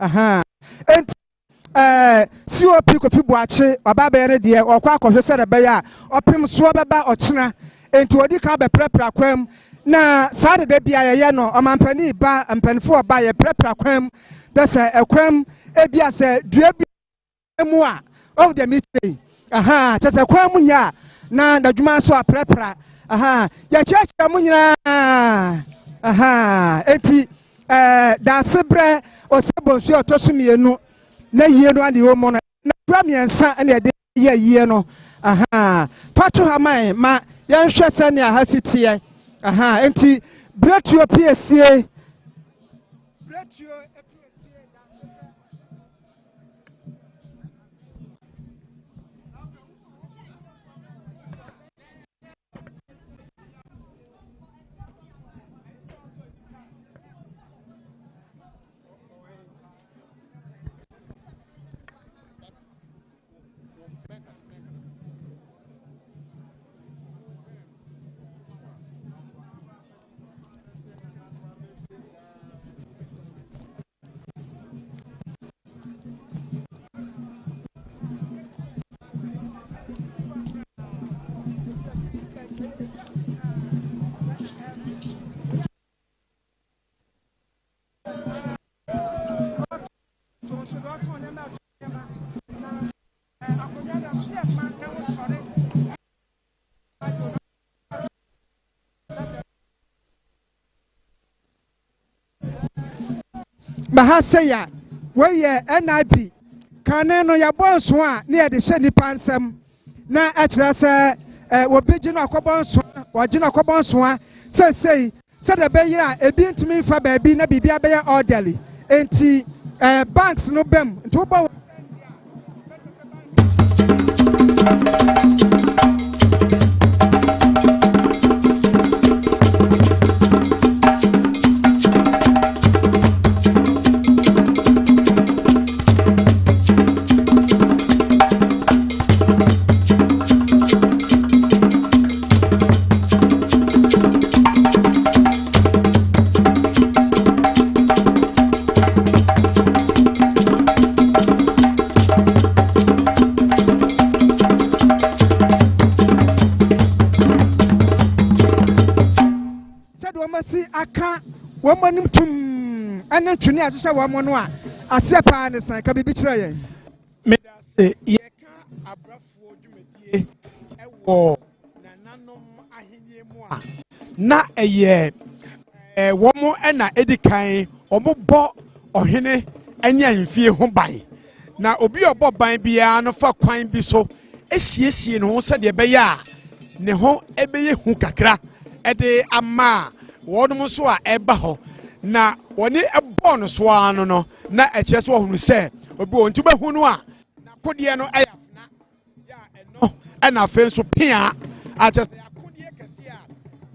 And COP Kofi Boache, Obabere dear, or Quack of the Baya, or Pim Swababa or China, and to Odika be prepra quem. Na Saturday be a yano, or Mampani ba and Penfo by a prepra quem. That's a quem, Ebia said, Drebi moi of the meeting. Just a quamunya. Na the Jumaso a prepra. Ya church Amunya. Eti Daasebre Osei Bonsu otosumi enu na yie no ade wo mo na bramiensa na de yie no pato haman ma yenhwe se ne ahasitie enti bretuo piesie Bahasaya, where ye NIP, Caneno ya Bonsu, near the Shady Pansam, na Atrasa, Wabijino Cobonsu, or Gino Cobonsu, say, said a bear, a being to me for baby, na bibia bear orderly, and tea, banks no bem, two bow. Aka woman tum and tuni as a woman a sepa and san can be betrayed. May I say, ye can't abrafo you or nanum ahinie moi. Na a year, one more and a edikai or more bought or hene and yan fear home by. Now, obi or bob by biano for quine be so. SCSC and who said ye beya. Neho ebe hukakra ede ama. One so a eba na woni ebo so ano no na eche so hunu se obi ontu be hunu a na kodie no ayafna ya eno na fe so pia a che se akodie kese a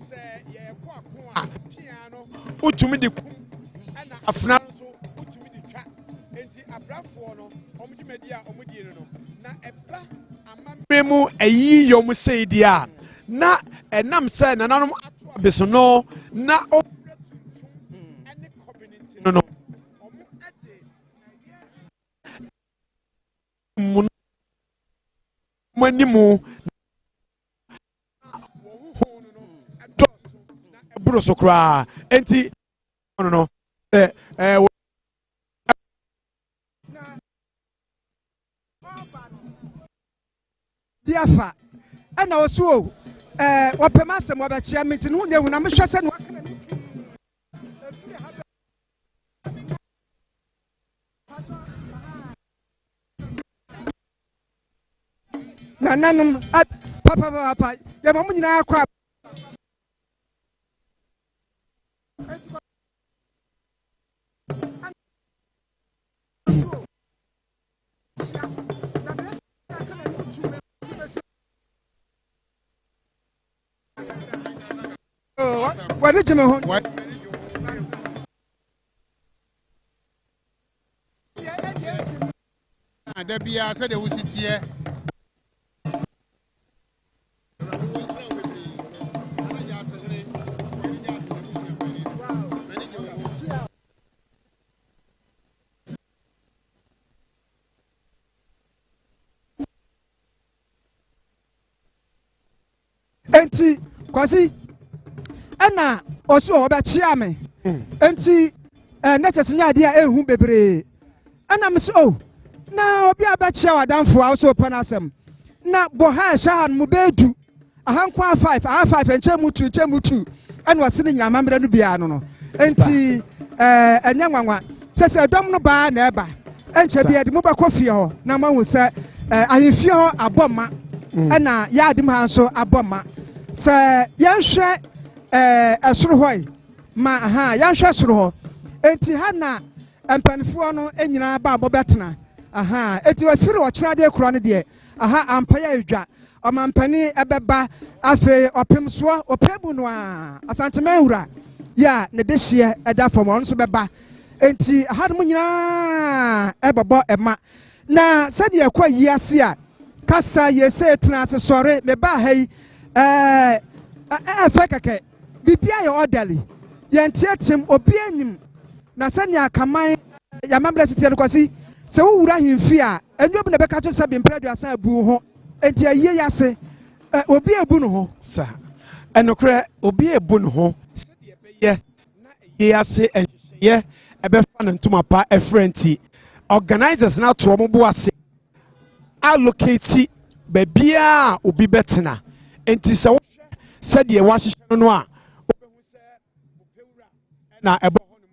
se ye ko akon a pia no utumi di kum na afna so utumi di twa enti abrafo no omdimedi a omdie no na eba amamremu ayi yom sei dia na enam se nananom Bisono na any community no manimu bro so kra enti no Biafa and also Wapemasem Wabachia meeting who they will not miss and Nanum at Papa, the moment now crap. What did you know? There be a said they will sit here. kwasi ana oso obechia me enti neches nya ade a ehu bebre ana me so na obi abechia wadamfo a so panasem na boha shahan mu bedu ahankwa 5 enchemu 2 ana wasene nyina mamre no bia no enti enya nwanwa sese dom no ba na eba enche bia de mo ba kofie ho na mahu se ahefie ho aboma ana ya adim ha so aboma se yenhwe esoro hoi ma yenhwe soro ho enti ha na empanifo no enyina ba abobetena enti wafiri wo kira de kura no de ampaya edwa omampani ebeba afe opemso opebu no asante manwura ya ne de hye eda fom on so beba enti ha no nyina ebobo ema na sade yakwa yiase a kasa yese tena asesore me ba hai fa kake bibia ye orderly yentiatim obi anim na sane akaman ya mamre sitie no kwasi se wo wura himfi a enyo bi na beka to se bimpredu asan abu ho enti aye yase obi ebu no ho sa enokre obi ebu no ho se de beye na aye yase enhye ebefa no ntuma pa efrenti organizers na to mo bo ase allocate babia obi betena enti se wo said wa hihye no a obehu se opewura na ebo ho no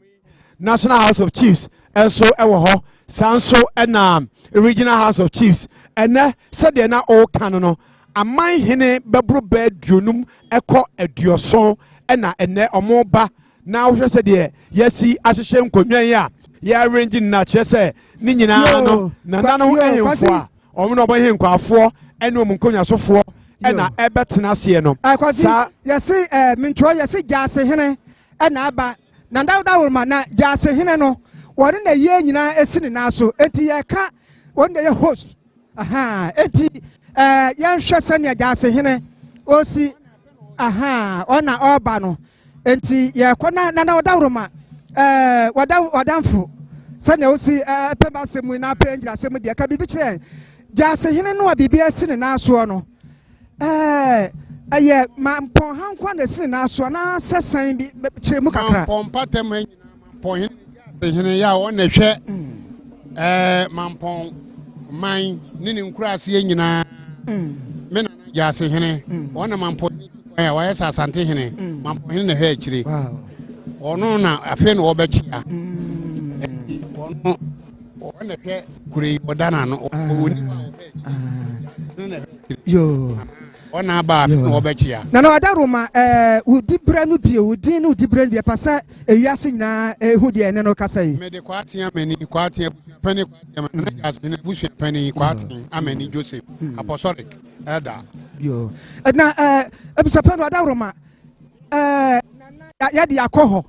National House of Chiefs also ewo ho sanso na Regional House of Chiefs ene said na all kan no Mamponghene bebro bedunum ekọ eduoson na ene omoba na wo hwe said yesi ahihye nkonnwan ya ya arrange na chese ni nyina no na no ehemfo a omo no obo henkwafo ene omunkonya sofo ena ebetena se no sa yesi mentro yesi Daasebre ena aba na dawurma na Daasebre no wori na ye nyina esini na so enti ye ka wori na ye host enti yanhwe sane Daasebre osi ona oba no enti ye kona na dawurma wadamfo sane osi pemba semu na penjira semu de ka bibi kire Daasebre no bibi esini na so no aye Mampong hankwa na sini na so na sesan bi chiremu kakra Mampong patem nyina Mamponghene Daasebre ya wona hwe Mampong man ni nkurase nyina me na Daasebre wona Mamponghene ya wa yesa Asante hene Mamponghene na hwe akire ono na afi na obechia ono wona hwe kure odana no oni wa obechia yo ona ba afi na obechia na wadaruma udi branu bie udi no udi branu bie pasa ewiase nyina ehu de ene no kasa yi me de kwatia mani kwatia pani kwatia na Daasebre busu pani kwatia amani Joseph apostolic elder yo na ebisapa no wadaruma ya de yakoho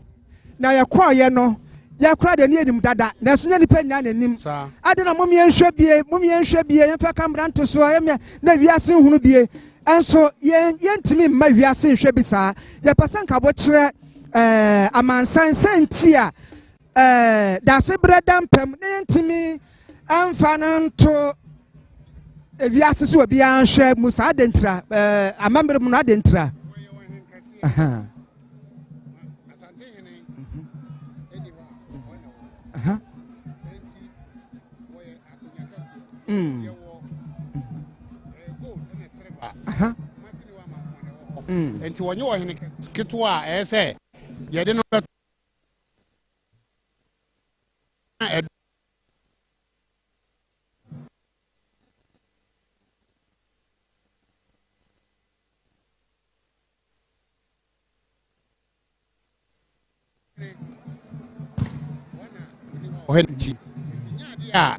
na yakoye no yakura de ne enim dada na so nya nipa nya nanim ade na momye nhwe bie yemfa kamera nto so na wiase hunu bie enso yentimi ma wiase nhwe bi saa ya pasanka bo kire amansan senti a Daasebre dampem na yentimi amfa nto wiase so obi anhwe musa adentra amamre mu na adentra enti wonye wo hene ketwa ese ye de no ohenji ya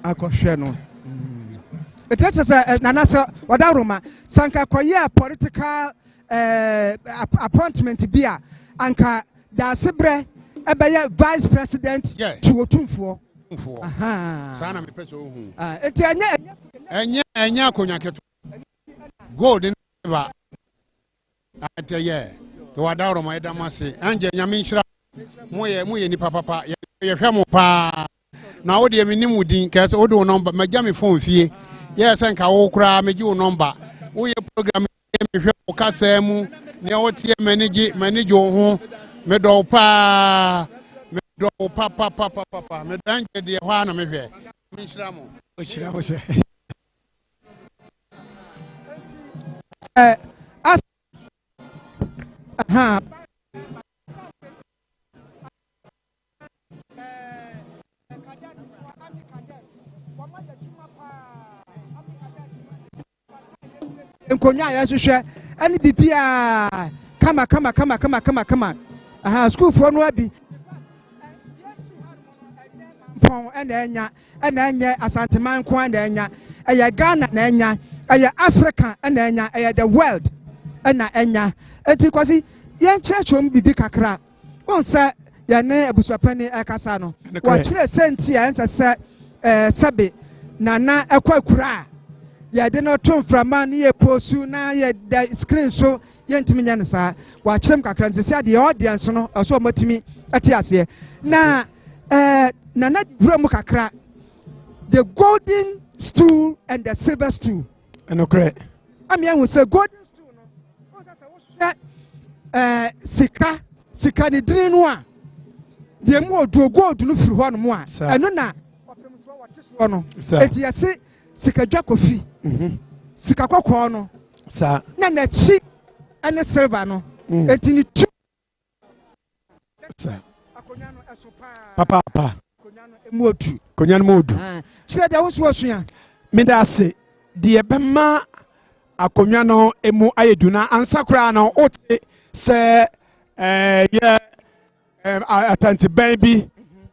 akohwe no etetse nana se wadaruma sanka koye political appointment bia anka Daasebre ebeye vice president to otumfo sana me peso hu enti enya akonya keto gold ba ateye to wadaruma edamase anje nyame nhira moye nipa papa ye hwe mo pa na wo de me nim wudin ka so wo de wo number magya me phone fie yes nka wo kura me gi wo number wo ye program me hwe wo kasa mu ne wo tie manage wo ho me do pa me do pa me danke de ho ana me hwe me shira mo o shira ho se aha nkonya ya hwehwe ani bibia kama aha school for no abi pon enya Asante man ko enya eya Ghana na enya eya Africa na enya eya the world na enya enti kwasi yen chechom bibi kakra won se ya ne abusuapani ekasa no wa kire senti ya ense se sebe na ekwakura ya de no tom frama ne ye posu na ye screen so ye ntimi nya ne sa wa kire kakra nse se the audience no so matimi ati ase na na wura kakra the golden stool and the silver stool enokre amia hu se golden stool no won sa wo sika ni din no a de mu odu gold no firi ho no mu a eno na opem so wote so no enti yese sika dwa kofi sika kokko no sa na chi ene silver no enti ni tu sa akonya no eso papa akonya no emodu konya no modu kire de wo so osua me da se de bema akonya no emu ayeduna ansakra no ote se ye Asante baby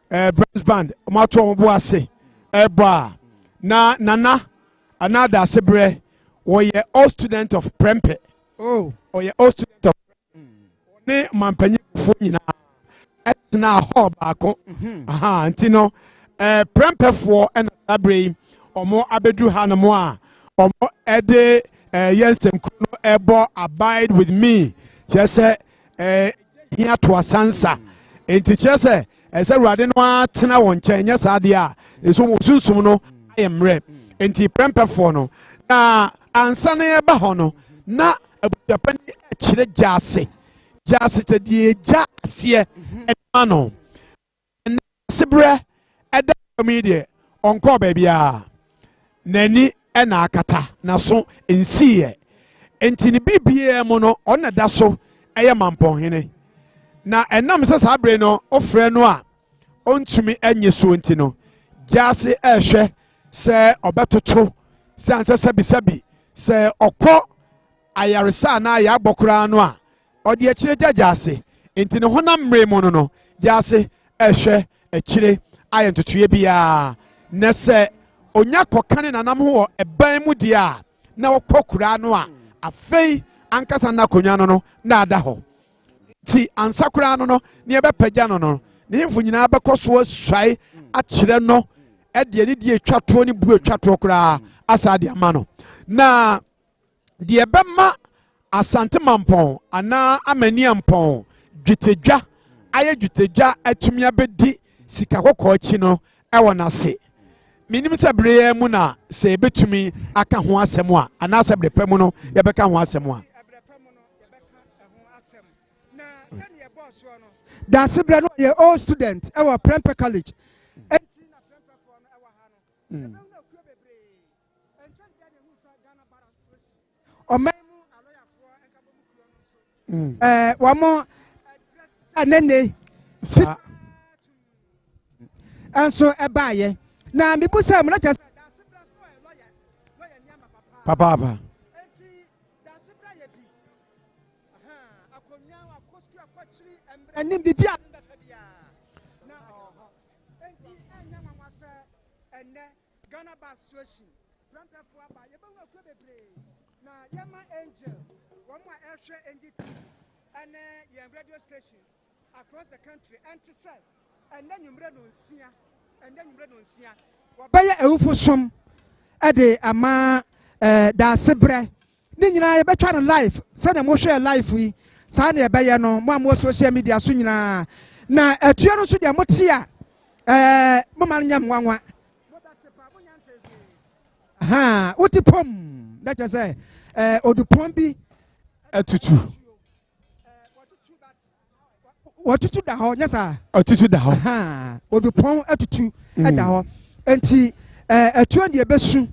brass band mato obo ase eba na nana ana Daasebre oye all student of Prempe oye all student of ne mampanyi fo nyina etna ho baako aha ntino Prempe fo na Daasebre omo abedu hanamo a omo ede yensem kuno ebo abide with me chese here to asansa enti chese ese ruade no atena won chen saade a eso sunsun no ayemre enti Prempe fo no na ansa na eba ho no na abuapani akire jase te die jase ema no Daasebre eda media onko bebia nani ena akata na so ensiye enti ni bibie mu no ona da so eye Mamponghene na enam se sabre no ofre no a ontumi enye so enti no jase ehwe se obetoto se anse sabi se okọ ayaresa na ya bokura no a ode akire jase enti ne honam mre mu no jase ehwe akire ayentotoye bia na se onya kokane nanam ho eban mu dia na wokokura no a afei ankasa na konya no na ada ho ti ansakura no ne ebepagya no ne mfu nyina bekoso asai akire no ede ne die twato ne bu atwato kura asade ama no na de bema Asante Mampong ana amani ampong dwetedwa aye dwetedwa atumi abedi sika kokko chi no ewo na se minim se bre mu na se betumi aka ho asem a ana se bre pam no ye beka ho asem a Daasebre no ye old student ewa Prempe college enti na Prempe for no ewa ha no na kuo bebre enche dia de hu sa Ghana Bar Association o memu aloya fo enka bo kuo no so wa mo anene sa anso ebaye na mi bu sa mo na tese Daasebre so lawyer nyama papa enti Daasebre ye bi akonya wa kostu akwachiri embre bibia bia na enti anya nwase enne Ghana Bar Association Prempe fo aba ye ba wa bebre na yema angel wo mo ehwe NGT ane ye radio stations across the country enti say enne nwumre no nsia wo ba ye ewufo som ade ama Daasebre ni nyina ye betwa no live say na mo hwe live yi sa na ebe ye no mo am social media so nyina na atuya no so de motia mama nyam wanwa ha uti pom that is odupom bi atutu watutu da ho nyasa atutu da ho ha odupom atutu da ho enti atuan de besu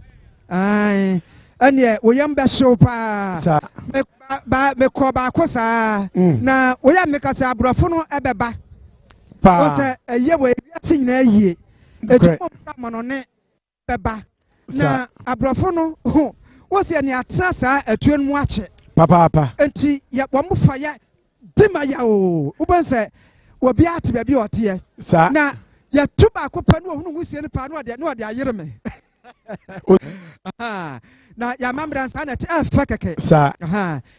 ai ane woyam be show pa me ko ba ko sa na woyam me kasa abrofo no ebeba pa wose eye wo ebiase nyina yie etumo mano ne beba na abrofo no wose ane atra sa atuan mu ache papa enti ya wo mfa ya dima ya o ubanse obi ate be bi ote na ya tuba ko pa no hunu husie ne pa no de ayere me na ya mamra nsa na te afa keke sa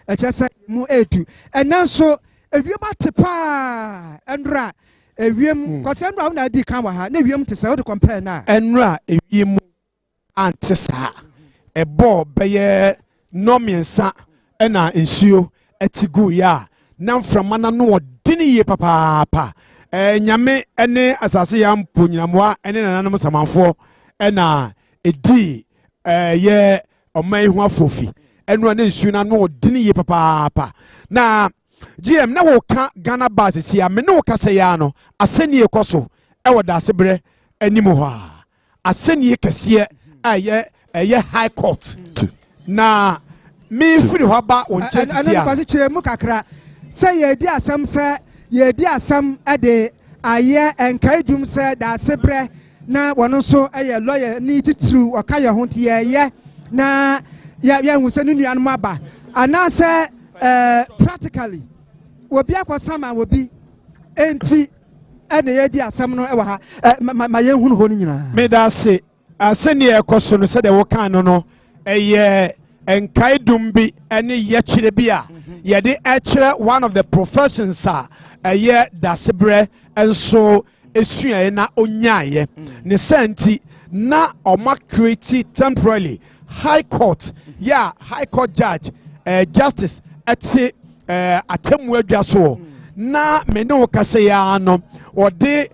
echese mu etu enanso ewiem atepa enra ewiem kwase enra na di kan wa ha na ewiem te se wo de compare na enra ewiem ante sa ebo beye nomiensa na nsuo atigu ya na mframa na no odini ye papa nyame ene asase ya mponyinamwa ene nananom samanfo na edi ye omai hu afofi enu na nsuo na no odini ye papa na GM na wo ka Ghana base sia me no ka se ya no aseni ekoso e wo Daasebre animu ho aseni kese aye high court na me firi ho ba on chesi sia anu kwase chire mu kakra se ye di asam se ye di asam ade aye enkaidum se Daasebre na wono so aye lawyer ni titru okaye ho nti ye na ya hu se nunu anu aba ana se practically wobi akwasama wobi enti ene ye di asam no e wa ha ma ye hunu ho ni nyina me da se aseni ekoso no se de wo kan no eye enkaidum bi ene ye kire bi a ye de ekire one of the professions eye Daasebre enso esua na onyaye ne senti na oma create temporarily high court high court judge justice ati atemu adwa so na me ne wo kase ya no ode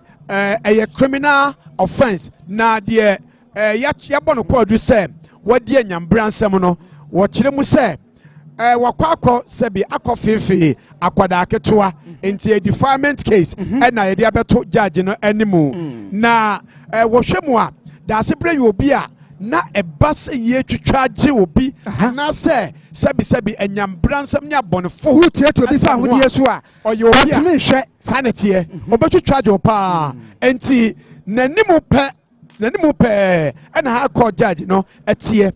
criminal offense na de ya bono ko adu se wodi anyambransem no wo kire mu se wakwakọ sebi akọfefe akwada aketewa enti a defilement case na ye de abeto judge no animu na wohwemu a Daasebre ye obi a na ebase ye twitwa je obi na se sebi enyambransam nya bonfo hu tieto bi fa hodi yesu a oye obi a hwe sanete obetwitwa je opa enti nanimu pe na ha court judge no etie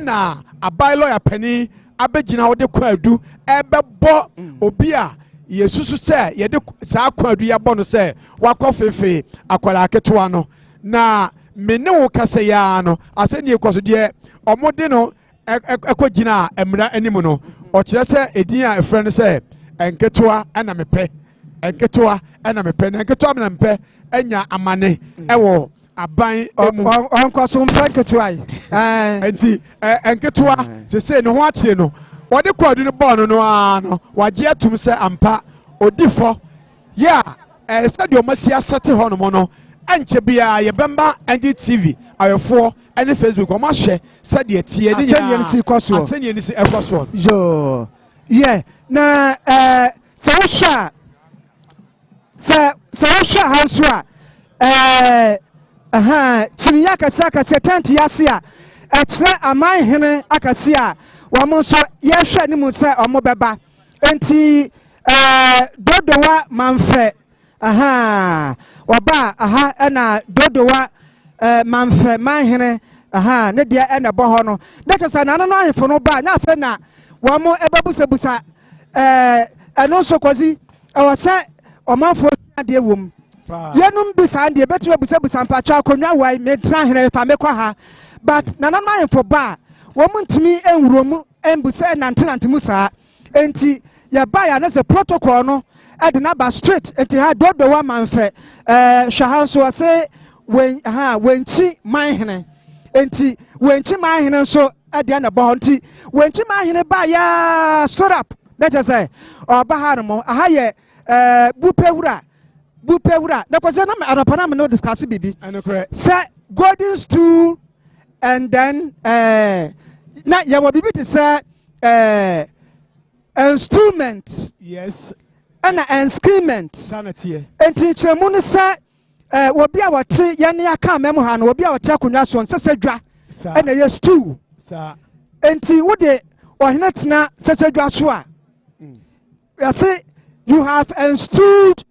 na abai lawyer pani abegina wo de kwadu ebebo obi a yesusu se ye de saa kwadu ya bono se wakofefe akwara aketewa no na mene wo kase ya no aseni ekoso de omode no ekogina emra animu no o kire se edin a efre no se enketewa na mepe enketewa na mepe na enketewa na mepe enya amane ewo aban emu onkoso mpanketewa enti enketewa se ne ho akire no wode kwadu ne ball no ano waje atum se ampa odifo ya said o masia sete ho no mo no anche bia ye bemba NGTV ayefo ene Facebook o ma hwe said ye tie ni asenya ni si koso asenya ni si ekoso yo yeah na sa wosha hanso a chimiya kasa tanti yase a ekire amanhene akase a wamo so ye hwe ni mu se omo beba enti dodowa manfe waba na dodowa manfe manhene ne dia ena bo ho no na chesa na no ahefo no ba nya fe na wamo ebabusabusa eno so kwazi awase omanfo ade wom yenum bisa ande betu abusabusa mpacho akonwa wai metra hene fa mekwa ha but na ahefo ba wom ntimi enwuromu embusa nante musa enti ya ba ya na se protocol no ade na ba straight enti ha dodowa manfe hwahanso ase wenchi manhene enti wenchi manhene so ade na bo enti wenchi manhene ba ya sorap na je say oba ha no aha ye bupewura Bupewura. The question I'm no discuss bibi. Say golden stool and then na ya wa bibi to say instrument. Yes. And instrument. Sanity. And teacher mun say will be our tea yani aka memo han will be our takunwa so say dwa. And a stool. Sir. And ti wo de ohina na say dwa so a. You say you have installed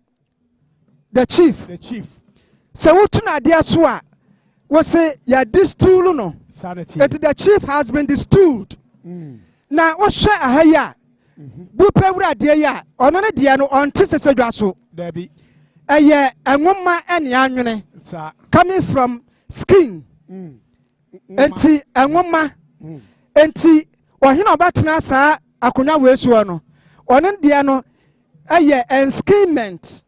the chief. The chief. So what na dia so a we say ya distool no. Sanity. That the chief has been distooled. Now what share a ya? Bupewura dia ya ono ne dia no onte sese dwa so. There be. Eye enwoma ene anwene. Sir. Coming from skin. Enti enwoma. Enti ohina obatena sa akonya wesuo no. Ono dia no eye enskinment.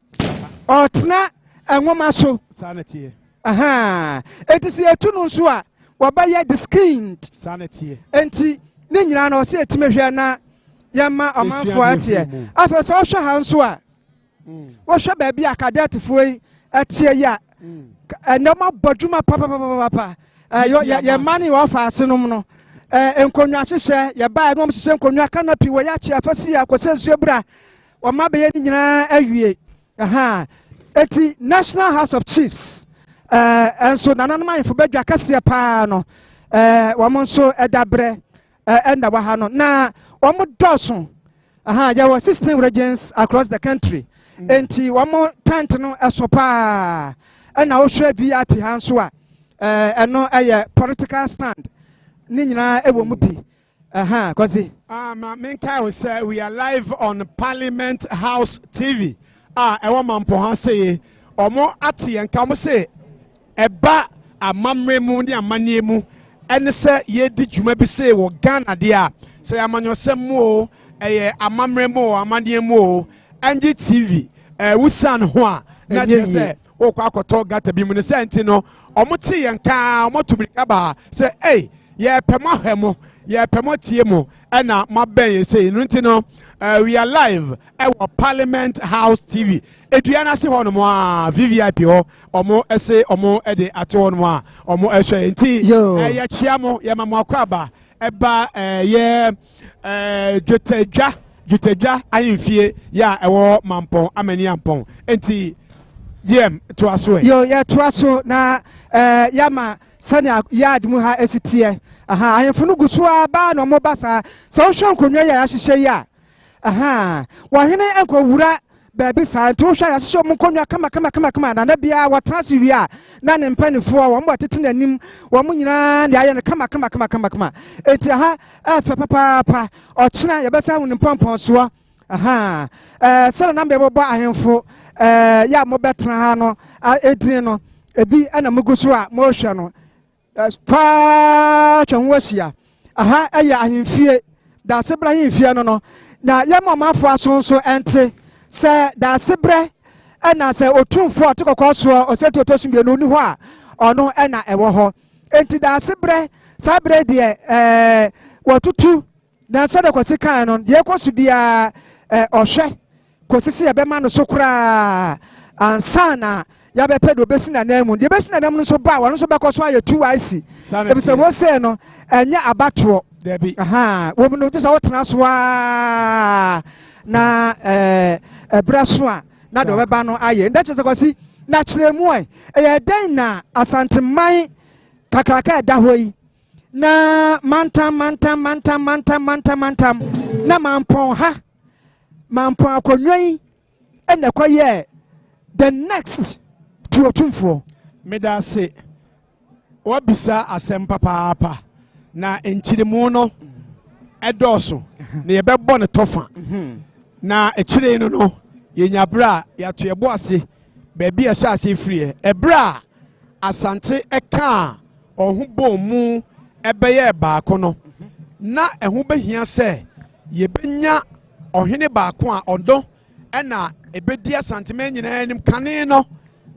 Otna enwoma so. Sanity. Aha. It is a tunu so a wabaye the skinned. Sanity. Enti ne nyina na o se etimehwe na yama omanfo atie. Afa so hwe ha nso a. Wo hwe ba bia akadetifo yi atie ya. Enoma bodwuma papa. Ye mani wo fa asenom no. Enkonwa hyehye ye ba no hyehye enkonwa canopy wo ya chia afasi akosensuo bra. Wo ma be ye nyina awie. Aha. Eti National House of Chiefs. And so nananuma info bedwa kase pa no. Wo mo nso edabre enda wa ha no. Na wo mo doso. Aha, there were 16 regions across the country. Enti wo mo tent no eso pa. Na wo hwe VIP ha nso a. Eno eye political stand. Ni nyina ewo mu pi. Aha, kozi. Menkai will say we are live on Parliament House TV. Ewa Mamponghene say omo ati enka mo say eba amamre mu ni amanie mu ene se ye di dwuma bi say wo Ghana de a say amanyosem mu o amamre mu o amanie mu o NG TV wusan ho a na je say wo kwa akoto gata bi mu ne say enti no omo ti enka omo tumika ba say ye pemo hwemo ye pemo tie mu ena maben ye say no enti no we are live at Parliament House TV. Eduana se hono mo VVIP ho omo ese omo ede ato hono mo omo ehwe enti ya chia mo ya mamo akwaba eba ye doteyie ayimfie ya ewo Mampong amani Mampong enti GM to aso yo ya to aso na yama sani yard mu ha esitie aha ayemfo no guso aba no mo basa so hwe nkonwa ya hyehye ya aha wahene enko wura baby sa to hwa ya hyehye mo nkonwa kama na bia watrase wi a na ne mpanifo wo mo tete nanim wo mo nyina ne aye ne kama eti aha afa papa ochina ya besa hu ne pompon so aha sere na mbebo ba ahemfo ya mo betra ha no edin no ebi ana muguso a mo hwe no pa twanwasia aha aya ahemfie Daasebre ahemfie no na ya mamafo asonso ente se Daasebre ana se otumfo atukokọ so osetotosumbe no ni ho a ono ena ewo ho enti Daasebre sabre de watutu na se de kwasi kan no de ekosu bia ohwe kosisi ya bema no so kura ansana ya be pedo besina namu de besina namu no so ba won so be koso aye 2IC e be se wo se no enya abato debi aha wo no tisa wo tena so na braso a na do beba no aye nda che se kwasi na kire mu e den na Asante man kakraka da hoyi na mantam na Mampong ha Mampong akonwai ene koye the next to otumfo meda se wabisa asem papa na enchirimu no edoso na yebebo ne tofa na echire no yenya bra ya to yebo ase baabi ya sha ase free ebra Asante eka ohun mu ebeye baako no na ehun behia se yebenya ohene baako a odo ena ebedi Asante nyina anim kane no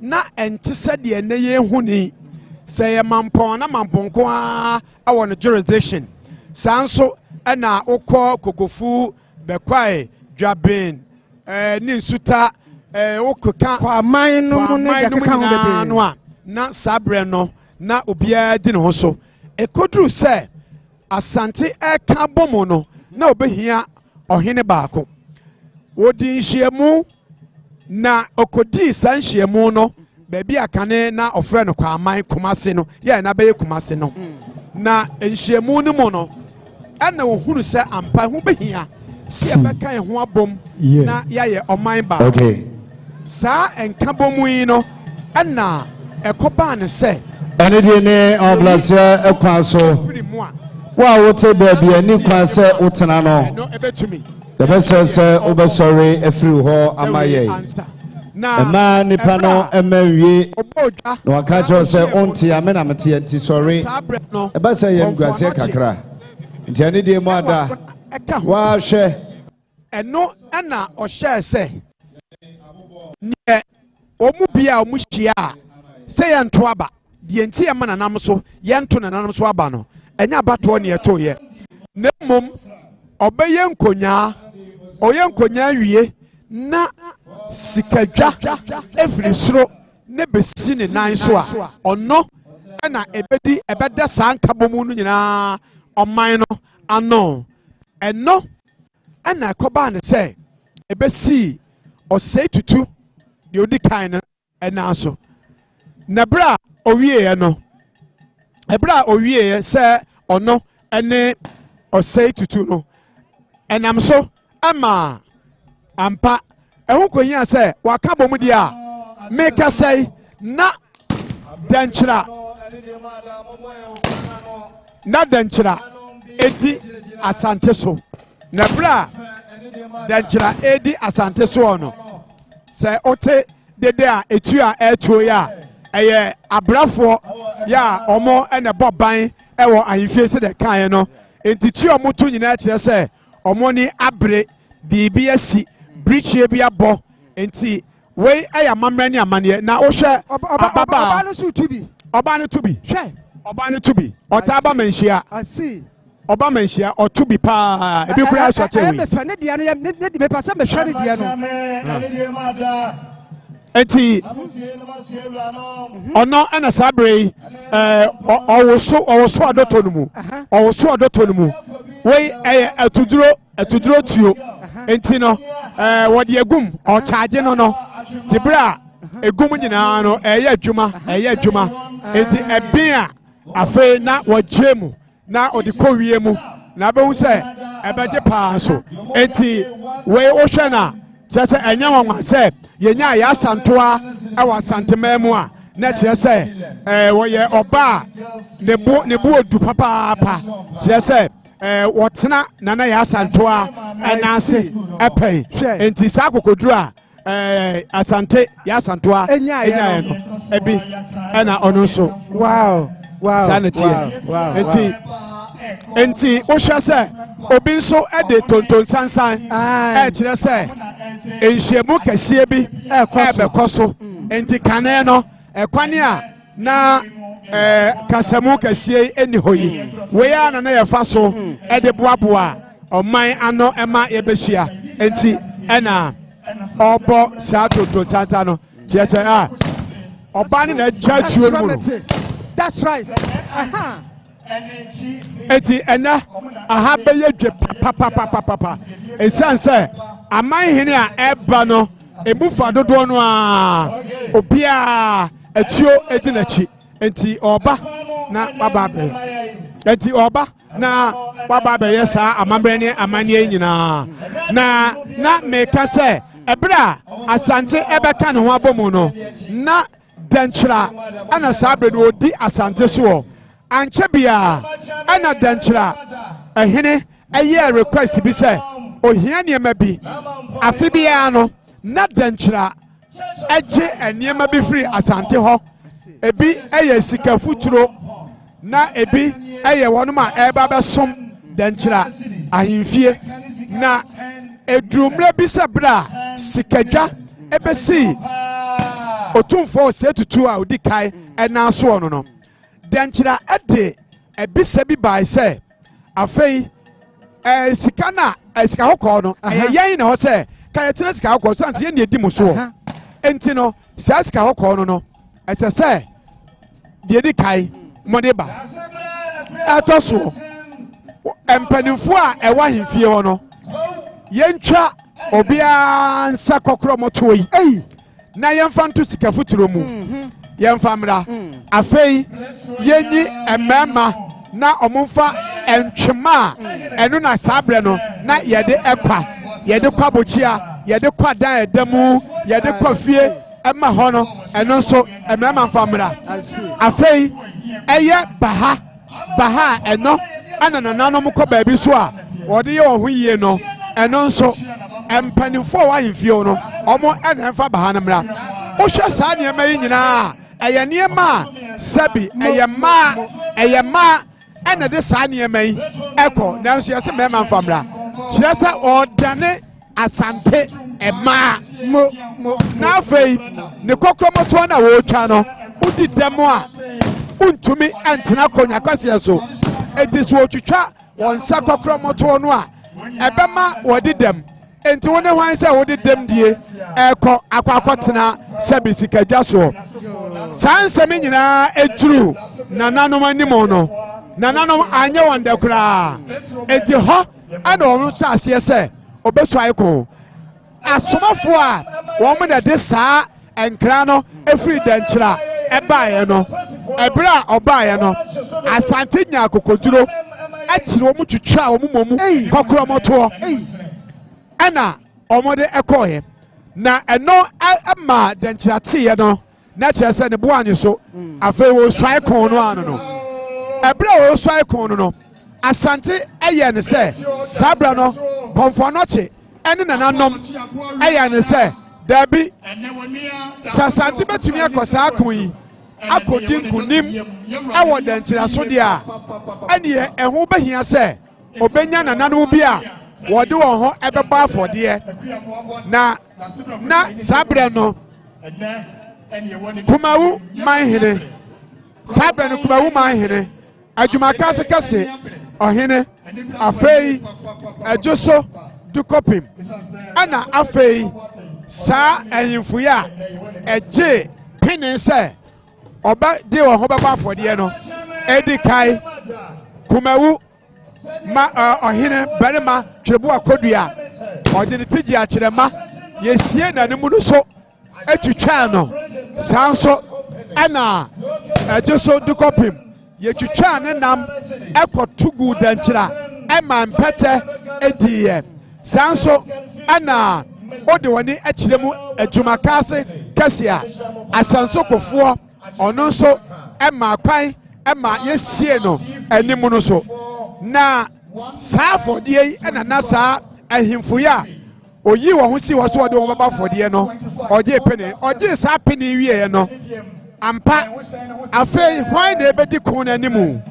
na entise de ene ye huni se ye Mampong na Mampong ko a no jurisdiction sanso ena ukọ kokofu bekwae dwaben ni nsuta wokoka kwa man no ne de keka ho no na sabre no na obia di ne ho so ekoduru se Asante eka bomo no na obehia ohene baako wodi nhyiemu na okodi sanhyiemu no baabi akane na ofre no kwa aman Kumase no ye na beye Kumase no na nhyiemu no mo no ana ohuru se ampa ho behia se beka ho abom na yaye oman ba okay sa enka bomu yi no ana ekoba ne se ene die ne oblasia ekwa so wa wote baby ani kwan se wotena no ebetumi the best say obesore efiri ho amaye na nipa no emanwie na waka cho se onti amena mete anti sorry ebe say yem guase kakra nti ani die mu ada wa hwe eno na o share se ne omu bia omu hia se ye nto aba die nti ema nanam so ye nto nanam so aba no enya bato ne eto ye na mom obeye nkonya oye nkonya wie na sikadwa every soro ne besi ne nan so a ono na ebedi ebeda sanka bomu no nyina oman no ano eno na koba ne se ebesi Osei tutu de odi kan no ena so na bra owie no ebra owie se ono ene Osei tutu no enam so ama ampa ehu konya se waka bomu dia meka sei na danchira edi Asante so na bra danchira edi Asante so no se ote dede a etu a etuo ya eye abrafo ya omo ene boban ewo ahifie se de kan no entitu omo to nyina kire se omo ni abre bibi asi brichie bi abo enti we aya mamra ni amane na wo hwe oba no so tubi oba no tubi hwe oba no tubi otaba manhia asi oba manhia otubi pa ebi kura so chewe me fa ne dia no ne me pasa me hwe ne dia no enti ono ana sabre owoso adoto no mu owoso adoto no mu we atuduro tuo enti no wode egum o charge no tibra egum nyina no eye adwuma enti ebia afe na wojemu na odikowie mu na behu se ebeje pa so enti we ohwe na chese enya wanwa se yenya ya santoa ewa santememu a na kire se woye oba ne bu odu papa kire se wotena nana ya santoa enase epen enti sa kokoduru a Asante ya santoa enya no ebi ena ono so wow sanity enti o hwe se obi nso ede tonton sansan kire se enhyiemu kese bi ebekoso enti kane no ekwane a na kasemu kese eni hoyi we ya na ye fa so ede boaboa oman ano ema yebehia enti ena obo sa tonton sansan no kire se oba ni na jatuo mu no that's right eti ena aha beye dwe papa esanse amanhene a eba no ebufa dodo no a obia atuo edinachi enti oba na bababe enti oba na bababe yesa amambre ne amanye nyina na meka se ebra Asante ebeka ne ho abomu no na danchira ana sabre no odi Asante so anche bia ana danchira ehene eye request bi se ohia niema bi afi bia no na danchira eje eniema bi free Asante ho ebi eye sika futuro na ebi eye wonuma eba besom danchira ahimfie na edrumre bi se bra sikadwa ebesi otumfo se tutu a odi kai ena so no no danchira ede ebisa bi bai se afei sika na sika hokọ no yen na ho se kayetena sika hokɔ so ante ye di mo so enti no sia sika hokɔ no ɛsɛ sɛ de di kai mo de ba atoso empanimfo a ɛwa hemfie hɔ no yɛntwa obia nsa kokoro moto yi na yɛmfa nto sika futuro mu yɛmfa mra afei yenyi emema na ɔmomfa entwema ɛno na sabre no na yɛde ɛkwa yɛde kwa bochia yɛde kwa dan edamu yɛde kwa fie ɛma hɔ no ɛno nso emema mfa mra afei ɛyɛ baha ɛno ana nananom kɔ baabi so a wɔde yɛ wɔn ho yie no ɛno nso empanimfo a wɔahemfie no ɔmo ɛna ɛmfa baha no mra wohwɛ saa nneɛma yi nyinaa ɛyɛ nneɛma a sɛbi ɛyɛ maa ɛna de saa nneɛma yi ɛkɔ nanso yɛsɛ mmarima mfa mra kyerɛ sɛ ɔdane asante ɛmaa na afei ne kɔkɔrɔmɔtoɔ na wɔretwa no wodi dɛm a wontumi ɛntena akonnwa kɛseɛ so enti so wɔtwitwa wɔn nsa kɔkɔrɔmɔtoɔ no a ɛbɛma wɔde dɛm enti wo ne hwan sɛ wode dɛm die ɛkɔ akɔtena sɛbi sikadwa soɔ saa nsɛm nyinaa ɛduru nananom anim no nananom anyɛ wɔn dɛ koraa enti hɔ ɛna wɔn nso aseɛ sɛ ɔbɛsɔ ayeko asomafoɔ a wɔn na de saa nkra no efiri dɛnkyerɛ ɛbaeɛ no ɛberɛ a ɔbaeɛ no asante nya akokoduro akyerɛ wɔn twitwa wɔn mɔmu kɔkorɔmɔtoɔ ɛna wɔn de ɛkɔɔɛ na ɛno ɛma dɛnkyerɛ teeɛ no na kyerɛ sɛ ne bo anyi so afei wɔsɔ ayeko no ano no ɛberɛ a wɔsɔ ayeko no asante ɛyɛ ne sɛ sabra no kɔnfɔnɔkye ɛne nananom ɛyɛ ne sɛ dabi sɛ asante bɛtumi akɔ saa ako yi akɔdi nkunim ɛwɔ dɛnkyerɛ so deɛ a ɛneɛ ɛho bɛhia sɛ ɔbɛnya nananom bi a wɔde wɔn ho ɛbɛbɔ afɔdeɛ na saa berɛ no kumawu manhene saa berɛ no kumawu manhene adwumakase kɛse ɔhene afei ɛdwo so dukɔpem ɛna afei saa ahemfoyi a ɛgye pene sɛ ɔbɛde wɔn ho bɛbɔ afɔdeɛ no ɛdi kae kumawu ma ɔhene barima twerɛboa kodua ɔde ne tigye akyerɛma yɛsie n'anim no so atwitwaa no saa nso ɛna ɛdwo so dukɔpem yɛtwitwaa ne nam ɛkɔto gu dɛnkyerɛ ɛma mpɛtɛ ɛdiiɛ saa nso ɛna wode wɔne akyerɛ mu adwumakase kɛse a asansokofoɔ ɔno nso ɛma kwan ɛma yɛsie no anim no so na saa afɔdeɛ yi ɛna na saa ahemfoyi a oyi wɔn ho si wɔ so wɔde wɔn bɛba afɔdeɛ no ɔgye saa pene wieɛ no ampa afei hwan na ebedi kon n'anim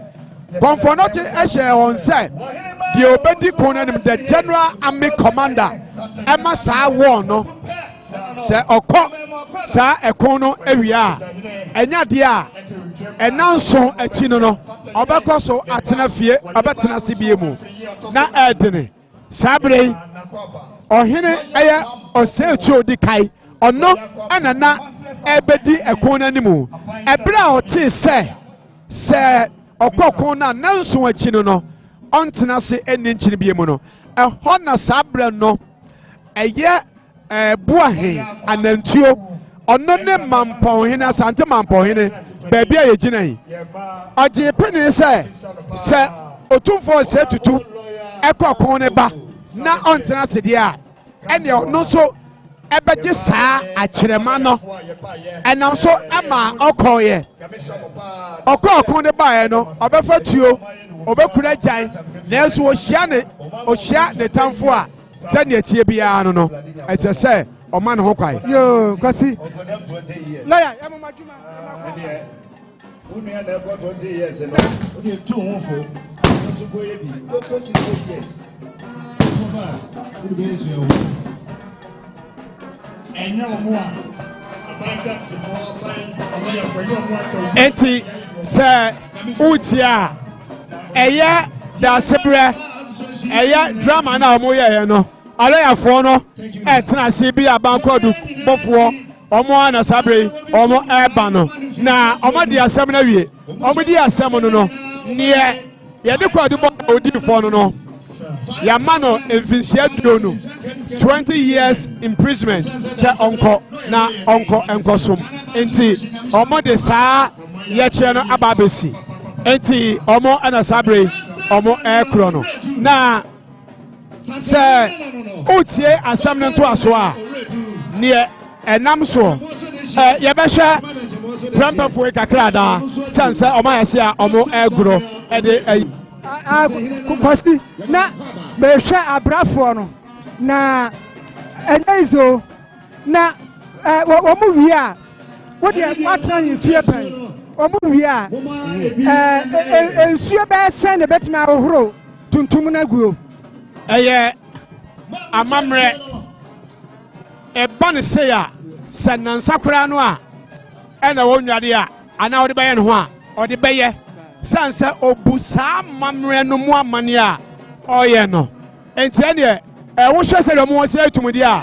kɔnfɔnɔkye ɛhyɛ wɔn sɛ deɛ obedi kon n'anim the general army commander ɛma saa wɔn no sɛ ɔkɔ saa ɛkon no awia a ɛnya deɛ a ɛna nson akyi no ɔbɛkɔ so atena fie ɔbɛtena se bie mu na ɛɛdene saa bere yi ɔhene ɛyɛ Osei tí odi kae ɔno ɛna na ɛbɛdi ɛkon n'anim ɛberɛ a ɔtee sɛ ɔkɔ kon no a nanso akyi no ɔntena se ɛnni nkyene bie mu no ɛhɔ na saa berɛ no ɛyɛ Buahen anantuo ɔno ne Mamponghene Asante Mamponghene baabi a yɛgyina yi ɔgye pene sɛ otumfoɔ sɛ tutu ɛkɔ kon ne ba na ɔntena se deɛ a ɛneɛ ɔno nso ɛbɛgye saa akyerɛma no ɛnam so ama ɔkɔɔyɛ ɔkɔɔ kon ne baeɛ no ɔbɛfa tuo ɔbɛkura gyan nanso ɔhyia ne tamfo a sɛnea tie biara no ɛkyɛ sɛ ɔma ne ho kwae yo kwasi lawyer ya mama juma unu ya na go 20 years no unu tu ho fo so go ye bi go 60 years mo ba unu be yesu ya wo enye omo a abanda ti mo ban ya fo yo mo ato enti sɛ utia ɛyɛ Daasebre ɛyɛ drama na ɔmo yɛɛ no alayafoɔ no ɛtena ase bi abankɔdu bɔfoɔ ɔmo ana sabre ɔmo ɛba no na ɔmo de asɛm na wie ɔmo di asɛm no neɛ yɛde kɔ ade bɔ odiifoɔ no yɛama no mfinhyia duo no 20 years imprisonment kyɛ ɔnkɔ na ɔnkɔ nkɔsom nti ɔmo de saa yɛkyerɛ no aba abɛsi nti ɔmo ana sabre ɔmo ɛkorɔ no na sɛ wotie asɛm no nto aso a neɛ ɛnam soɔ yɛbɛhwɛ prɛmpɛfoɔ kakra daa sɛn sɛ ɔmo ayɛ se a ɔmo ɛgorɔ ɛde ayi kwasi na mehwɛ abrafoɔ no na ɛnyɛ izo na wɔn wie a wodeɛ watena mfie pɛn wɔn wie a nsuo bɛyɛ sɛn na bɛtumi ahohoro tuntum no aguo ɛyɛ amammerɛ ɛba ne se a sɛ nansa koraa no a ɛna wɔnwade a anaa wɔde bɛyɛ ne ho a ɔde bɛyɛ san sɛ obu saa amammerɛ no mu amane a ɔyɛ no enti ɛneɛ wohwɛ sɛ deɛ ɔmo wɔ sɛ atumudi a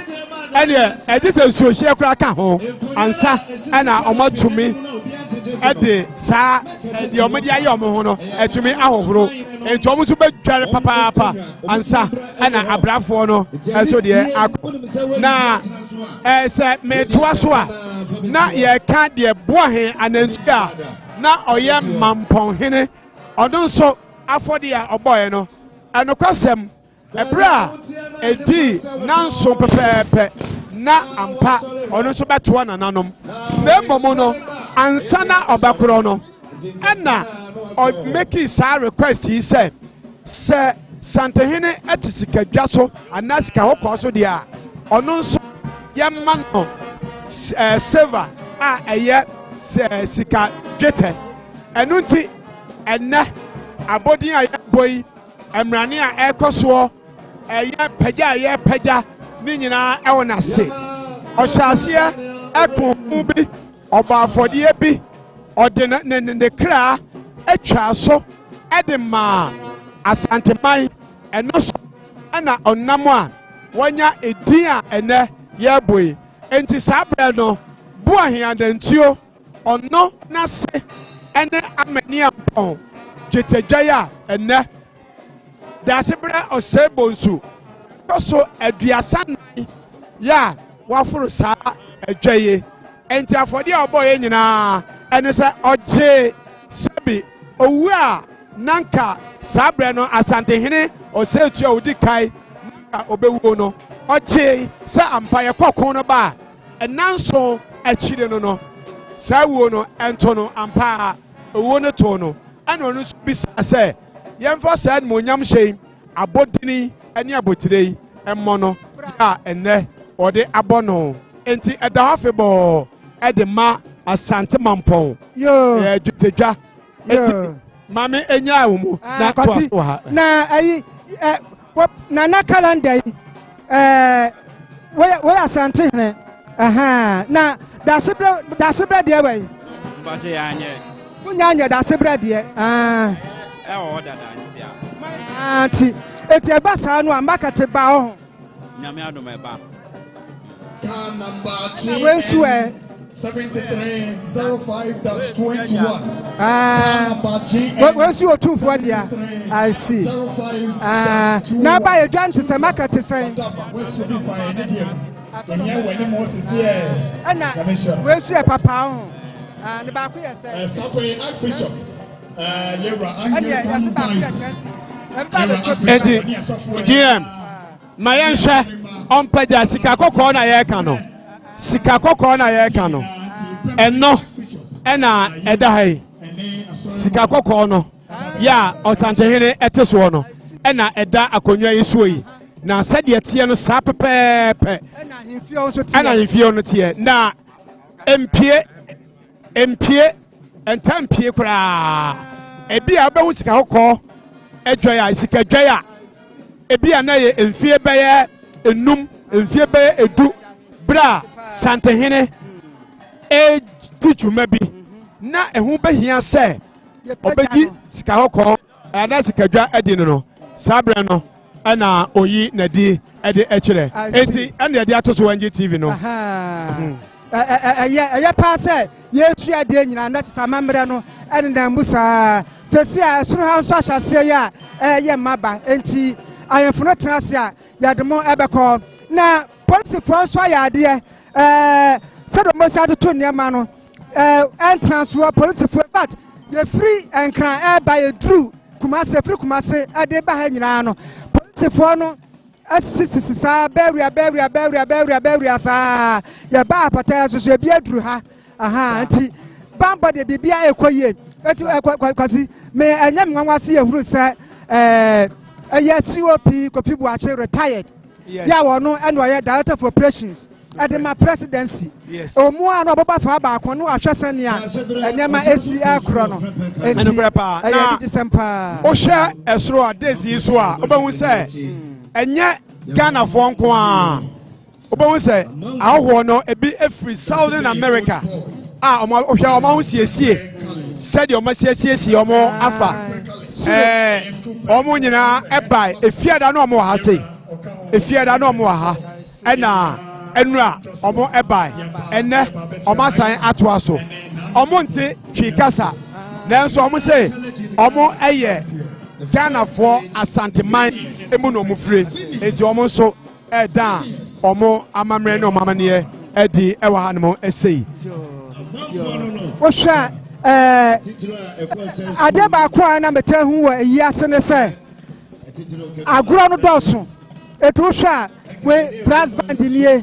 ɛneɛ ɛgye sɛ nsuohyia koraa ka ho ansa ɛna ɔmo atumi ɛde saa deɛ ɔmo de ayɛ ɔmo ho no ɛtumi ahohoro enti ɔmo nso bɛdware papaapa ansa ɛna abrafoɔ no ɛso deɛ akɔ na sɛ metoa so a na yɛka deɛ boahe anantwi a na ɔyɛ Mamponghene ɔno nso afɔde a ɔbɔɛ no ɛnokwasɛm ɛberɛ a ɛdii nanso pɛpɛɛpɛ na ampa ɔno nso bɛtoa nananom na mmom no ansa na ɔbɛkorɔ no ɛna ɔmeki saa request yi sɛ Santehene ɛte sikadwa so anaa sika hɔkɔɔ so deɛ a ɔno nso yɛma no silver a ɛyɛ sika dwetɛ ɛno nti ɛnɛ abɔden a yɛbɔ yi mmerane a ɛrekɔ soɔ ɛyɛ pagya a yɛrepagya ne nyinaa ɛwɔ n'ase ɔhyɛ aseɛ ɛko mu bi ɔbɔ afɔdeɛ bi ɔde ne kra atwa so ɛde maa asanteman ɛno so ɛna ɔnam a wɔnya edin a ɛnɛ yɛrebɔ yi enti saa berɛ no boahe adantuo ɔno n'ase ɛne amani ampɔn dwetadwa a ɛnɛ Daasebre Osei Bonsu kɔso aduasa nan yɛ a waforo saa adwaye enti afɔde a ɔbɔ yɛ nyinaa ɛne sɛ ɔgye sɛbi owu a nanka saa berɛ no Asantehene Osei tu a odi kae nanka obɛwuo no ɔgye sɛ ampa yɛkɔ ko no ba a ɛnanso akyire no saa wuo no ɛnto no ampa a owuo no to no ɛna ɔno nso bisa sɛ yɛmfa saa animonyam hyɛn abɔdini ne abotire yi ɛmmɔ no a ɛnɛ ɔde abɔ no enti ɛda hɔ afebɔɔ ɛde ma Asante Mampong dwetadwa enti maame ɛnya wo mu na to aso ha na ayi na calendar yi wɔyɛ Asantehene na Daasebre deɛ wɛ mbaje yanye munyanya Daasebre deɛ ɛwɔ dada ntia anti eti eba saa no ambaka te ba ho nyame adom eba car number 3 7305-21 wensu otumfo dia I see na ba ye dwan to se market sen ana wensu e papa ho ne ba ko ye se Sapo Archbishop GM ma yɛnhwɛ ɔmpagya sika kɔkɔɔ na yɛreka no ɛno ɛna ɛda ha yi sika kɔkɔɔ no yɛ a Ɔsantehene ɛte soɔ no ɛna ɛda akonnwa yi soɔ yi na sɛdeɛ teɛ no saa pɛpɛɛpɛ ɛna ahemfie no teɛ na mpie ɛntampie koraa ebi a wobɛhu sika kɔkɔɔ adwa a sika dwa a ebi a na yɛ mfie bɛyɛ enum mfie bɛyɛ edu bra Santehene ti dwuma bi na ɛho bɛhia sɛ ɔbɛgyi sika kɔkɔɔ ɛna sika dwa adi no saa berɛ no ana oyi na di ede echere enti ana de ato so wanje TV no ya pass yesu ade nyina na samamre no ene na musa sesi a suru ha so ahyase ya ye maba enti ayemfo no trase a yademo ebekọ na police for so ya ade said mo sa to niam no entrance for police for but ye free enkran by a drew kumase free kumase ade ba ha nyina no police for no asisisa beria sa ya ba apata so bi aduru ha nti bamba de bibia ekoye eti kwasi me enya nwanwase ehuru se COP Kofi Buache retired ya wono eno ye director for operations at my presidency omu ano baba fa ba kono ahwese ne a enyama esi akro no enti na December o hwe esoro adesi so a obahu se enye Ghana for nko a obahu se ahwo no ebi every Southern America omo ohwe omo siesie said your masiesie omo afa omo nyina ebai efiada no omo ha sei efiada no omo ha ena enura omo ebai enne omo san atoa so omo nte twikasa nanso omo sei omo eye Ghana for Asante man emu no mufre enti omo so eda omo amamre no mamane edi ewa hanmo esei osha ade ba kwa na metehu wa yase ne se agoro no doso etu hwa we brass band nie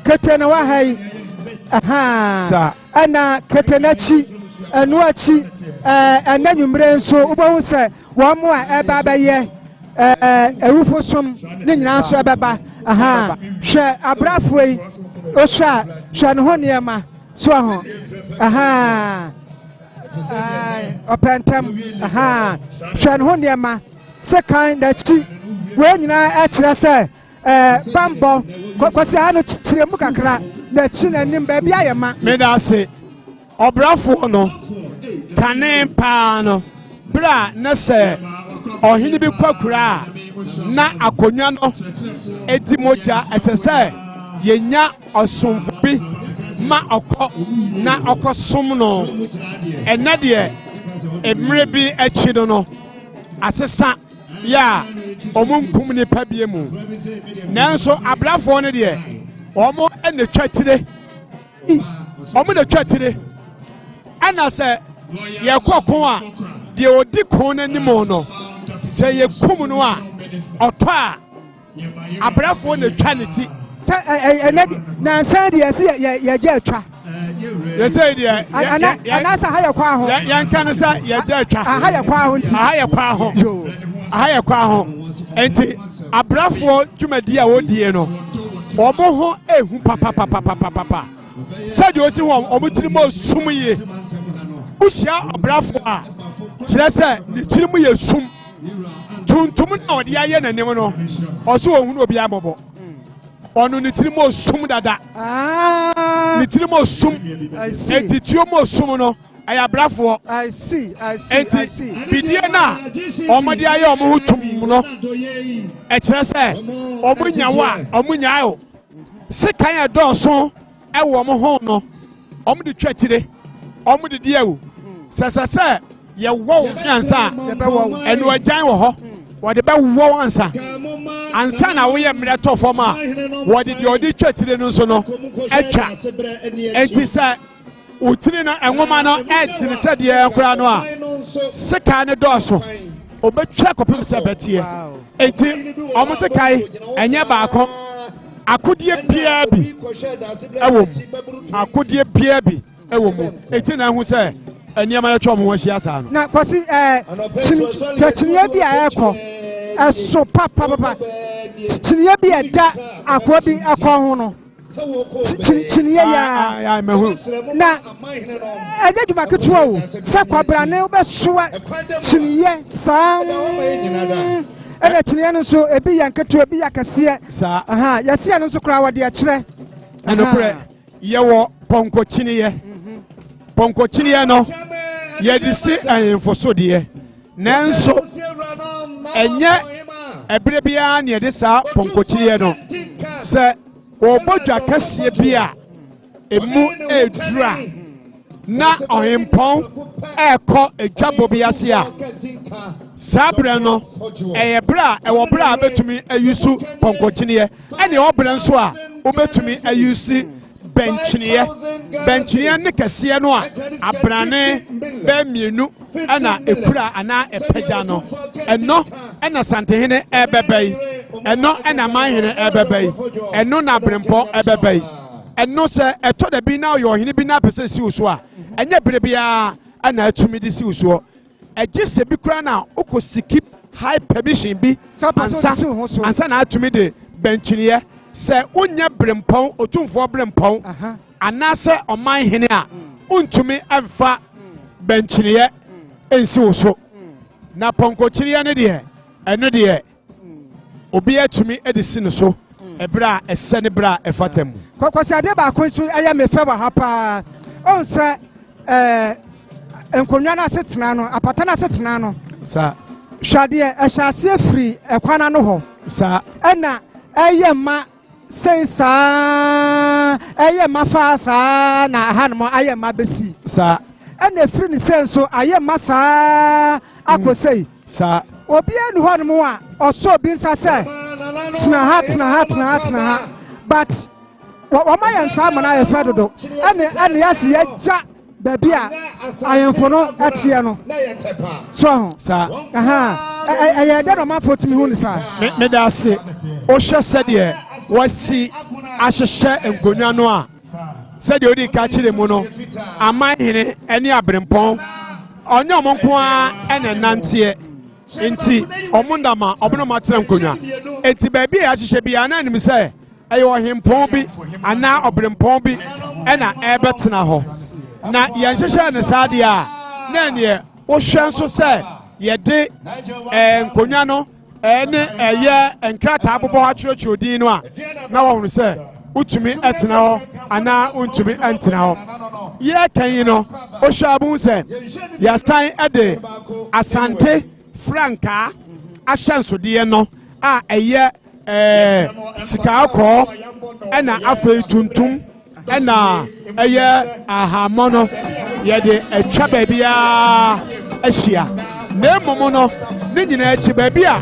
kete na wa hai ana kete na chi enu achi ananwumre nso ubahu se wo mo a eba ba ye ewufo som ne nyina nso ebeba hwe abrafo yi osha hwe no ho niema so ho opentem hwe no ho niema second da chi we nyina a kire se bambo kwasi ha no kire mu kakra na chi na nim ba bia yema me da se obrafo no kane pa no bra na se ohini bi kwakura na akonwa no edi moja etese yenya osomfo bi ma okọ na okosom no ena de emre bi achi no asesa ya omunkum ni pabie mu nanso abrafo no de omo ena twatire omo na twatire ana se ye kokon a de odi kon na nimo no se ye kum no a oto a abrafo na twa ne ti na san de ye je atwa ye say de ana sa ha ye kwa ho yan kan sa ye je atwa ha ye kwa ho nti ha ye kwa ho enti abrafo dwumadi a wodie no omo ho ehu papa said you see one omutirimo sum ye ushia abrafo a kire se ni tirimo ye sum tuntum na odi aye nanem no oso ohunu obi abobo onu ni tirimo sum dada ni tirimo sum enti tiomo sum no ay abrafo I see bidie na omodi aye omo hutum no e kire se omunyawa omunyaayo sekan edoso ewo mo ho no omo de twatire omo de diawo sesese ye wo nyansa enu agyan wo ho wo de be wo ansa na wo ye mre to fom a wo de odi twatire no so no atwa enti se utiri na enwoma no etiri se de ekura no a sekan ne doso obetwa kopem se betie enti omo sekai enye baako akodie bia bi ewo akodie bia bi ewo mu eti na hu se eniama ya twom ho ahia sa no na kwasi chinie bi a ekọ eso papa chinie bi eda akọ bi akọ ho no chinie ya mehu na eje djuma ketuwa wo se kwabra ne obesoa chinie sam ene chinie no so ebi ya nketu ebi ya kase yase no so kra wade a kire eno pre ye wo ponko chinie no ye disi enfoso de nanso enye ebire bia na yɛde saa pɔnkɔkyirie no sɛ wɔbɔdwa kɛseɛ bia emu edura na ɔhempɔn ɛkɔ edwabɔ bi ase a saa berɛ no ɛyɛ berɛ a ɛwɔ berɛ a bɛtumi ayusu pɔnkɔkyirie ɛne ɛwɔ berɛ nso a wobɛtumi ayusi bɛnkyiniɛ ne kɛseɛ no a abrane bɛmienu ɛna ekura anaa ɛpɛgya no ɛno ɛna santehene ɛbɛbɛ yi ɛno ɛna manhene ɛbɛbɛ yi ɛno na abrempɔ ɛbɛbɛ yi ɛno sɛ ɛtɔ da bi na ɔyɛ ɔhene bi na apɛ sɛ siw so a ɛnyɛ bere biara ɛna atumi de siw soɔ ɛgye sɛ bi kora na wokɔ siki high permission bi ansa na atumi de bɛnkyiniɛ sɛ wonyɛ berempɔn otumfoɔ berempɔn anaasɛ ɔmanhene a wontumi ɛmfa bɛnkyiniɛ ɛnsi wo so na pɔnkɔkyiniɛ no deɛ ɛno deɛ obi atumi de si no so ɛberɛ a ɛsɛ ne berɛ a ɛfata mu kwasi ade baako nso ɛyɛ me fɛ wɔ ha paa ɔn sɛ nkonnwa no asetena no apata no asetena no saa hwadeɛ ɛhyɛ aseɛ firi ɛkwana no hɔ saa ɛna ɛyɛ ma sei saa ɛyɛ ma fa saa na hanom ayɛ ma bɛsi saa ɛna efiri ne sɛ nso ayɛ ma saa akɔsɛi saa obiara ni hɔ nom a ɔsɔ obi nsa sɛ tena ha but wɔma yɛn saa ama no ayɛ fɛ dodo ɛne yɛasi yɛgya baabi a ayɛmfo no ɛteɛ no so ho saa ɛyɛ dɛ na ɔmanfoɔ tumi hu ne saa meda ase wohwɛ sɛdeɛ wɔasi ahyehyɛ nkonnwa no a sɛdeɛ wodi ka kyerɛ mu no amanhene ne aberempɔn ɔnyɛ ɔmo nko a ɛna nanteɛ nti ɔmo ndama ɔmo no matena nkonnwa enti baabi a yɛahyehyɛ biara na anim sɛ ɛyɛ ɔhempɔn bi anaa ɔberempɔn bi ɛna ɛbɛtena hɔ na yɛnhyehyɛ ne saa deɛ a na neɛ wohwɛ nso sɛ yɛde nkonnwa no ne ɛyɛ nkrataa bobɔ hɔ atwerɛtwerɛ din no a na wɔhunu sɛ wotumi ɛtena hɔ anaa wontumi ɛntena hɔ yɛka yi no wohwɛ abu sɛ yɛsan de asante frankaa ahyɛnsodeɛ no a ɛyɛ sikaakɔɔ ɛna afei tuntum ɛna ɛyɛ ahammɔ no yɛde atwa baabiara ahyia na mmom no ne nyinaa akyi baabi a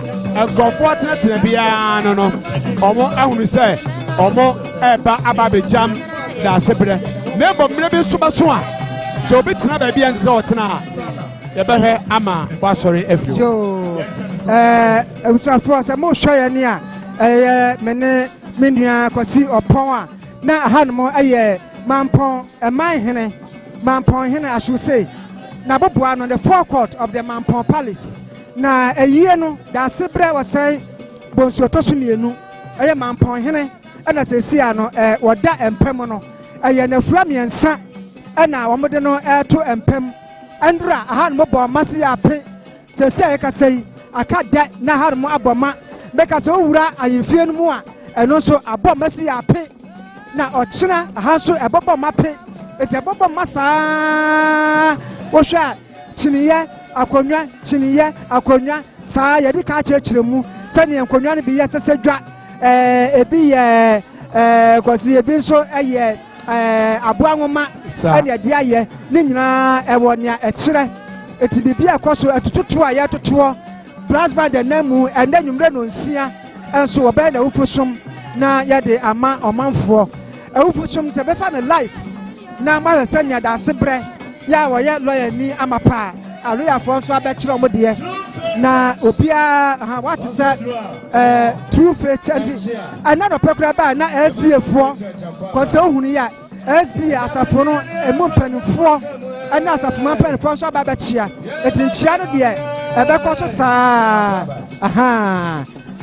nkurɔfoɔ tenatena biara no ɔmo ahunu sɛ ɔmo ɛreba aba abɛgyam Daasebre na mmom mmerɛ bi nso bɛso a sɛ obi tena baabi a nsɛ sɛ ɔtena a yɛbɛhwɛ ama wasɔre afiri abusuafoɔ sɛ mohwɛ yɛ ne a ɛyɛ me ne me nua Kwasi Ɔpɔn a na ahanom ɛyɛ Mampong Mamponghene Osei na boboa no the forecourt of the Mampong Palace na ɛyie no Daasebre wɔsɛe Bonsu otoso mienu ɛyɛ Mamponghene ɛna sɛsia no wɔda mpam no ɛyɛ nafura mmiɛnsa ɛna wɔmode no ɛto mpam ɛndra ahanom bɔ mase yɛ ape sɛsia yɛkasa yi aka da na ahanom abɔ ma bɛka sɛ owura ayemfie no mu a ɛno nso abɔ mase yɛ ape na ɔkyena aha nso ɛbɔbɔ ma pe eti ɛbɔbɔ ma saa wohwɛ a kyiniyɛ akonnwa saa yɛde ka akyerɛkyerɛ mu sɛnea nkonnwa no bi yɛ sɛsɛ dwa ebi yɛ Kwasi ebi nso ɛyɛ aboa nwoma ɛne ɛde ayɛ ne nyinaa ɛwɔ nea ɛkyerɛ eti biribi a ɛkɔ so ɛtototo a yɛtotoɔ brass band ɛnam mu ɛnɛ nwummerɛ no nsia ɛnso wɔbɛyɛ na awufo som na yɛde ama ɔmanfoɔ awufo som sɛ bɛfa ne life na mahwɛ sɛnea Daasebre yɛ a wɔyɛ lɔyɛ ni ama paa aloyafoɔ nso abɛkyerɛ ɔmo deɛ na obiara wate sɛ true faith nti ɛna dɔpɛ koraa baa na SDA foɔ kɔsɛ ohunu yɛ SDA asafo no emu mpanimfoɔ ɛna asafo mpanimfoɔ nso aba abɛkyia eti nkyia no deɛ ɛbɛkɔ so saa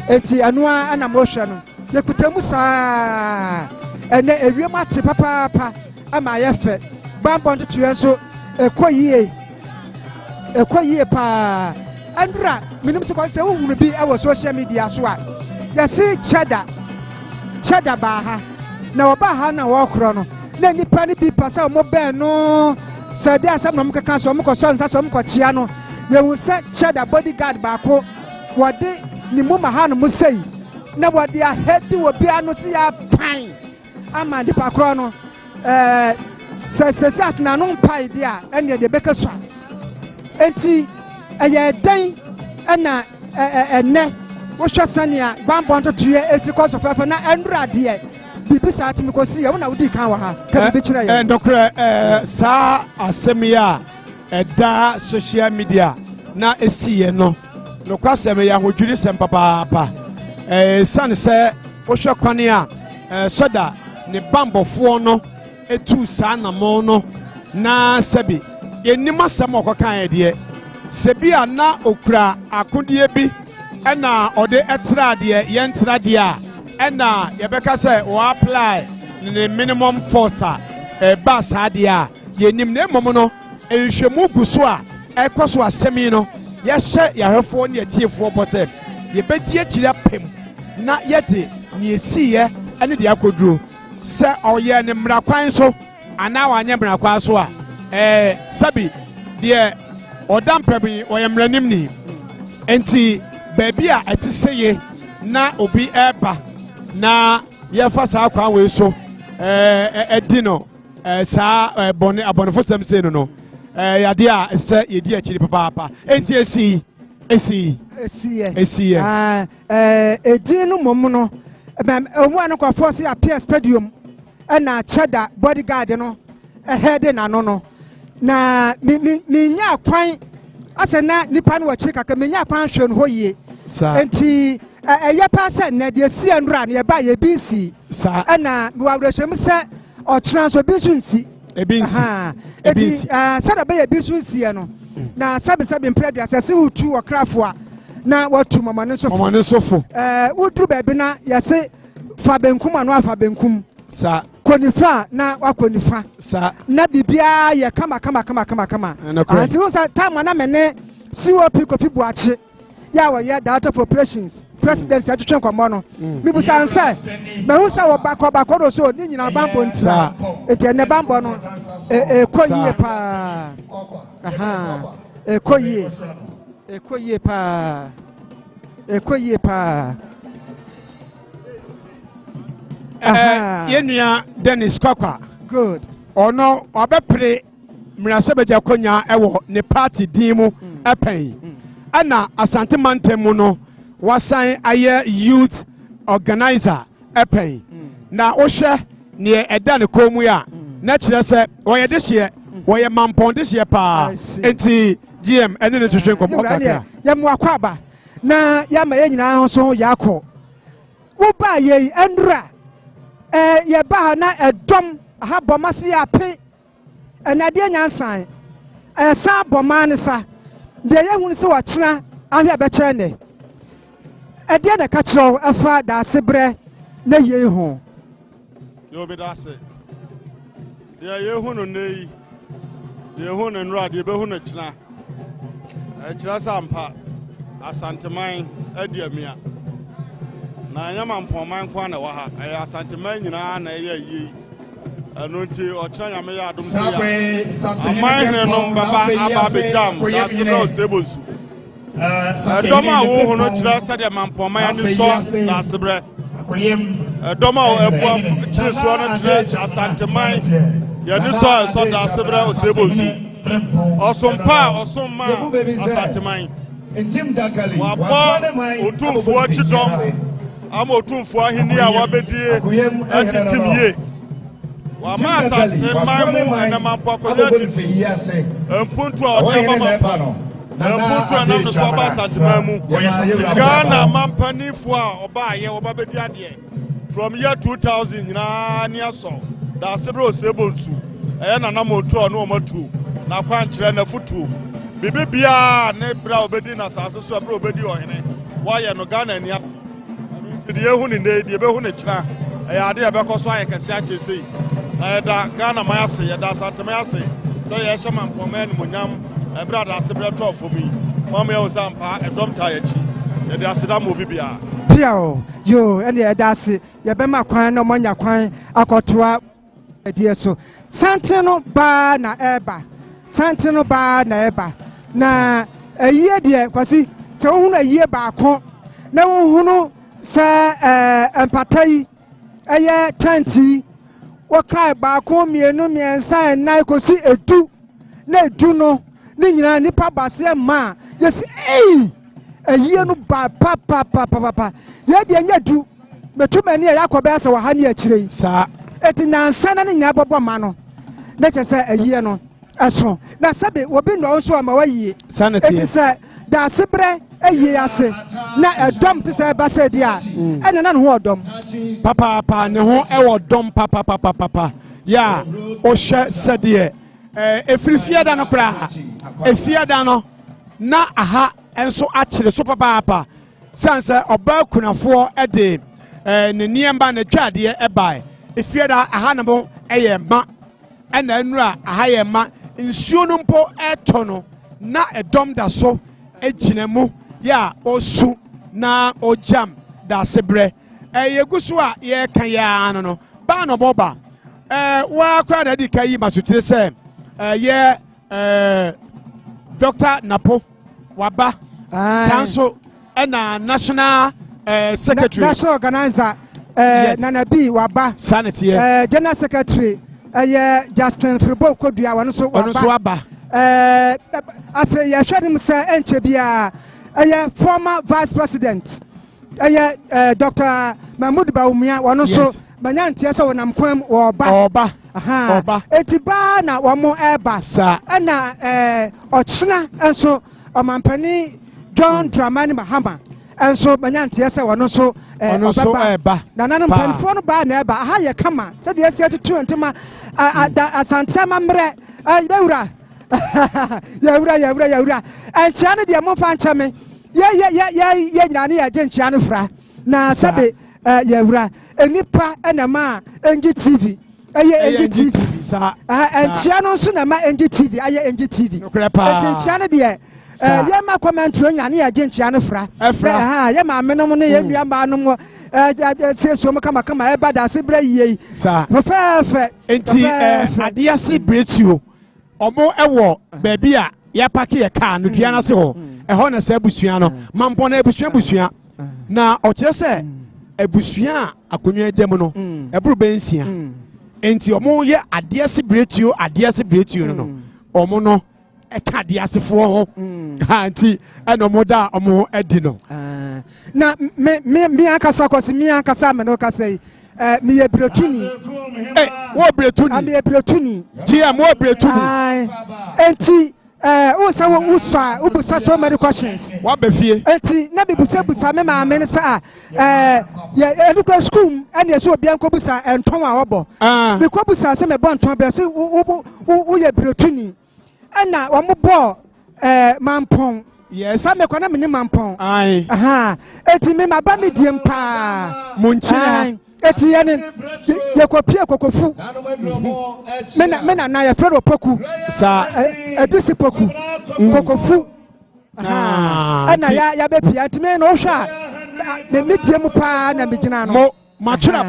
eti ɛnoa ɛna mohwɛ no yɛkuta mu saa ɛnɛ ewiem ate papaapa ama ayɛ fɛ bambɔ ntotoɛ nso ɛkɔ yie paa ɛndra menim sɛ Kwasi sɛ wohunu bi ɛwɔ social media so a yɛse kyɛda baa ha na wɔbaa ha na wɔkorɔ no na nnipa no bi pa sɛ ɔmo bɛn no sɛ de asɛm na ɔmokeka so ɔmokɔsɔ nsa so ɔmokɔkyea no yɛhu sɛ kyɛda bodyguard baako wɔde ni mu ma ha no musei na wode ahedi wo bia no se ya pan ama de pakro no sesas na no pai dia ene de beka so enti eye dan na ene wo hwa sania bambon to tuye esi koso fefe na endura de bibi sa atimi kosi ya wona wodi kan wa ha ka bibi kire ya ndokre sa asemia da social media na esiye no kwasem ya hodwiri sem papa san se wo hwe kwane a soda ne bambofo no etu sa na mo no na sebi yenim asem okokan de sebi ana okura akodie bi ena ode etra de yentra de a ena yebeka se wo apply ne minimum force ba sa de a yenim na mom no ehwemu guso a ekoso asemi no yɛhyɛ yɛhwɛfoɔ ne yɛtiefoɔ bɔ sɛ yɛbɛdi akyiri apem na yɛde ne yɛsiiɛ ne de akɔduro sɛ ɔyɛ ne mmarakwan so anaa wanyɛ mmarakwan so a sabi deɛ ɔda mpɛbi ɔyɛ mmaranim ni enti baabi a ɛte sɛ ye na obi ɛreba na yɛfa saa kwan wei so ɛdi no saa abɔnefo sɛm sei no yade a se yedi akiri papa enti esi edin no mom no omu an kwa force appear stadium na cheda bodyguard no head na no na me nya kwan ase na nipa no wakiri kaka me nya kwan hwe no hoyie enti eye pase na de si anura na ye ba ye bi si na wa wrehwem se ochran so bi so nsi ebinsi sada be ebisu nsie no na sabe mpredua sese utu okrafo a na watu mamane sofo udru baabi na yese fa benkum anu afa benkum sa konifa na wakonifa sa na bibia ye kama anti unsa time na mene COP Kofi Buachi ya wa ya data for operations presidency atwetwe kwamo no bibu sanse me hu sa wo bakọ do so ni nyina bambo ntira eti ne bambo no koyie pa koyie pa yenua Dennis Kwakwa good ono obepre mirasebeja konya ewo ne party din mu epen ana Asante Mantemu no wasan aye youth organizer epen na ohwe ne eda ne komu ya na kire se woye de hye woye Mampong de hye pa enti GM ene ne twetwe komo kaka ya mu akwaba na ya ma yenyina ho so yakọ wo ba ye endura ye ba na edom ha bomase ya pe enade nyansan sa boma ne sa de ye hunu se wa kira ahwe abeche ne ede na ka kiro afa Daasebre na ye ho yo be Daase de ye hunu nei de hunu nra de be hunu kira kira sampa Asante man adiamia na nya Mampong man kwa na wa ha Asante man nyina na ye yi anonti ochira nyame ya adom ya Homage no baba ababe jam Daasebre Osei Bonsu doma wo hono kira sa de Mampong man ni so Daasebre doma wo ebua kire so no kire Asante man ya ni so Daasebre Osei Bonsu osompa osomma Asante man Intim dakali wabo otumfuo chidom ama otumfuo ahini a wabedie atitimie wa ma Asante man na Mampong ati empuntu a odama Mampong empuntu a nam so ba Asante man mu Ghana mampanifo a oba ye obabedi ade from year 2000 nyina ni aso Daasebre Osei Bonsu na nam otu no omatu na kwankire na futu bibibia ne bra obedi na sase so bra obedi ohene waye no Ghana ni ase de yehu ni ne de be hu ne kira ade e be koso aye kese a chesei da Ghana ma ase ye da Asante ma ase so ye hye Mampong ma ni monyam bra Daasebre to for me mama ye osampa edom ta ye chi ye de aseda mo bibia piao yo ene ye da ase ye be ma kwan no monya kwan akotoa edie so Sante no ba na eba Sante no ba na eba na ayie de kwasi se wo hu na ayie ba ko na wohunu sɛ empatai ɛyɛ 20 wɔkae baako mmienu mmiɛnsa ɛnan kosi edu na edu no ne nyinaa nipa baseɛ ma yɛsi ayie no ba pa yɛde anya du betuma ne yɛ akɔbɛ sɛ wɔ ha ne akyire saa eti nansa na ne nyinaa bɔbɔ ma no na kyɛ sɛ ayie no ɛso na sɛbe obi nnɔ nso ama wayie eti sɛ Daasebre ayie ase na ɛdɔm te sɛ ɛba sɛ di a ɛna na ne ho ɔdɔm papa ne ho ɛwɔ dɔm papa ya ɔhwɛ sɛdeɛ efiri fiada no koraa efiada no na aha enso akyere so papa sanse oba kunafoɔ ɛde ne nneɛma na twadeɛ ɛbae efiada aha no mo ɛyɛ ma ɛna nnura aha yɛ ma nsuo no mpo ɛtɔ no na ɛdɔm da so egyina mu ya osu na ojam Daasebre yegu so a yɛ kan ya no ba no boba wa kra na di kai masutire sɛ Dr. Napo waba sanso ɛna national secretary national organizer Nana B waba sanity general secretary Justin Fribo Kodua wano so waba afa ya hwedem sɛ enche bia former vice president Dr. Mahmoud Baumia wano so manyantia sɛ wonam kwam oba etiba na wɔn ɛba ɛna ɔkyena nso ɔmampani John Dramani Mahama nso manyantia sɛ wɔn nso ɔbɛba na nanom mpanimfoɔ no ba na ɛba aha yɛ kama sɛdeɛ esi atutu ntoma asante amammerɛ yɛwura nkyia no deɛ momfa nkyɛ me yɛ nyina ne yɛgye nkyia no fra na sɛbe yɛwura enipa ɛnama NGTV NGTV nkyia no nso na ma NGTV ayɛ NGTV nkyia no deɛ yɛma commentary nyina ne yɛgye nkyia no fra yɛ maame nom ne yɛ nua maa nom siesuo mu kama ɛba Daasebre yie fɛfɛɛfɛ enti adeɛ ase bretio ɔmo ɛwɔ baabi a yɛapake yɛ kaa no dua no se hɔ ɛhɔ na sɛ abusua no Mampong na abusua na ɔkyerɛ sɛ abusua a akonnwa dɛm no ɛboro bɛnsia enti ɔmo yɛ adeɛ se bretio no ɔmo no ɛka adeɛ asefoɔ ho nti ɛna ɔmo da ɔmo ɛdi no na me ankasa kwasi me ankasa me no kasa yi me yɛ bretuni wo bretuni me yɛ bretuni GM wo bretuni enti usa ubusa so many questions what be fie enti na busa me ma me sa ya edukra school ene so obi anko busa enton a obo me ko busa se me bon ton be se wo ye bretuni na wo mo bo Mampong yes sa me kwa na me ni Mampong ai aha enti me ma ba me diem pa munchina eti yene yekopie kokofu mena na ya Fredo Poku sa edisi Poku kokofu ana ya be pia enti me no hwa me metie mu pa na me gina no matwera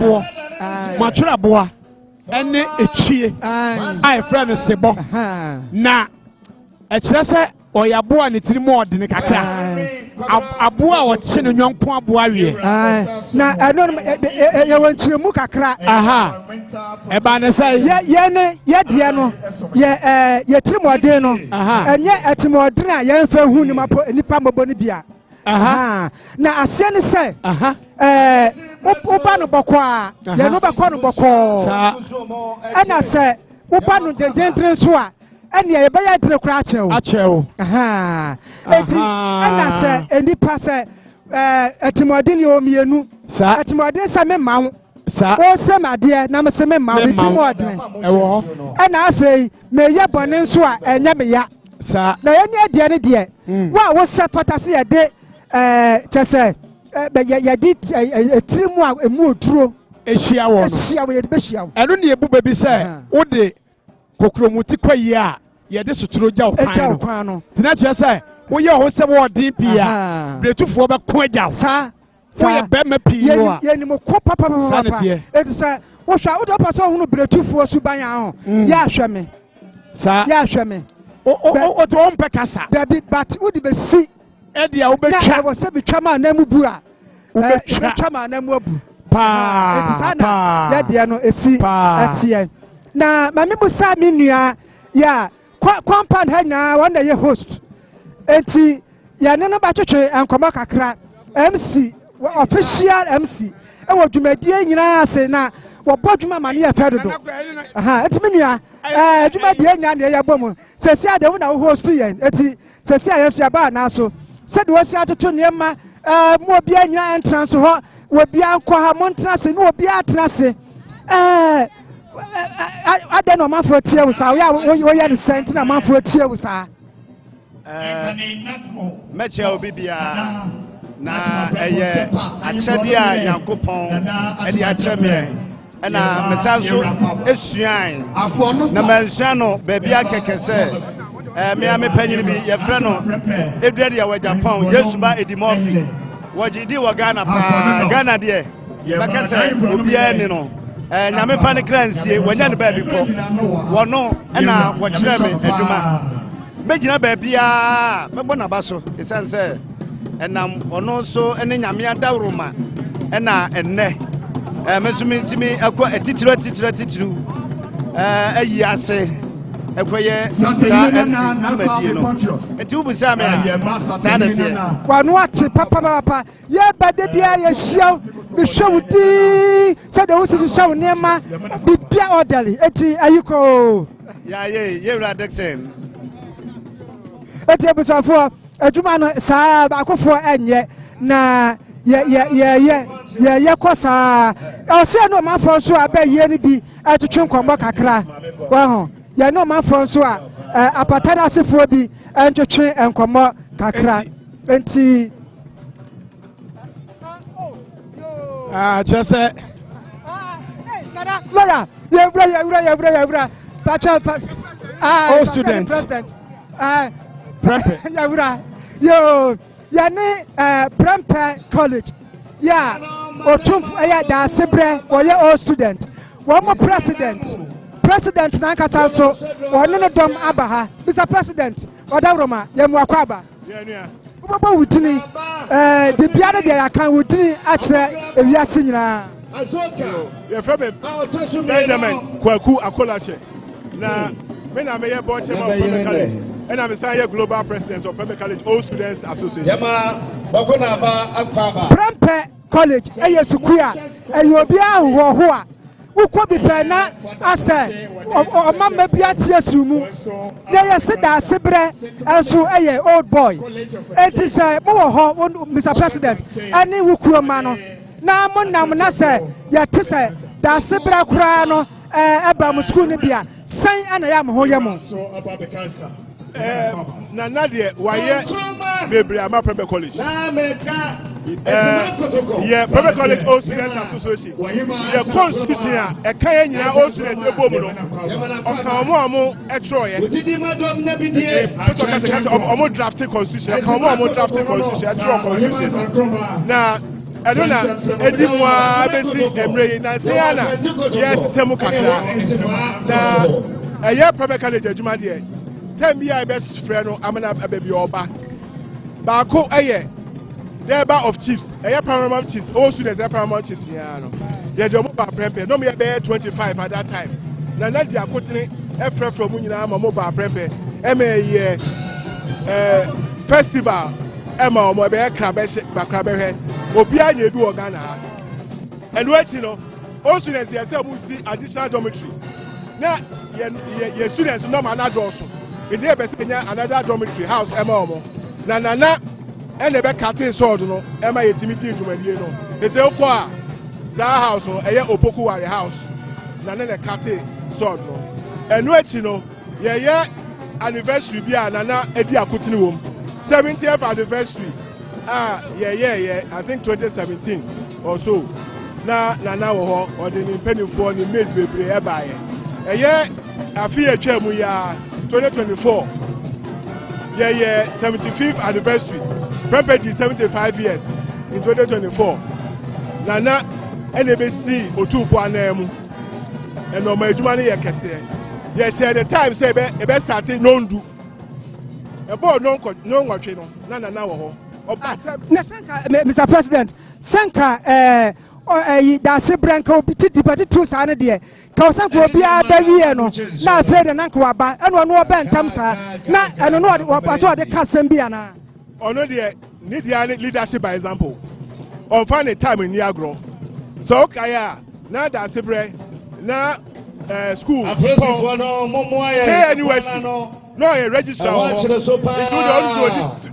boa ene etwie ai friend sebo na ekire se oyaboa ne tiri mo ode ne kakra aboa a wɔkye no nyɔnko aboa wie na ɛno yɛ wɔnkyerɛmu kakra ɛba ne sɛ yɛne yɛdeɛ no yɛ tirimɔden no ɛnyɛ ɛtimɔden a yɛmfa hu nipa mmɔbɔ no bia na aseɛ ne sɛ woba no bɔkɔ a yɛno bɛkɔ no bɔkɔɔ ɛna sɛ woba no dendenten so a ɛne yɛbɛyɛ adene kora akyɛw enti ɛna sɛ enipa sɛ ɛtimɔden yɛ omienu ɛtimɔden sɛ mema wo wɔsrɛ me adeɛ na mesɛ mema wo metimɔden ɛna afei meyɛ bɔne nso a ɛnyɛ me ya na yɛne adeɛ no deɛ wo a wosɛ pɔta sɛ yɛde kyɛ sɛ yɛde tiri mu a ɛmu oduro ɛhyia wɔ yɛde bɛhyia wo ɛno ne yɛbu baabi sɛ wode kokromuti kwayi a yɛde sotoro gya wo kwan no tena kyerɛ sɛ woyɛ ho sɛ wɔɔden pii a bretufoɔ bɛko agya wo woyɛ bɛrima pii no a yɛnim ko papapapa ɛti sɛ wohwɛ wode wopɛ sɛ wohunu bretufoɔ suban a ho yɛahwɛ me yɛahwɛ me wote wɔmpɛ kasa dabi but wode bɛsi ɛde a wobɛtwa na ɛwɔ sɛ bitwa ma na mu bu a chama na mu abu pa sana ya de no esi atie na mame busa me nua ya compound ha na wanda ye host enti ya ne no ba twetwe ankoma kakra MC official MC e wo dwumadie nyina ase na wo bodwuma mane ya fedodo enti me nua dwumadie nyina ne ya bom sesi ade wo na wo host yen enti sesi ayeso ya ba na so se de wo si atoto niema mo bia nyina entrance ho wo bia nkwa ha mo entrance no bia atrance ade no man for tie wo sa wo ya the cent na man for tie wo sa meche obi bia na eye achede a Yankopon e di acheme na mesanso esuan na mensuan no ba bia kekese me amepanyini bi ye frɛ no edurade ya wa Japan Yesu ba edimofi wajidi wa Ghana pa Ghana de bakase obi ani no nyame fa ne kransie wanya ne ba bi ko wono na wo kyerɛ me aduma megyina ba bia mebɔ na ba so esanse enam ono so ene nyame adawroma na enne mesumi ntimi akɔ atitiro ayi ase ekoye sa MC tumadi no enti ubusa me sa na tie wanu ate papa ye bade bia ye hia be hwewudi se de wo sisi hwew nema bibia orderly enti ayiko ya ye wura Dixon enti ebusafo adwuma no saa akofo enye na ye kosa o se no mafo so abaye ni bi atwetwe nkombo kakra wa ho ya no mafo so a apatada asefo bi entwetwe nkombo kakra enti chese lawyer ye bra pass all students president yo ya ne Prempe College ya otum ya Daasebre oye all student one more president na nkasa so one no dom abaha Mr. President odawroma ya mu akwaba ubaba wutini de biade de yakan wutini akire ewiase nyina ye from Benjamin Kwaku Akolache na me na me ye bo chema Prempe College and I'm a global president of Prempe College All Students Association. Prempe College, Sukua, and you'll be out who are. Who could be Pena, I said, or Mamma Biatiasumu. There is a Daasebre, and so a old boy. It is a more Mr. President, and you will mano. Now, Monamana say, Yatisa, Daasebre Crano, Abam Schoonibia, Saint and I am Hoyamo. Na Nadia, why baby, I'm a Prempe College. Yeah, Prempe College All Students Association. Yeah, constitution, a Kayanya All Students, a Bobo, Okamomo, a Troy, a drafting constitution, a Kamomo drafting constitution, a Troy constitution. Now, I don't know, Edimwa, Bessie, and Ray, Nancyana, yes, Semukaka. Now, a year Prempe College, Jumadia. 10 year best friend amana baby oba baako eye thereby of chiefs paramount chiefs all students paramount chiefs ya no ye de mo ba Prempe no me be 25 at that time na dia kotene from nyina ma mo ba Prempe ye festival ma mo be krabe ba krabe he obi anya bi wo Ghana and wait no all students ye say mo see additional dormitory na ye students no ma na doso it is another dormitory house Emma na and the cutting sword no Emma Timothy Jumadie no they say okwa za house no eye opoku ware house na na cutting sword no and wait no ye anniversary bia na edi akotini wom 70th anniversary I think 2017 or so na wo ho or the penifo ni maze bebre e ba ye afie atwa ya 2024 75th anniversary Prempe did 75 years in 2024 nana NBC otumfo anam and no my juma ye kese yes at the time say be starting no ndu e board no nwatwe no na wo ho Mr. President, Sanka Daasebre nka obi titi tu saa ne de ka Sanka obi abawie no na afre de nanka waba eno no oba ntam saa na eno no wapaso de kasem bia na ono de need leadership by example on find a time in Niagara so kaya na Daasebre na school no a registrar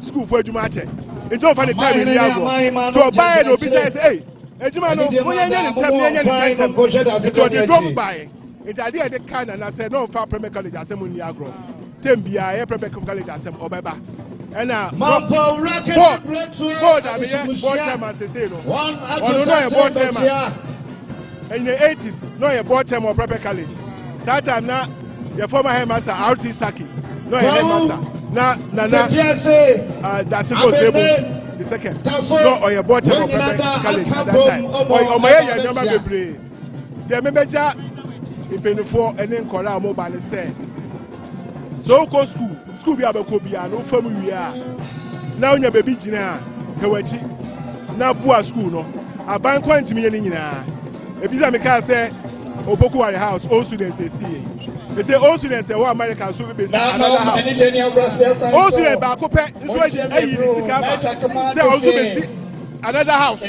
school for Jumache it don't find a time in Niagara to buy no business hey ejuma no onye time to the drop by it idea the kind and I said no for premier college asem in Niagara tembia e premier college asem obeba and Mampong board I mean board chairman say no ono no a board chairman in the 80s no a board chairman of premier college that time na your former headmaster RT Saki no a headmaster na Daasebre Osei the second no or your board chairman of premier college at that time or my number bebre the member ipenifo ene nkora mobile say so ko school bi abeko bia no fam wi a na onya baby gina hewachi na bua school no aban kwantimi ye nyina ebisa me ka say oboku ware house all students they see they say all students say America so be another house all students ba ko pe nso ayi ni sika ba say also be see another house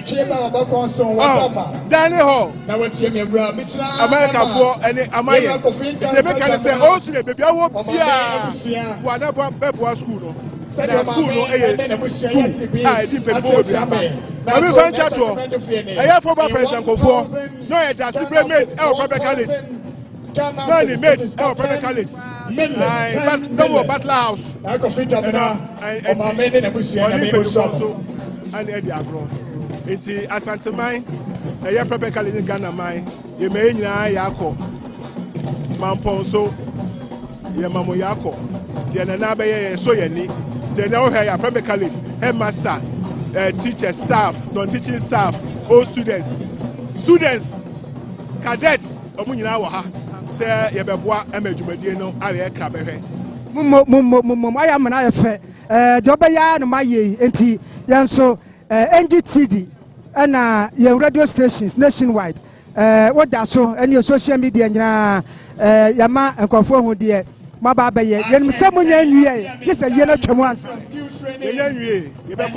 dining hall America for any amaye they make can say all students baby awo bia wada bebo school no school no school ah di people bia I mean find chat to I former president Kofo no e Daasebre mate e private college no ni mate e private college but no Butler house and Eddie Agro. It's Asante mine, a year prepare college Ghana mine. You may yako Mampong so Yamamo Yako. The Nanabe so yani. Then now here prepare college, headmaster, teacher, staff, non-teaching staff, all students, cadets, Omunina Waha. Say Yababwa Emejumadi no Aria Krabehe. I am an IFA. Jobaya no maye enti yanso NGTV and your radio stations nationwide what that so and your social media yama and conform with the mababa ye yen someone yes a year to once you be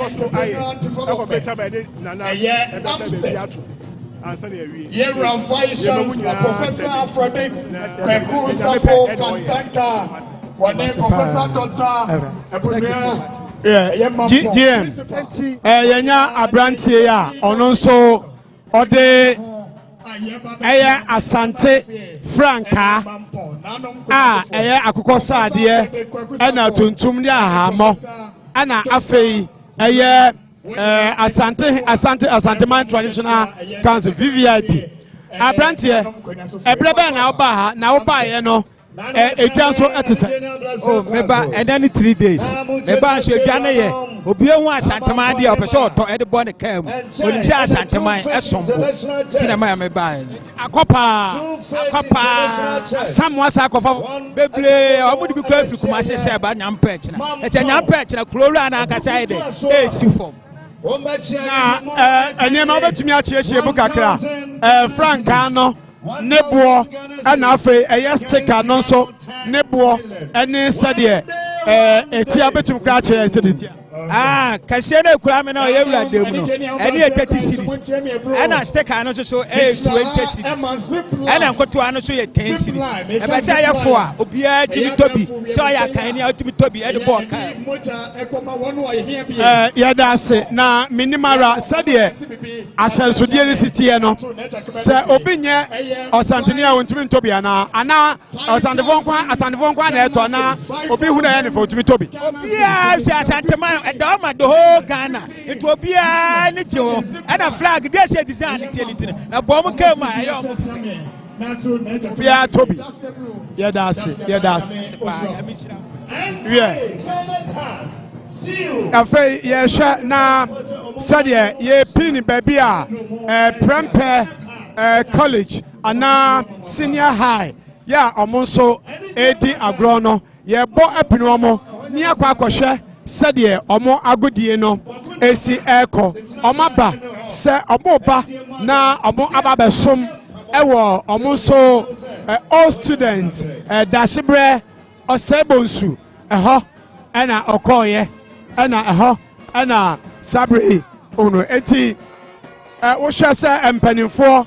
so I better by the nana Professor Frederick Kweku Safo Kantanka Professor Dr. GM yenya abrantie ya ono nso ode eye Asante Franka eye akukọ sade na tuntum ne ahamo ana afei eye Asante Man Traditional Council VVIP abrantie ebrebe na oba ha na oba ye no Ejanso etisa meba and 3 days meba so edwane ye obi ehu Asantema de opese oto e de bo ne kam oni sha Asantema esombo kina ma meba akopa samwasa akofa bebre omudi bi kwa afri kuma hye ba nyampa ekina eche nyampa ekina kloro na akasa ide esi fom na enema obetumi achiechie bu kakra Franka no Nebo and afe a sticker no so Nebo and said etia betum cratcher said Kashena Kramina Yevla Demuno, and yet 30 cities. And I stick I know so 20 cities. And I'm going to answer 10 cities. And I say, for Obia Jimmy Toby, so I can out to Toby at the board. Yeah, that's it. Now, Minimara said, I shall so dear city, no. Sir Opinia or Santania went to me Tobiana, and now I was on the Vonquan, now Obi who any for to me Toby. Yeah, Santa and the whole Ghana. It will be and a flag. They said design it. A bomb came my yeah, Toby. Yeah, that's it. Yeah, that's it. Yeah. Afei ye sha na sadia ye pin baby Prempe college ana senior high ya omonso edi agro no ye bo epinu omo ni akwa akwohwe sɛdeɛ ɔmo agodie no esi ɛkɔ ɔmo aba sɛ ɔmo ba na ɔmo aba bɛsom ɛwɔ ɔmo nso all student Daasebre Osei Bonsu ɛhɔ ɛna ɔkɔɔyɛ ɛna ɛhɔ ɛna Sabre ono eti wohwɛ sɛ mpanimfoɔ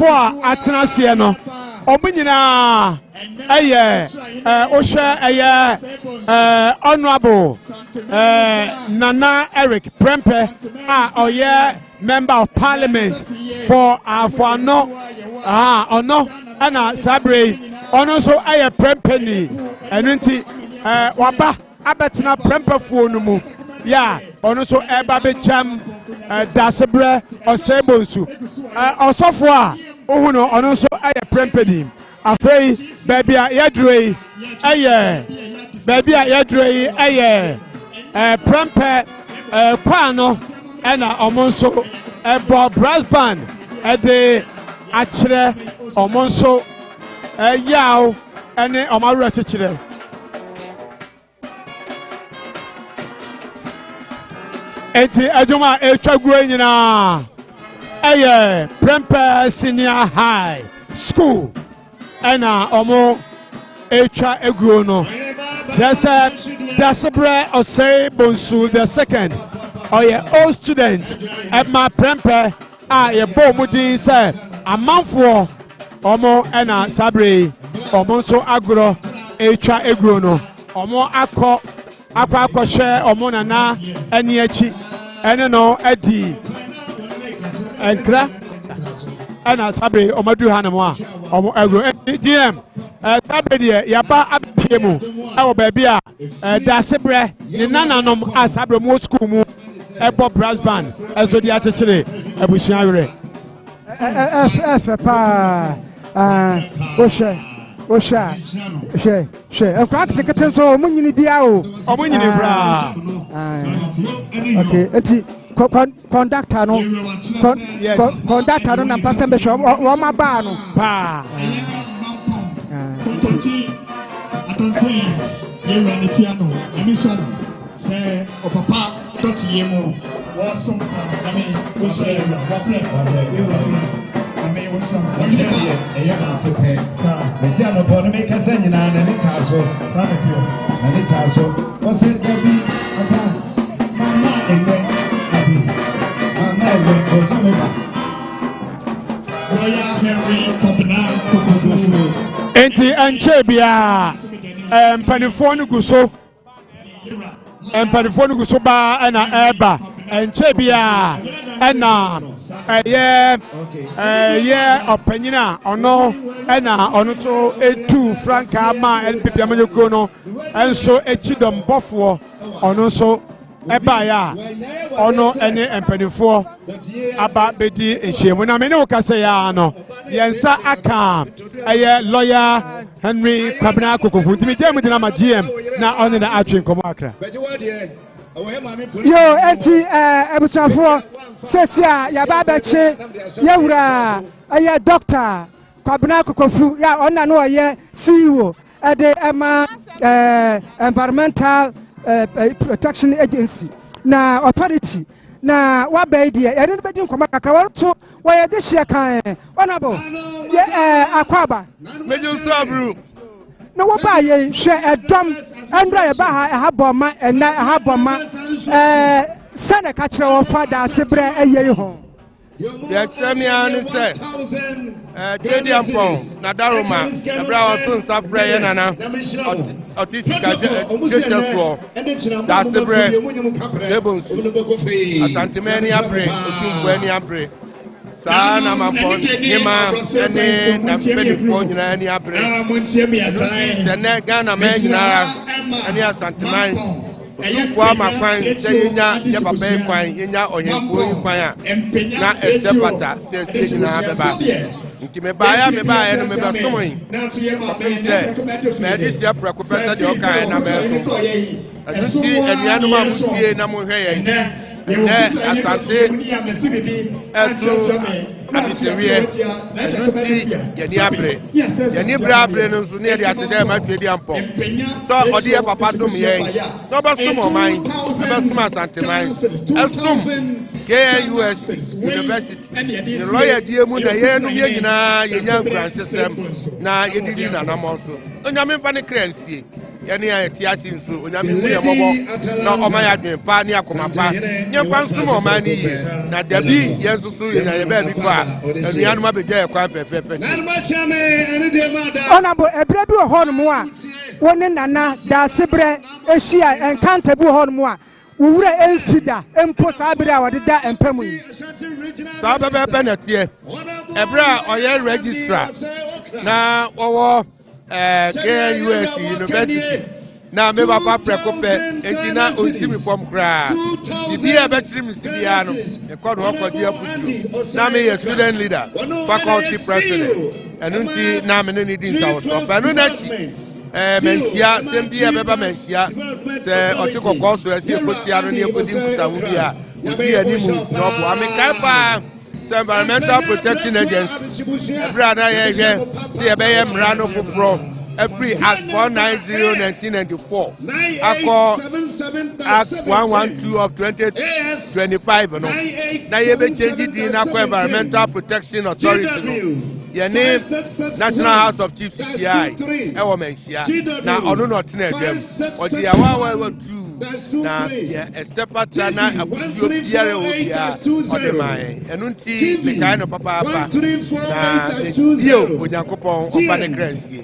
a atena aseɛ no ɔmo nyinaa ɛyɛ wohwɛ ɛyɛ honorable Nana Eric Prempeh a ɔyɛ member of parliament for ano ɔno ɛna Sabre ɔno nso ɛyɛ Prempeh ni ɛno nti waba abɛtena Prempehfoɔ no mu ya ɔno nso ɛba bɛgyam Daasebre Osei Bonsu ɔsɔfoɔ a wohu no ɔno nso ɛyɛ Prempeh ni afei baabi a yɛduro yi ɛyɛ Prempeh kwaa no ɛna ɔmo nso ɛbɔ brass band ɛde akyerɛ ɔmo nso yaw ɛne ɔmo awerɛ kyekyerɛ eti adwuma a etwa gu nyinaa ɛyɛ Prempeh Senior High School ɛna ɔmo etwa eguro no kyerɛ sɛ Daasebre Osei Bonsu the second ɔyɛ old student ɛma Prempeh a yɛbɔ ɔmo din sɛ amanfoɔ ɔmo ɛna Sabre ɔmo nso agorɔ etwa eguro no ɔmo akɔhwɛ ɔmo nana ɛne akyi ɛne no ɛdi nkra ɛna Sabre ɔmo adu ha ne mu a ɔmo agorɔ GM Sabre deɛ yaba abepie mu ɛwɔ baabi a Daasebre ne nananom a Sabre mu school mu ɛbɔ brass band ɛso de akyekyere abusua werɛ ɛfɛ paa wohwɛ nkwa ketekete nso ɔmo nyini bia o ɔmo nyini bra okay eti conductor no na mpasɛ mbɛhwɛ wɔn aba no paa sɛ ɔpapa doteyie mu wɔsom sa ame wohyɛ wɔprɛ ame wosom ɛyɛ baafo pɛ mɛsi anɔpɔ no meka sɛ nyinaa n'ani taa so n'ani taa so wɔse dabi ata mama ɛwɛ abi mama ɛwɛ wɔsi me ba wɔyɛ ahɛwe kɔbena kokofuo enti ɛnkyɛ biaa mpanimfoɔ no gu so mpanimfoɔ no gu so baa ɛna ɛɛba nkyɛn bi a ɛna ɛyɛ ɔpanyin a ɔno ɛna ɔno nso etu frankaa ma NPP amanyɔkuo no ɛnso ekyi dɔmbɔfoɔ ɔno nso ɛbaeɛ a ɔno ɛne mpanimfoɔ aba bɛdi nhyiamu na mene wo kasa yɛ no yɛn nsa aka ɛyɛ lawyer Henry Kwabena Kokofu ntimi gye mu gyina ma GM na ɔne na atwe nkɔmmɔ akra yo enti abusuafoɔ sɛsi a yɛba bɛkye yɛwura ɛyɛ Dr. Kwabena Kokofu ya ɔna no ɔyɛ CEO ɛde ɛma environmental protection agency na authority na wabɛyi deɛ yɛde no bɛdi nkɔmmɔ kakra wɔreto wɔyɛ de hyia kan ɔnabɔ yɛ akwaba meju sabru na wɔba yɛ hwɛ ɛdɔm ɛndra yɛba ha ɛhabɔma ɛna ɛhabɔma sɛne ka kyerɛ wɔn fa Daasebre ɛyɛ yi ho yɛkyerɛ mea ne sɛ Tedi Ampɔn na Daroma ɛberɛ a ɔto nsa frɛ yɛ nana ɔte sika gyegye soɔ Daasebre Osei Bonsu Asante ma ani abere Otumfo ani abere saa na Mamponghene ɛne na mpanimfoɔ nyinaa ani abere sɛ nɛ Ghana ma nyinaa ɛne Asante man Otumfo ama kwan sɛ yɛnya yɛ papa yi kwan yɛnya ɔhemfo yi kwan a na ɛsɛ pata sɛ ɛsɛ nyinaa bɛba nti mebaeɛ no mebɛsom yi kɔpem sɛ mɛde hyia prɛko pɛ sɛ deɛ ɔkaeɛ na mɛsom ɛno nti anuanom a motie na mohwɛ yɛn ɛnɛ Asante ɛto abisewie ɛnunti yɛni abre yɛni abre no nso ne yɛde ase dɛ ɛma twɛ di ampɔ sɛ ɔde yɛ papa dom yɛn na ɔbɛsom ɔman ɛbɛsom asanteman ɛsom KNUS University ne lɔyɛ die mu na yɛnom yɛ nyinaa yɛnya nkuransesɛm na yɛdidi nanamɔ so onyame mfa ne kra nsie yɛne a yɛte ase nso onyame hu yɛ mmɔbɔ na ɔma yɛ adwen pa ne akoma pa nyɛmfa nsom ɔman no yie na dabi yɛn nso so yɛnya yɛbɛɛ bi kɔ a anuanom abɛgya yɛ kwan fɛfɛɛfɛ ɔnabo ɛberɛ bi wɔ hɔ no mu a wo ne nana Daasebre ahyia ɛnkanta bi wɔ hɔ no mu a wowura ɛmfi da mpo saa bere a wɔde da mpa mu yi saa bɛbɛɛpɛ na teɛ ɛberɛ a ɔyɛ registrar na wɔwɔ KNUS University na me papa prɛko pɛ enti na ɔnsi me fam koraa bibi a ɛbɛkyere me si biara no ɛkɔ no ɔkɔgye aputuo na meyɛ student leader faculty president ɛno nti na me ne ne di nsawosɔ pɛno no akyi manhyia sɛm bi a bɛba manhyia sɛ ɔte kɔkɔɔ so ɛsɛ ɛkɔhyia no ne ɛkɔdi nkutaho bi a obi animu na ɔboa mekae paa sɛ environmental protection agency ɛberɛ a na yɛhwɛ sɛ yɛbɛyɛ mmara no foforɔ every Act 490/1994 akɔ Act 112 of 2025 no na yɛbɛkyɛngye din na akɔ Environmental Protection Authority no yɛne National House of Chiefs CI ɛwɔ manhyia na ɔno na ɔtena adwam ɔgye awaawaawa tu na ɛsɛpata na abutuo biara wɔ biara ɔde ma yɛn ɛno nti mekae no papaapa na bio onyankopɔn ɔmfa ne kra nsie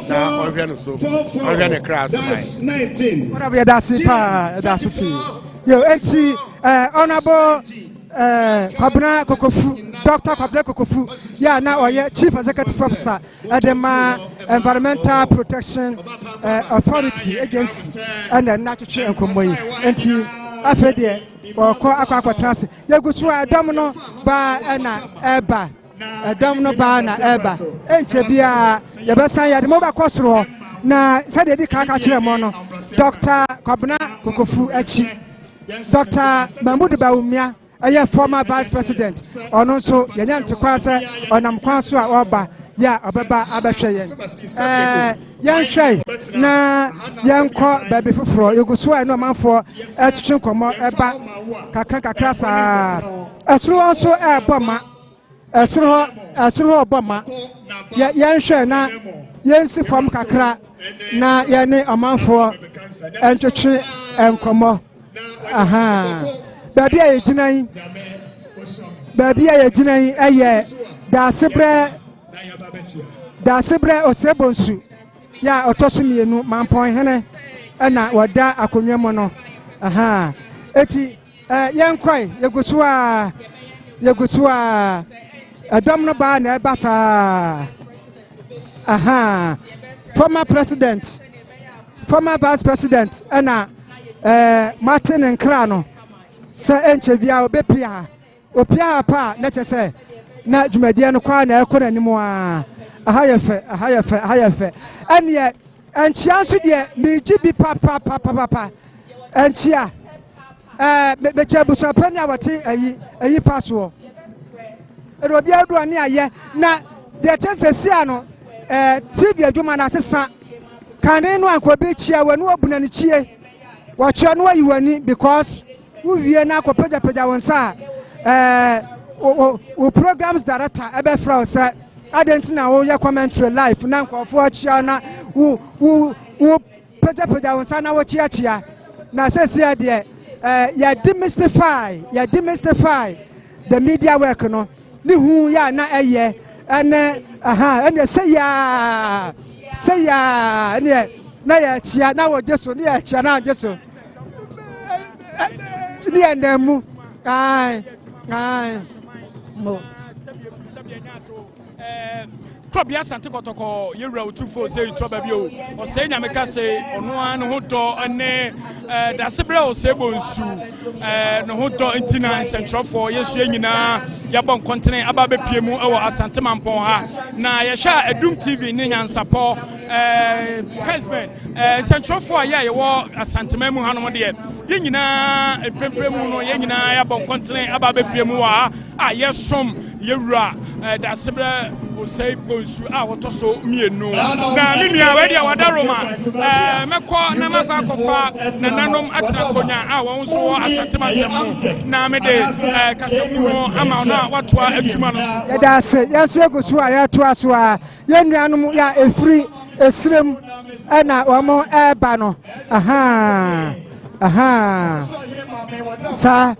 na ɔhwɛ no so ɔhwɛ ne kra so ɔnabo yɛdase paa yɛdase fii yo enti ɔnabo Kwabena Kokofu Dr. Kwabena Kokofu ya na ɔyɛ Chief Executive Officer ɛde ma Environmental Protection Authority Agency ɛna n'atwitwe nkɔmmɔ yi enti afei deɛ ɔkɔ akɔtena ase yɛgu so a ɛdɔm no baa ɛna ɛba ɛdɔm no baa na ɛba ɛnkyɛ biara yɛbɛsan yɛde mo bɛkɔ soro hɔ na sɛdeɛ di ka kyerɛ mo no Dr. Kwabena Kokofu akyi Dr. Mahmoud Bawumia ɛyɛ former vice president ɔno nso yɛnyɛ ntekwa sɛ ɔnam kwan so a ɔba yɛ ɔbɛba abɛhwɛ yɛn yɛnhwɛ na yɛnkɔ baabi foforɔ yɛgu so a ɛne ɔmanfoɔ ɛtwetwe nkɔmmɔ ɛba kakra saa ɛsoro hɔ nso ɛɛbɔ ma ɛsoro hɔ ɔbɔ ma yɛnhwɛ na yɛnsi fam kakra na yɛne ɔmanfoɔ ɛntwetwe nkɔmmɔ baabi a yɛgyina yi ɛyɛ Daasebre Osei Bonsu ya ɔtɔ so mmienu Mamponghene ɛna wɔda akonnwa mu no eti yɛnkɔe yɛgu so a ɛdɔm no baa na ɛba saa former vice president ɛna Martin Nkra no sɛ ɛnkyɛ bia opia ha pa na kyɛ sɛ na dwumadie no kwa na ɛkɔ n'anim a aha yɛ fɛ ɛneɛ ɛnkyia nso deɛ megye bi pa ɛnkyia mekyɛ abusuapani a wɔte ayi pa soɔ ɛde obi aduane ayɛ na deɛ kyɛ sɛ sia no TV adwuma no asesa kane no anka obi kyia wɔ ne wɔbuna ne kyie wɔkyerɛ no wayi w'ani because wowie na akɔpagyapagya wo nsa a wo programs director ɛbɛfrɛ wo sɛ adɛnti na woyɛ commentary live na nkɔɔfoɔ akyia na wo pagyapagya wo nsa na wokyeakyea na sɛsia deɛ yɛdemystify the media work no ne hu yɛ a na ɛyɛ ɛne sɛyaa ɛneɛ na yɛakyia na wɔgye so ne yɛakyia na agye so ni enemu mo Tobi Asante kotoko yewura otufo say toba bi o Osei nyameka say ono an ho do ne Daasebre Osei Bonsu no ho do ntina centralfo yesu nyina yabon kontene aba bepie mu e wo Asante Mampong ha na yehwa Adum TV ne nyansapo Husband centralfo ya ye wo Asante mamu hanom de Yenina Pempremu, Yenina, Boncontinent, Ababe Pemua, Yesom, Yura, Daasebre, Osei, Bonsu, Toso, me no. Namia, ready, Wadaroma, Mako, Namaka, Nanum, Atakonia, our own so, Asante, Namede, Casamuno, Amana, Watua, Echumanos. That's it, yes, you go swear to us, young animal, a free, a slim, and a more air banner. Sir,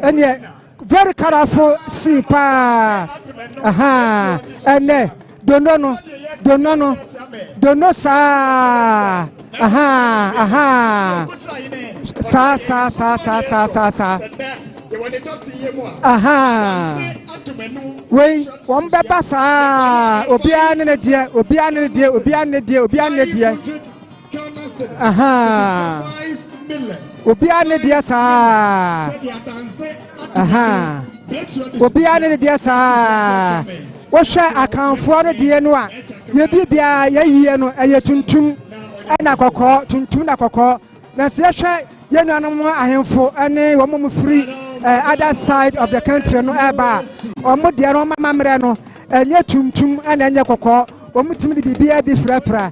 and yet very colorful see pa. And don't know, sir. Sa. Wait, one bebasa, Obian, dear. Obiane dia sa. Obiane dia sa. Wo hwe akanfo no de no a ye bibia ye yie no eye tuntum na kokko tuntum na kokko na se hwe ye nuanom ahemfo ane wo mom free other side of the country no eba o mo de no mamamre no enye tuntum na enye kokko wo mutimi de bibia bi frafra.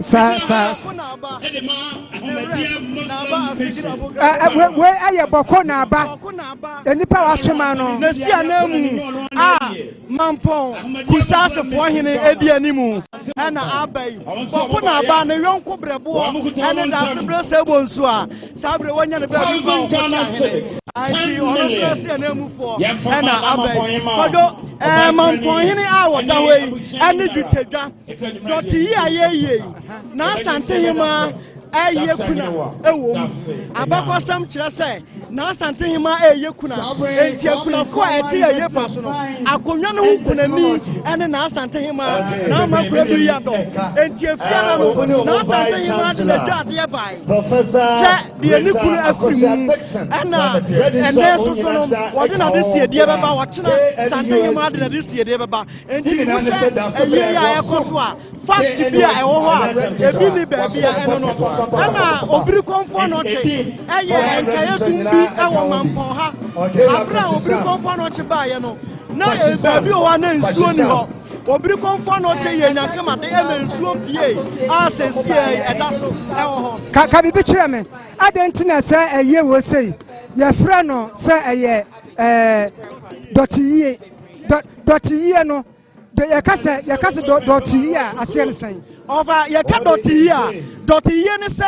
Sa. Where are you, Bokona? Nipa Washamano, Nessia Nemu, Mampong, Kusas for him, Edianimu, and Abbey, Bokona Ban, a young Cobrabo, and Daasebre Bonsu, Sabre one and I see honestly and Nemu for and Abbey. Mamponghene hour that way, and you take that. Doteyie, now Asante hima yekuna abakwa sam kire say na Asante hima yekuna enti akuna fo eti yepa so no akonwa no hukunani ene na Asante hima na makura bi yado enti afia no na Asante hima de dade bai professor de ni kunu afrim ena so no wode na de sie de baba wotena Asante hima de de sie de baba enti ye ya ekoso a fact bi a ewo ho a ebi ni ba bia eno no ana obiri konfo no che eye enkaye dumbi ewo Mampong ha abra obiri konfo no che ba ye no na e bi o wa na nsuo ni ho obiri konfo no che ye nyanka made e nsuo fie a sensie eda so ewo ho ka bibi kire me adenti na se eye wo sei ye fra no se eye doteyie no de yakase doteyie asien sen over yaka doteyie ne se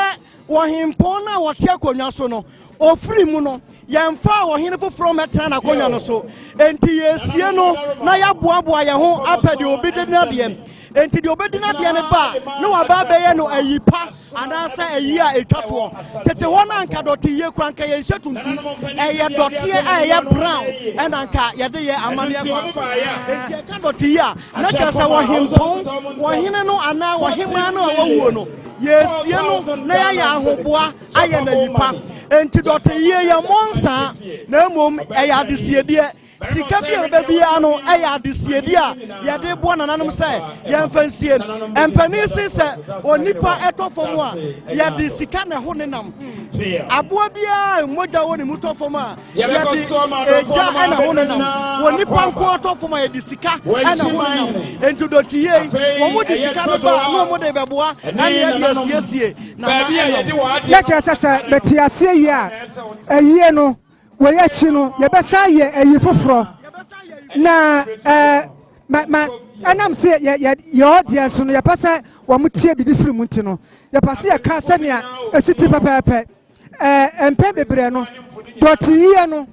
wo himpon na wo te akonwa so no ofiri mu no yemfa wo hene foforo metra na akonwa no so enti yesie no na yaboaboa ye ho apede obi de na de enti de obi de na de ne ba no aba be ye no ayipa anasa ayi a etwato tete ho na anka doteyie kwanka ye hyetuntum eye dotie eye brown and anka ye de ye amane kwa enti eka doteyie a na kyesa wo himpon wo hene no ana wo hema no awuo no yesie no na ya ahoboa aye na yipa enti doteyie ye monsa na mom eye adesiede sika bi bia no eye adesiede a ye de bo nananom se ye mfansie empani se onipa etofom a ye de sika na ho nenam aboa bia moja woni mutofom a ye de eja na ho nenam onipa nko etofom a ye de sika na ho nenam enti doteyie wo mo de sika no ba no mo de beboa na ye de asiesie na bia ye de wa de kyesese betiasie yi a eyie no we ya chi no ye besa ye eyi foforo na anam se ye audience no ye pasa wo mutie bibi firi mu nti no ye pasa ye ka se ne esiti pepepe empe bebre no doteyie no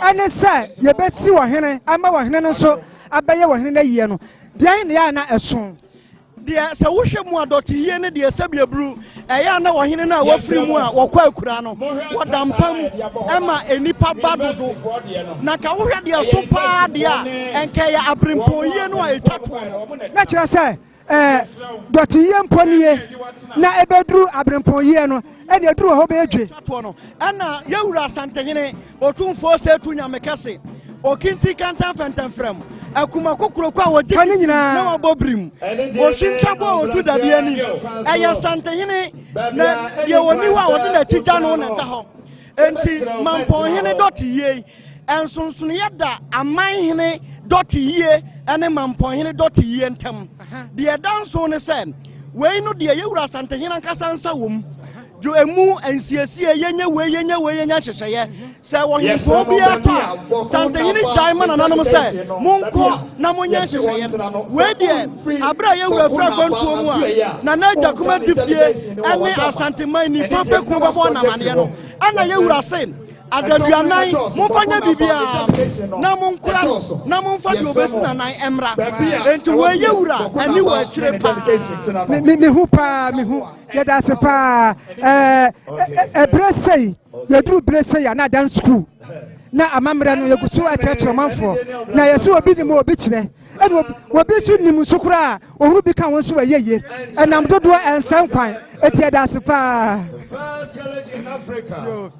ane se ye besi wo hene ama wo hene no so abaye wo hene na yie no de ne ya na eson de se wo hwe mu adoteyie ne de se biebru eya na wo hene na wo firi mu a wo kwa akura no wo dampam ema enipa badodo na ka wo hwe de so pa de a enka ya abrempoyie no a etwato na kira se doteyie mponiye na ebedru abrempoyie no e de duru ho be edwe no na yewura Asante hene otumfo se tu nyamekase okinti kantan fentan frem akuma kokoro kwa wodi na wabobrim oshinka bo otu dabi ani eya Asantehene na ye woni wa wodi na tija no na da ho enti Mamponghene doteyie ensonson yeda amanhene doteyie ene Mamponghene doteyie ntam de danso ne se we no de yewura Asantehene nkasa nsa wom jo emu ensiesie yenye hyehyeye se wo himpo bia ta Asantehene jaima na nanom se monko na monye hyehyeye we de abra yewura fra kwantuo mu a na naja kuma difie ene Asanteman ni pape ko babo na mane no ana yewura se adaduanan monfanya bibia na monkura na monfa de obesi na nan emra enti we yewura ani wa kire pa me hu pa me hu yeda se pa bresei yedu bresei na dan school na amamra no yeguso achechero manfo na yeso obi di mo obi kire ene obi su nim sukura ohuru bi kan wonso wayeye enam dodo ensan kwan eti yeda se pa first college in Africa.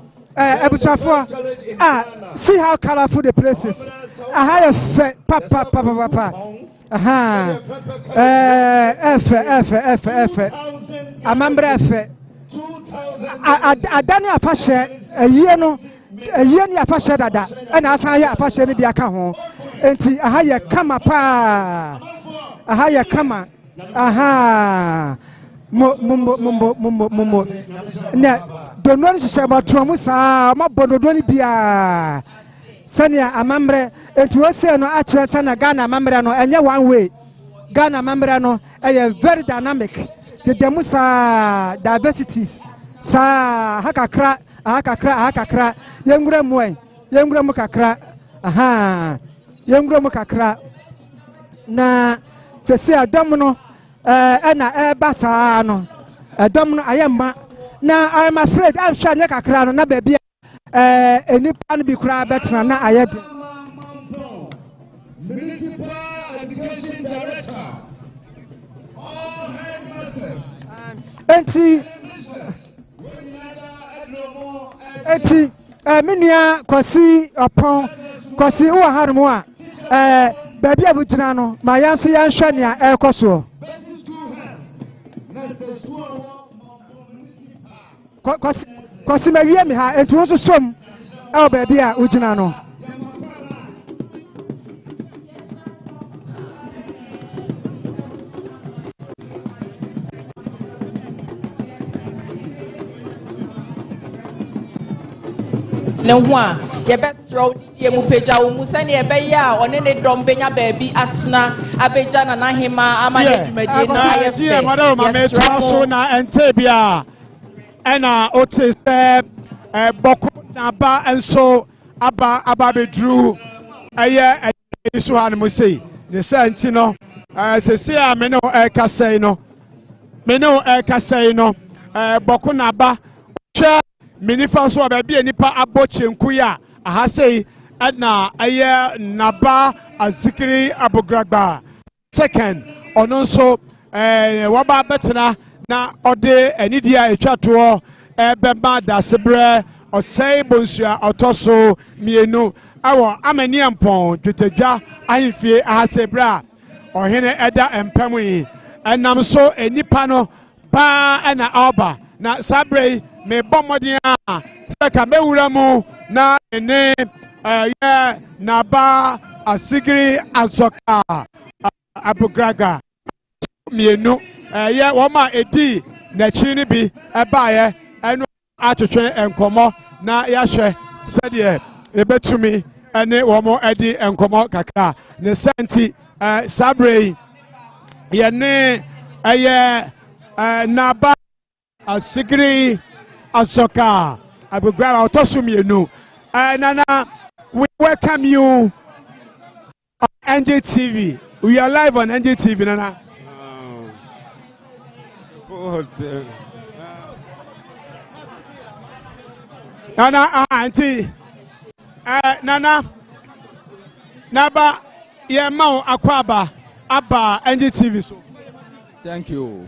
See how colorful the place is. I have a papa. F. I remember F. I done a fashion a year no. A year near fashion that, and as I have fashion be a come and I hire come up. I hire come. Aha. Momo. Don't want to say about Tramusa, my Bonodoni Bia. Sanya, a member, and to us, no actual Sana Ghana membrano, and ya one way. Ghana membrano, a very dynamic. The Demusa diversities. Sa Hakakra, young Gramway, young Gramukakra, aha, young Gramukakra. Na, to say a domino, and a basano, a domino, I am. Now I'm afraid I'm sure Neka Crown na baby any pan be crab better na ayed Municipal Education Director all headmasters enti menua kwasi opon kwasi wo harmo a baby abugina no ma yanso yanhwa ne a ekoso Kwasi mawie me ha enti won so som e baby a ugina no ne ho a ye bestro die mu peja wo mu sane ye be ya one ne dom benya baby atena abeja na na hema ama ne dwumadi na aye fe madam ma me so na ente bia ena otis boko na ba enso aba bedru eye so han mo sei ne santi no se a me no kasei no boko na ba hwe minifa so ba bia nipa abochenku ya aha sei ena eye naba azikiri abogragba second ono so waba betena na ode enidia etwato bema Daasebre Osei Bonsu otoso mienu awo amani Mampong twetadwa ahemfie ahasebra ohene eda empam yi enam so enipa no ba na alba na sabre me bomodin a seka mewura mu na ene ye na ba asigiri azoka abugraga mienu ye woma edi na chini bi ebaye enu atwetwe enkomo na yahwe sede ebetumi ene womo edi enkomo kakra ne senti sabre ye ne eye na ba asigiri azoka abugraga otoso mienu nana we welcome you on NJTV. We are live on NJTV, Nana. Nana, auntie. Nana. Naba, yeah, Mao Akwaba, Abba, NJTV. So. Thank you.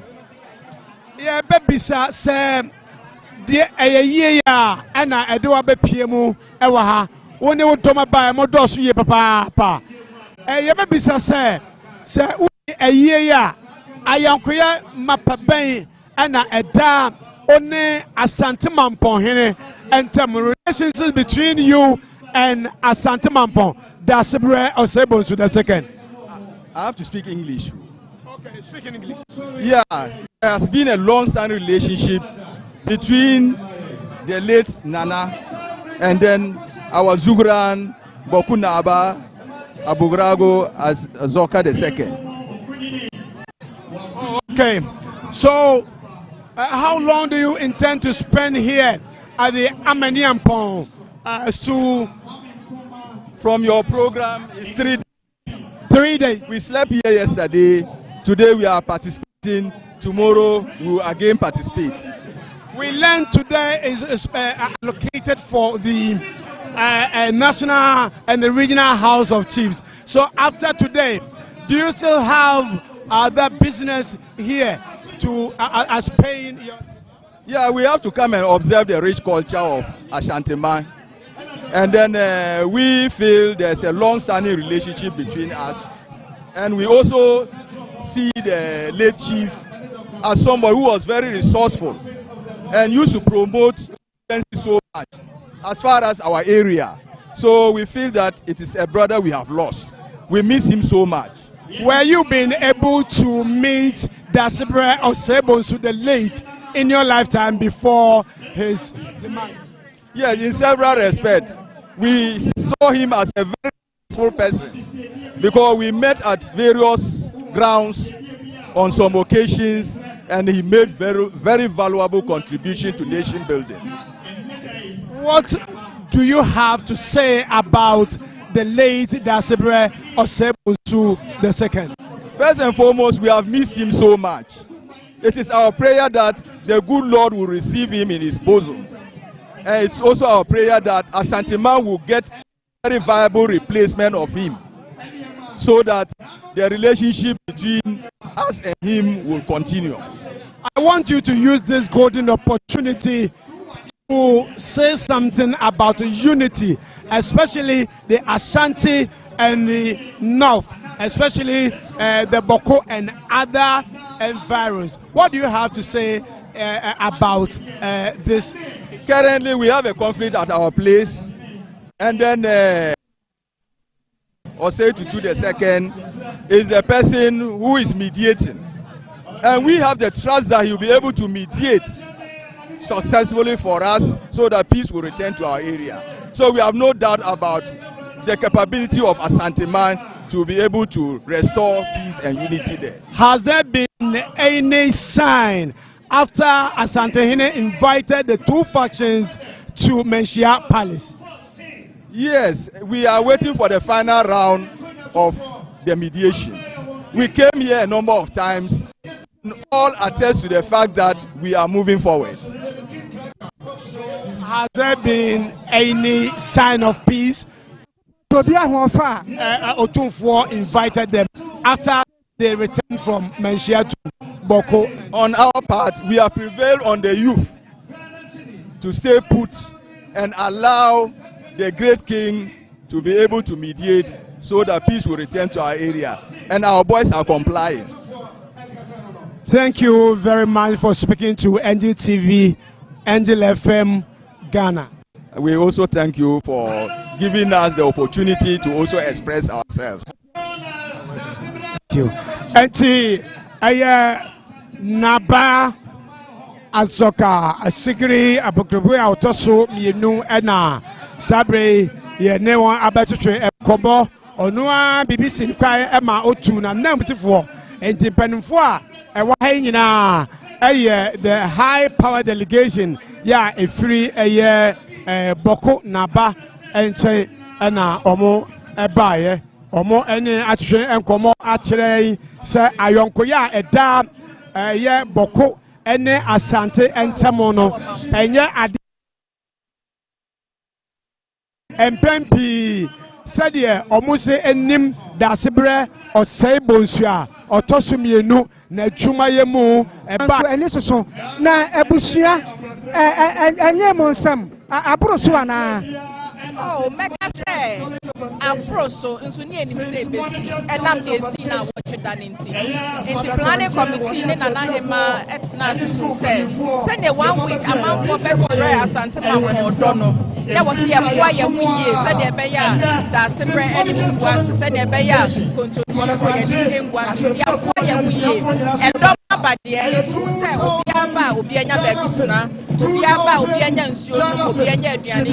Yeah, baby, sir, dear, a year, and I do a baby, ewaha. One would toma by Modos, ye papa. Yemebisa se eye ya ayankoya mapaben ana eda one Asante Mamponghene and relations between you and Asante Mampong. Daasebre Osei Bonsu the second. I have to speak English. Okay, speak in English. Yeah, there has been a long-standing relationship between the late Nana and then our Zugran Bokunaba Abugrago as Zoka II. Okay, so how long do you intend to spend here at the Mampong? From your program is 3 days. 3 days. We slept here yesterday. Today we are participating. Tomorrow we will again participate. We learned today is allocated for the national and the regional House of Chiefs. So after today, do you still have other business here to as paying your? Yeah, we have to come and observe the rich culture of Asante man. And then we feel there's a long-standing relationship between us. And we also see the late chief as somebody who was very resourceful and used to promote so much as far as our area. So we feel that it is a brother we have lost. We miss him so much. Were you being able to meet Daasebre Osei Bonsu the late in your lifetime before his demise? Yes, in several respects. We saw him as a very useful person because we met at various grounds on some occasions and he made very valuable contribution to nation building. What do you have to say about the late Daasebre Osei Bonsu II? First and foremost, we have missed him so much. It is our prayer that the good Lord will receive him in his bosom. And it's also our prayer that Asante man will get a very viable replacement of him so that the relationship between us and him will continue. I want you to use this golden opportunity to say something about unity, especially the Asante and the North, especially the Boko and other environs. What do you have to say about this? Currently, we have a conflict at our place, and then Osei II is the person who is mediating. And we have the trust that he will be able to mediate successfully for us so that peace will return to our area. So we have no doubt about the capability of Asante man to be able to restore peace and unity there. Has there been any sign after Asante invited the two factions to Menchia Palace? Yes, we are waiting for the final round of the mediation. We came here a number of times. All attest to the fact that we are moving forward. Has there been any sign of peace? Otunfuo invited them after they returned from Menchia to Boko. On our part, we have prevailed on the youth to stay put and allow the great king to be able to mediate so that peace will return to our area. And our boys are compliant. Thank you very much for speaking to Angel TV, Angel FM, Ghana. We also thank you for giving us the opportunity to also express ourselves. Thank you. Enti Naba Azoka Asigri Abokrobu Autoso Mienu Ena Sabre ye newa abatutwe ekobo onua BBC kwai ema otu na namtifo enti panimfo a ewa ha nyina the high power delegation ya efiri Boko Naba enche na omo ebaye omo ene atwe enkomo akire se ayonkoya eda ye Boko ene Asante entemo no enye ade empempi said omuse enim Daasebre Osei Bonsu a otosumienu na dwumaye mu eba ene soso na ebusua enye monsam aburo so ana Oh, Mecca say, I'm pro so, and so near him say, and I'm the scene now what you done in tea. In the planning committee, and Anahima, it's not to say, send a 1 week amount for better Asante Mampong. That was the acquire we said the Baya, Daasebre, and was said the Baya, continue was the acquire we, and don't about the end, say, Obiana Babisna, Obiaba, Obiana, Obiana, Diani,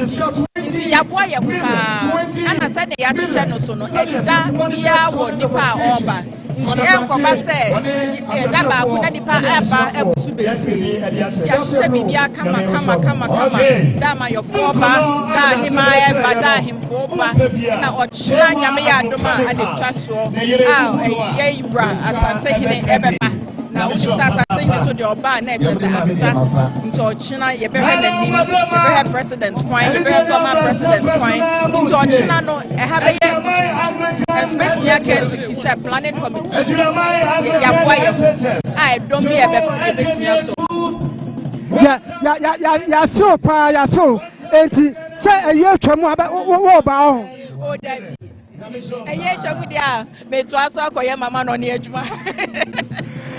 Yaboya, and I said the Yachano Sono, and Ya or Nipa Oba. Come say, Naba, Nipa Aba, come, Dama, your forba, da him I ever da him forba, now or China, Doma, and the Chasso, a bra, as I'm taking it ever. Now, we should start saying this with your bar next as into China, you better have president's coin, you better former president's coin. Into China, no, I have a year, it's a planning committee. I don't be a bit. Yeah, so far, yeah, so, and say a year to more about. Oh, Daddy. A year to go, made to us, I my man on the edge.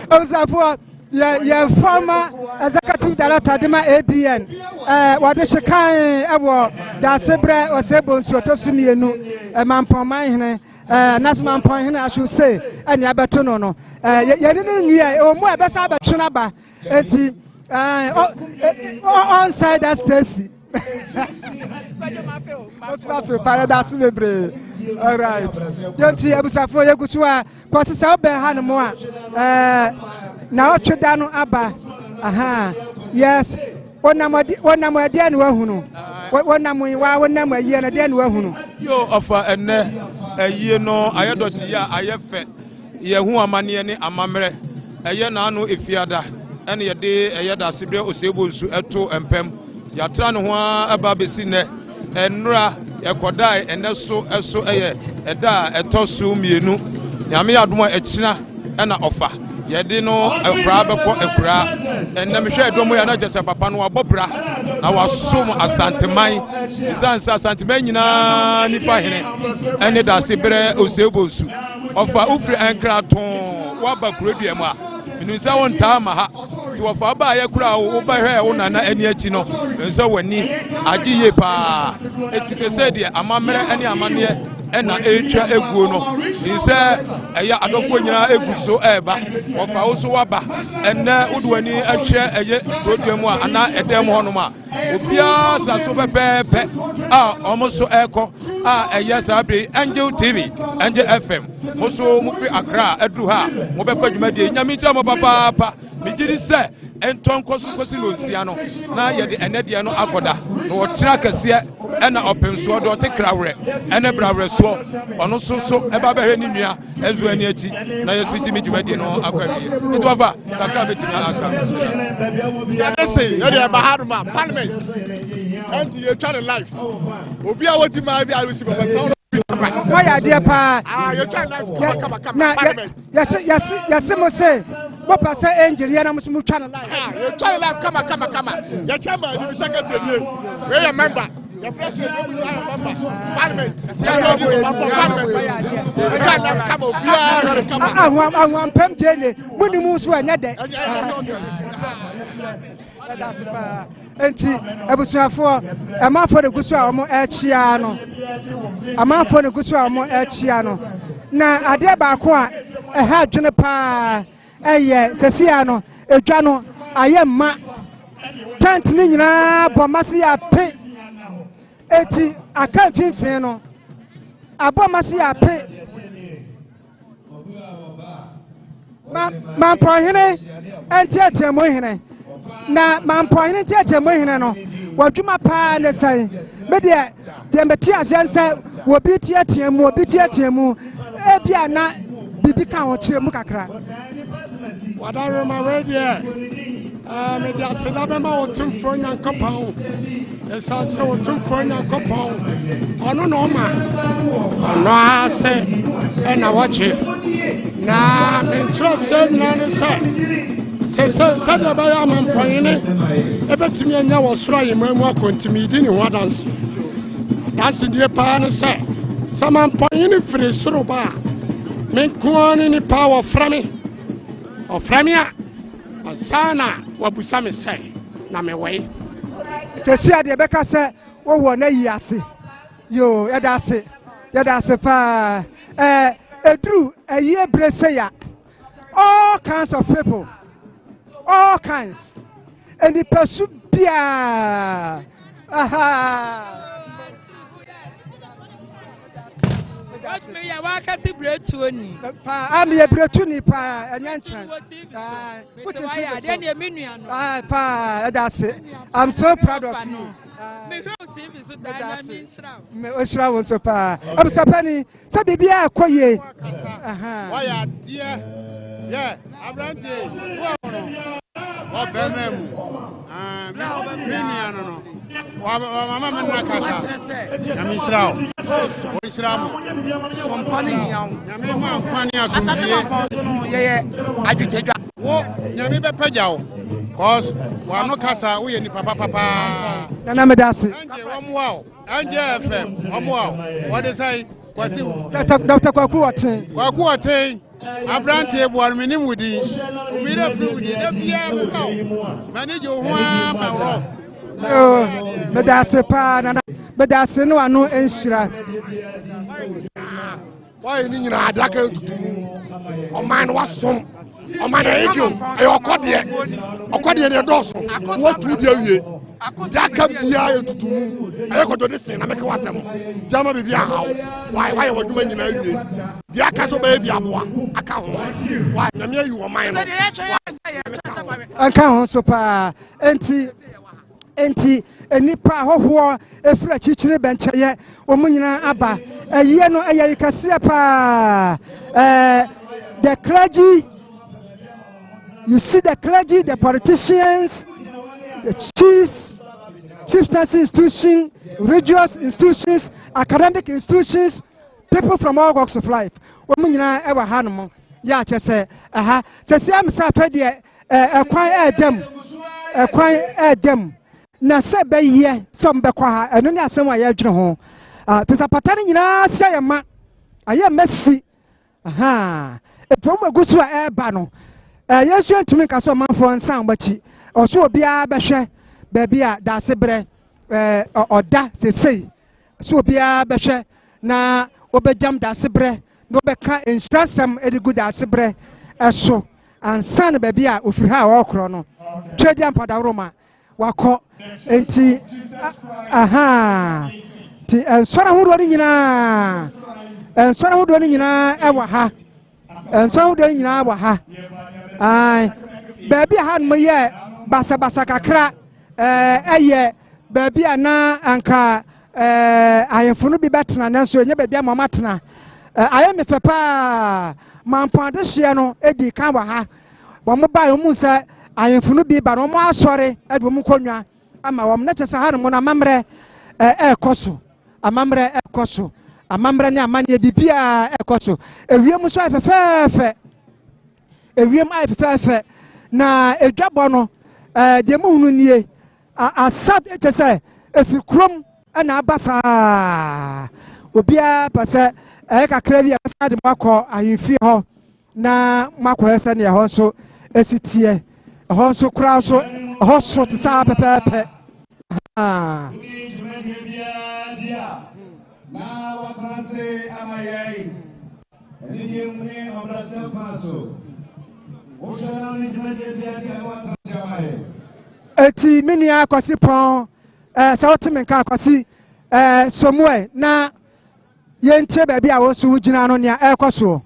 Osei, yeah, former executive director of ABN. What the Shekai, Daasebre, Osei, Bonsu, Tosuni, Mamponghene, Nas Mamponghene, I should say, and Yabatono. You didn't hear, or more, best about Chunaba, onside that Stacy. Daasebre. All right. Don't you ever say for you go to because it's out there more. Now Chedano Abba. Aha. Yes. One number then wahunu. One number year and then wahunu. You offer a year no I doteyie I fe ye hu amane ne amamre eye na no efiada ene ye de eye Daasebre Osei Bonsu eto empem yatra no ho aba besi ne enura yekodai ene so eso eye eda etosu mienu nyame adoma echina ena ofa yede no ekura beko ekura enne mehwe edomo ya na jese papa no abobra na wasom Asante man isansa Asante man nyina nipa hene ene Daasebre Osei Bonsu ofa ufri enkra ton waba kuredua mu a minunsa won ta ma ha ti wofa ba ya kura wo ba hwe wo nana ani achi no nso wani agiye pa etise se de amamere ani amane ena etwa eguo no nse eya adofo nyina eguso eba wofa wo so waba enne wodwani ahwe eye kuredua mu a ana edem ho no ma obia sa so pepepe omoso eko eye sabre Angel TV Angel FM moso mufi Accra edu ha mo befa dwumade nyame ntia mo papa migiri se enton kosi no nsia no na ye de enede no akoda no otira kase ena openso do te krawre ene brawre so ono so eba behwe ni nua ezu ani achi na yesi dimi dwumade no akwadi edu ava kakra betimi aka ya say ye de baharuma parliament and you try to life obi a woti ma bi a receive why are dear pa? You try life come. Yes, Mose. What pass angel? You are not moving channel life. You try life come. Your chairman, you secretary, where you member. Your president, you member. Parliament. You try life come. I want Pem Jenny. When you move to another. Enti ebusuafo amafo ne gusu a omo echia no amafo ne gusu a omo echia no na ade ba ko a eha dwene pa eye sesia no edwa no aye ma tent ni nyina bomase ya pe eti aka finfin no abomase ya pe Mamponghene enti atemo hene na Mamponghene tiache mohene no wadwuma pa ne sai me de meti asense wo bi tiatiemu ebia na bibi ka ho kire mu kakra wadaro ma we de me de aseda be ma otumfo nyankopon esanse otumfo nyankopon ono no ma ono ase na wache na me trose na ne se da ba ya Mamponghene ebetimi anya wo soro ayemamu akontimi di ni ho dance That's the power say. Some point free soroba. Men kuani ni power from me. Or from ya. Asana wabusame say. Na me way. Tesia de beka say wo wo na yiase. Yo, yadase pa. Edru eye breseya. All kinds of people. All kinds. And the pursue bia. Aha. That's me. I want to see Bretuni. I'm a Bretuni pa. Anyanchan. That's it. I'm so proud of you. I'm so proud. I'm so penny. So baby, I call you. Why, dear? Yeah, I'm not here. Oh, Bemem. Now, no. Mamma Nakasa. I'm in Shroud. Some funny young. I did take that. Yamiba Pajao. Cause one no casa, we and Papa. Nanamedasi. Wow. And FM. Wow. What is I? Dr. Kwakuate. Kwakuate. Abrante board minim with the Mira Fruit, manage your one. But that's a pan, but that's no one no ensure. Why in Adaka to man was some or man agent, or Cordia Dawson. What would you? That can be to I go to listen. I make was some Jama be how. Why would you mean the Akaso baby? I can't. Why, you are mine. I can't so pa enti enipa hoho efra chichire bencheye omunyina aba eyi no eyi kase pa the clergy, you see the clergy, the politicians, the chiefs institutions, religious institutions, academic institutions, people from all walks of life. Omunyina ewa hanom ya chese aha sese am sa fede kwan edem na se be ye some be kwa ha eno ne asem a ye dwene ho tesa patane nyina sia ye ma aye mesi aha etom agusu a eba no yesu antumi ka so manfo nsan bachi oso obia behwe ba bia Daasebre oda sesei so obia behwe na obejam Daasebre no beka enstrasem edigu Daasebre eso ansan ba bia ofiri ha okro no twedi ampada Roma wako enti aha ti ensora hudo ni nyina ewa ha ensora hudo ni nyina ewa ha ai baby han mo ye basa kakra eye baby ana anka ayefunu bi betena nanso nye baby amamatena aye me fepa Mampong de hye no edi kan wa ha wo mo ba yo mu se ayefunu bi ba no mo asore edwo mu konwa ama wo na chese ha no na mamre ekoso amamre ekoso amamre ne amane bibia ekoso ewiem so afefefe ewiem afefefe na edwabo no de mu hunu nie asad chese efikrom na abasa obia pase kakra bi asa de makọ ayefie ho na makọ ese ne ho so esitie ho so kra so ho so tsa pepepe na wasanse amayai eni yemne obrasel paso oshana ni jmaje biati wasanse amayai eti mini akwasi pon sawtime nka akwasi somwe na yenche baby a wosu wugina no nia ekoso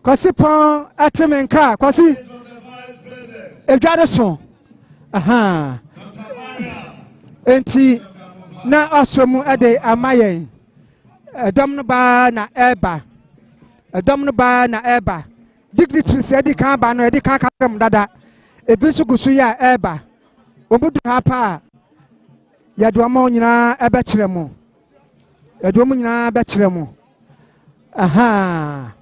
kwasi pon atime nka kwasi edwade so aha enti na asomu ade amayen edom no ba na eba dignitaries edi kan ba no edi kan kadam dada ebisu gusu ya eba obudu ha pa ya do ama nyina ebe kiremu edom nyina be kiremu aha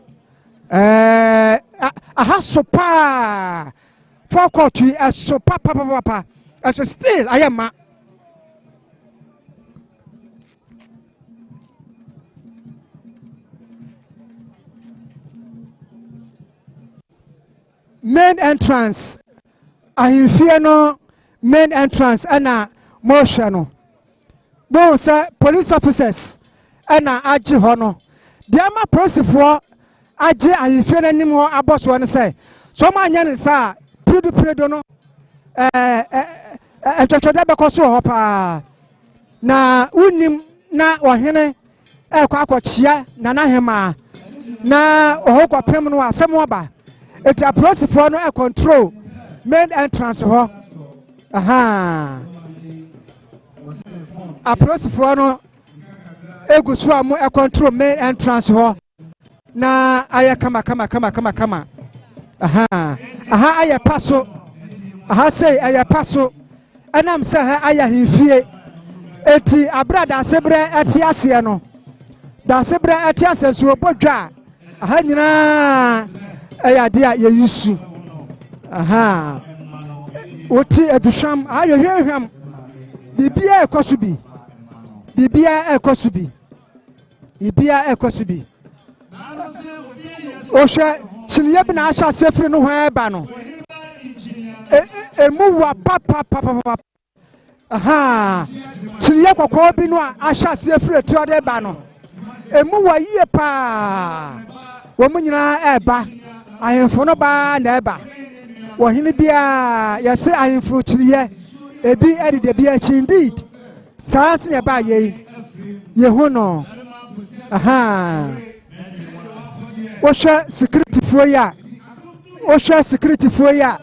aha sopa for court sopa papa and still I am main entrance ahemfie no main entrance ana motion no bon say police officers ana agi ho no de ama prosifoɔ agi ahemfie no anim ho aboso no say so ma anya ne sa predo no twetwede bekoso ho pa na unim na ohene ekwa akochia na hema na ohokwa pem no asem oba eti aprosifo no control main entrance ho aha aprosifo no egusu amu control main entrance ho na aya kama aha aya paso aha say aya paso anam say aya hifie eti abra Daasebre eti ase no Daasebre eti ase so bodwa aha nyina aya dia ye yusu aha oti eduhwam ayo hwehwam bibia ekosubi ohwe chiliye bi na asha sefri no ho eba no emu wa papa aha chiliye kokko bi no asha sefri ti ode ba no emu wa yie pa wo munyina eba ahemfo no ba na eba wo hini bia yese ahemfo chiliye ebi edide bia chi indeed saasi ne ba ye hu no aha ohwe security fo ya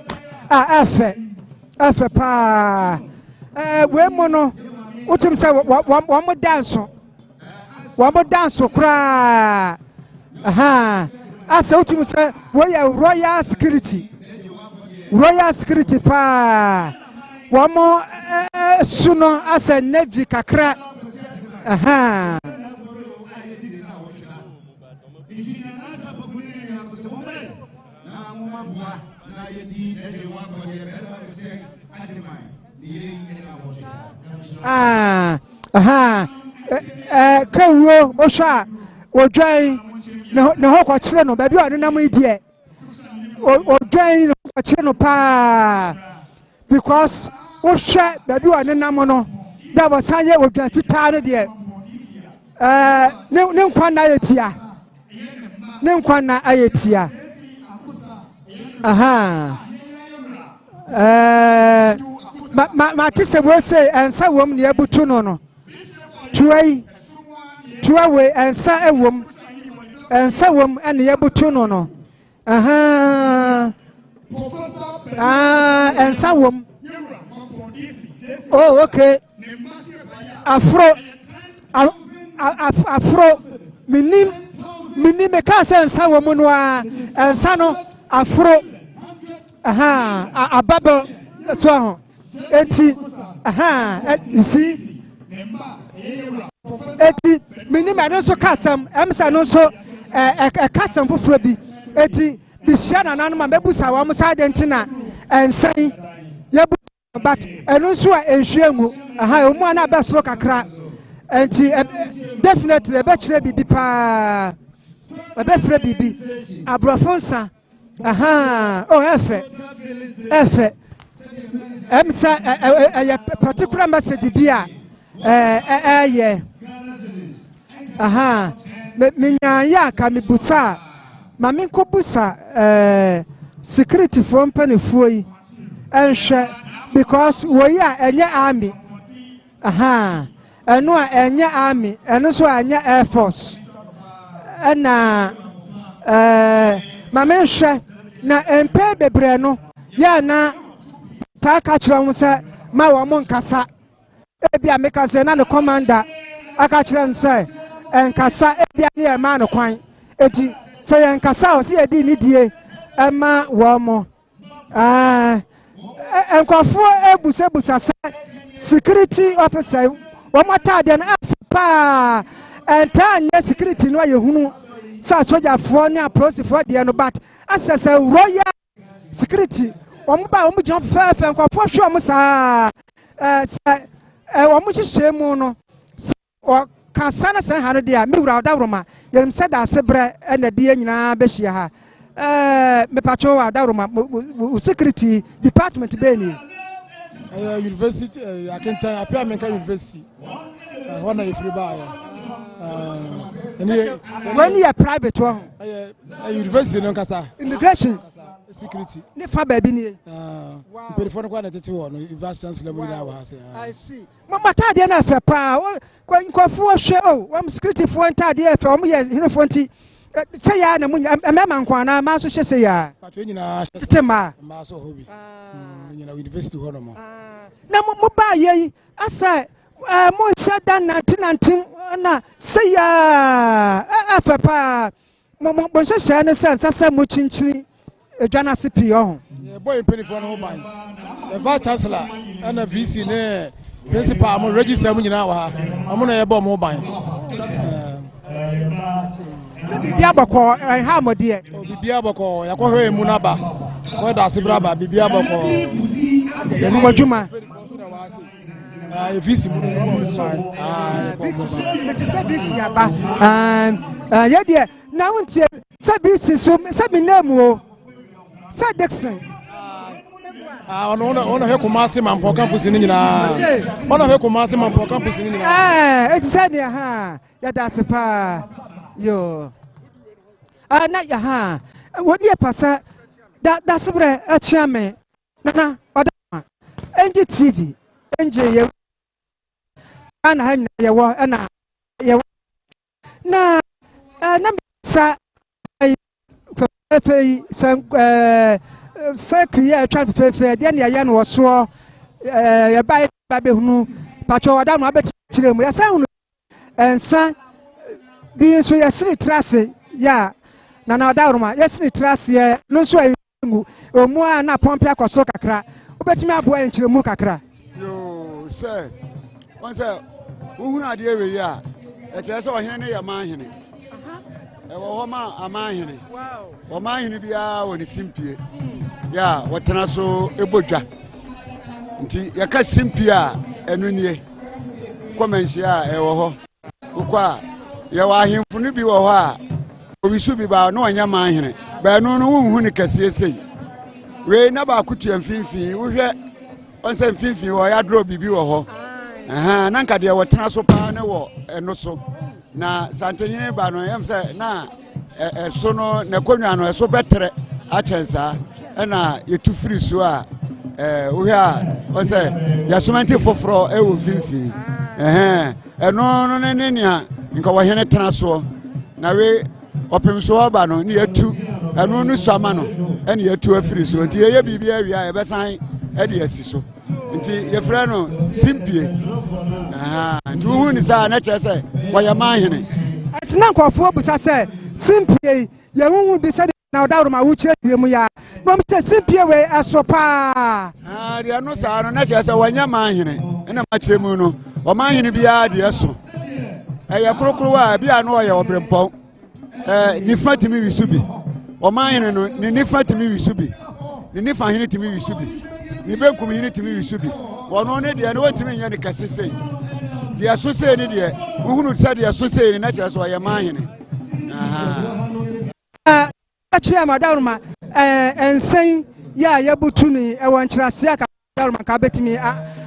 efe pa we mo no utim say wo mo dance kra aha asa utim say we ya royal security pa wo mo suno asa navy kakra aha aha kawo osha odwan ne ho kwa kire no ba bi ade nam idie odwan ne ho kwa kire no pa because osha ba bi ade nam no da wasanye odwan fitaa no de ne nkwa na ayetia aha ma tise wo say ensa wom ne abutu no tuwe ensa wom ene abutu no aha ensa wom oh okay afro minim me ka say ensa wom no ensa no afro aha ababo so eti aha isi eti minim ane so kasam emsa no so kasam foforo bi eti bishia na nanu ma mebusa wa musa dentina ensan yebu but enu so a ehwiengu aha omu ana abesoro kakra enti definitely ebe kire bibi pa ebe fre bibi abrofonsa aha oh efe emsa a particular message bia yeah aha minya ya ka mibusa ma minko busa security from panifuo yi enhwe because we ya enye army aha eno a enye army eno so anya air force na ma menhwe na empe bebre no ya na ta ka kire mo se ma wo mo nkasa ebia meka se na ne commander aka kire nse enkasa ebia ne e ma no kwan eti se ye nkasa o se ye di ni die ema wo mo enkofo ebusa se security officer wo mata de na pa enta nya security no ye hunu sa soldier fo ne approach fo de no but asese royal security omuba omu jump fefe nkofo hwe omu sa omu hihemu no o kasana san hanu dia mi wura da roma yerim se Daasebre na die nyina be hia ha me pacho Adaruma security department beni. University I can tell appear American University. One if you buy. When you are private one. University no kasa. Immigration. Security. Ne fa baby ni. Periphone kwa na tete one vice chancellor mo na wa se. I see. Mama tade na fe pa. Kwa fu hwe o, wa security fu tade e fe o mo ye hinofo nti. Say ya na munya emema nkwana ma so hye say ya. Patwe nyina tetema. Ma so hobi. Nyina university ho no mo. Na mo ba ye asa mo hye dan 19 na say ya afapa mo bonso hye ne sense asa mo chinchini edwana se pi ho. Boy penifo no ho ban. The vice chancellor and the VC ne principal mo register mo nyina wa ha. Mo na ye bo mo ban. Bibia bako ha modie bibia bako yakohwe mu na ba ko Daasebre ba bibia bako yenu modjuma visi mu visi aba ye de na wontie se visi so se mi name o se Dixon ona he Kumasi Mampong campus ni nyina ona he Kumasi Mampong campus ni nyina it said ha ya Daasebre yo na ya ha wodi e pasa Daasebre a chiame na odama enje TV enje ye ana ha na ye wo na ye na na sa pepe sa kriya twa pepe de na ye no so ye ba be hunu pacho odama abeti kiremu ya sa hunu ensa bi so ye siri trase ya na Adaruma yesini trase ye no so ayu omu a na pompe akoso kakra obetimi aboa enchiremu kakra yo say once uhunu ade ewe ya e kire se ohene ne ya manhene e wo ho ma amanhene wo manhene bia woni simpie ya wotena so ebodwa nti yaka simpie a enu nie komensia e wo ho ukwa ya wa ahemfu no bi wo ho a obisu bi ba no anya manhene ba no no hu ni kasiesei we na ba kutu amfinfin wo hwe onse amfinfin wo ya dro bibi wo ho na nka de wotena so pa ne wo eno so na santenhene ba no yam se na so no na konwa no so betre a chensa na yetu free so a wo hwe a onse ya somanti foforo e wo finfin eno no ne nia nka wo hene tena so na we opem so aba no ne yetu eno no swama no ene yetu afiri so nti ye bibia awia e besan e de asi so nti ye frɛ no simpie nti hu ni sa na kyerɛ sɛ wo ya manhene atina nkɔfo busa sɛ simpie ye hu bi sɛ na Adaruma wo kyerɛ mu ya no sɛ simpie we asopa de no sa no na kyerɛ sɛ wo nya manhene ena ma kyerɛ mu no wo manhene bia de eso ya krokro wa bia no ye obrempɔn nifa timi wisubi o manhene no ni nifa timi wisubi ni nifa hene timi wisubi ni benkum hene timi wisubi wono ne de no watimi nya ne kasese de asose ne de uhunu tsa de asose ne na twa so ye manhene achia Adaruma ensen ya yabutu ni e won kyerase aka Adaruma ka betimi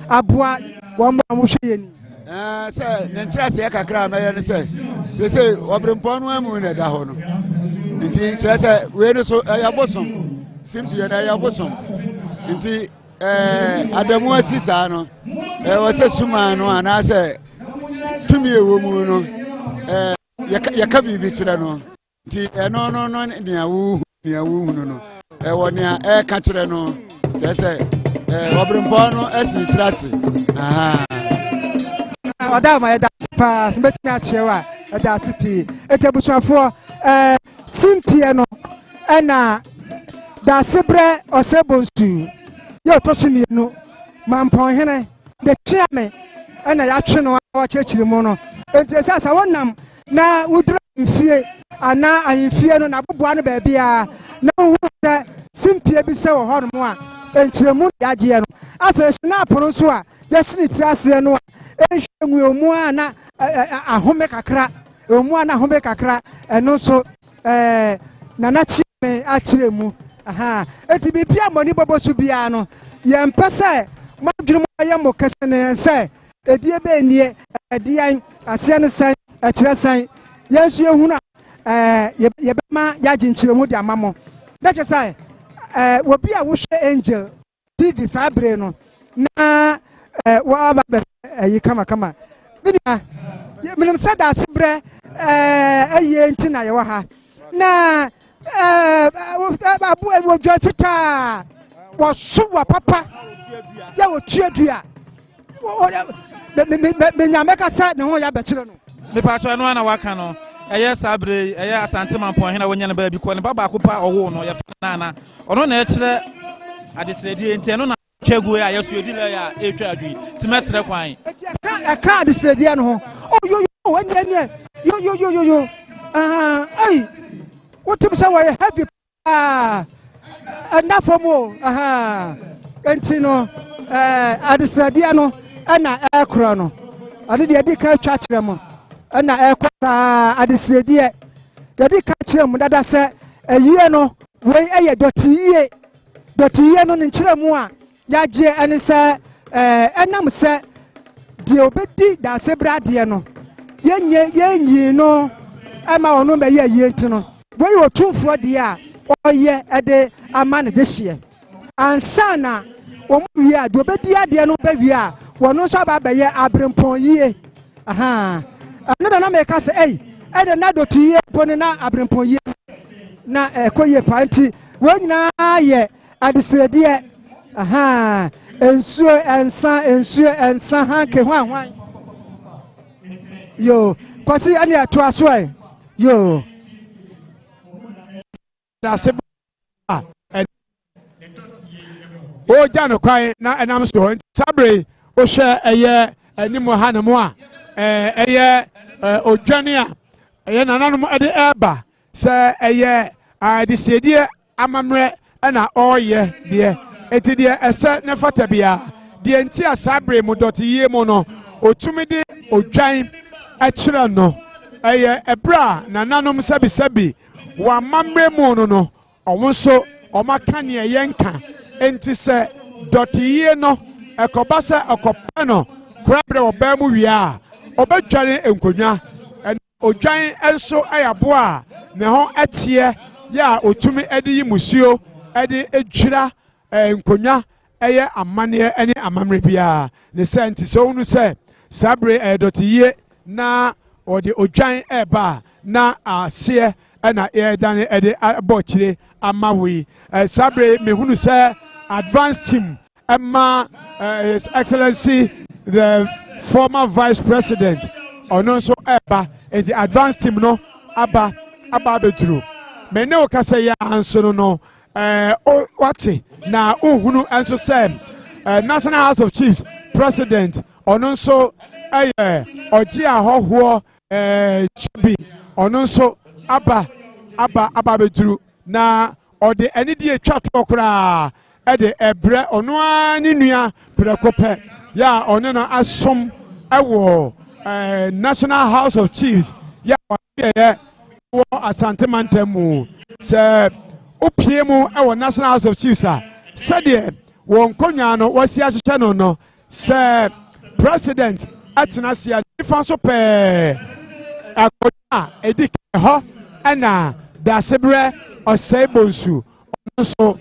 aboa wo mo hwe ye ni sɛ ne nkyerɛse yɛ kakra a mɛyɛ no sɛ ɔberempɔn no amu ne da hɔ no nti kyerɛ sɛ wei no so ɛyɛ bosom simpie no ɛyɛ bosom nti adamu asi saa no ɛwɔ sɛ suman no anaasɛ tumi ɛwɔ mu no yɛka biribi kyerɛ no nti ɛno no nea wohunu no ɛwɔ nea ɛka kyerɛ no kyerɛ sɛ ɔberempɔn no asi tiri ase Adama ya Daasebre smbetimi achewa Daasebre etebusuafo simpie no na Daasebre Osei Bonsu yo tosumienu Mamponghene de chiame na ya twe no wa chechiri mu no entesa sa wonam na wudura mfie ana ahemfie no na boboa no ba bia na hu se simpie bi se wo ho no a enchiremu ya je no afesh na apono so a yesini tirase no enhwemu omu ana ahome kakra omu ana ahome kakra eno so nanachi me akyerɛ mu eti bibia moni bobo so bia no ye mpese madwene mo ye mo kese ne se edie be nie edian ase ne san akyerɛ san yensu ehunu ye be ma ya ginkyerɛ mu de amamo da che sai obi a wo hwɛ angel TV Daasebre no na wa ba yi kama bidia minim se Daasebre aye nti na ye wa ha na abu joy fita wa suwa papa ya wo tuadua me nyame ka sa ne ho ya bekire no me pa so no na waka no eye Daasebre eye Asante Mamponghene wonya ne ba bi ko ne baba ko pa owo no ye fa na ono na ekire adesredi enti no na twegu ya yeso edi la ya etwa adwi timesre kwan eka adesredi no ho yo wanya yo ai what you say we heavy enough for more enti no adesredi no na ekro no ade de edi ka twa kire mo na ekota adesredi ye de ka kire mo dada se ayie no we eye doteyie no nkire mu a yaje ene se enam se de obedi Daasebre ade no yenyi no ama ono be ye yie ntino we otumfo de a oye ede ama ne de hye ansana wo wi a de obedi ade no be wi a wono so ba be ye abrempon yie no da na me ka se ede na doteyie poni na abrempon yie na koye panti wo nyina ye adesredi ensuo ensa ha ke hwan yo kwasi ani ato aso yo Daasebre o jano kwai na enam so Daasebre o hwe eye animu hanemu a eye odwane a eye nananom ade eba se eye adesredi amamre na oye de eti de ese ne fata bia de enti Daasebre mu doteyie mu no otumi de odwan akira no eye ebra nananom sabi wa mamre mu no owonso omaka ne yenka enti se doteyie no ekoba se okopa no krabre oba mu wia obadwane enkonwa odwan enso ayabo a ne ho etie ya otumi edi yimusuo edi edwira enkonwa eye amane ene amamre bia ne se enti so unu se Daasebre doteyie na odi odwan eba na ase na dan ede abochire amawi Daasebre mehunu se advanced team Emma His Excellency the former Vice President ono so eba the advanced team no aba bedru me ne o kasa ya anso no wate na ohunu anso se National House of Chiefs President ono so oji ahoho chibi ono so aba bedru na ode enidi etwa to kra ede ebre ono ani nua prekope ya ono na asom ewo National House of Chiefs ya wo Asante mantemu se opie mu ewo National House of Chiefs a sede won konya no wasi ahye no se president atenasia difanso pe akonya edik ho na Daasebre Osei Bonsu so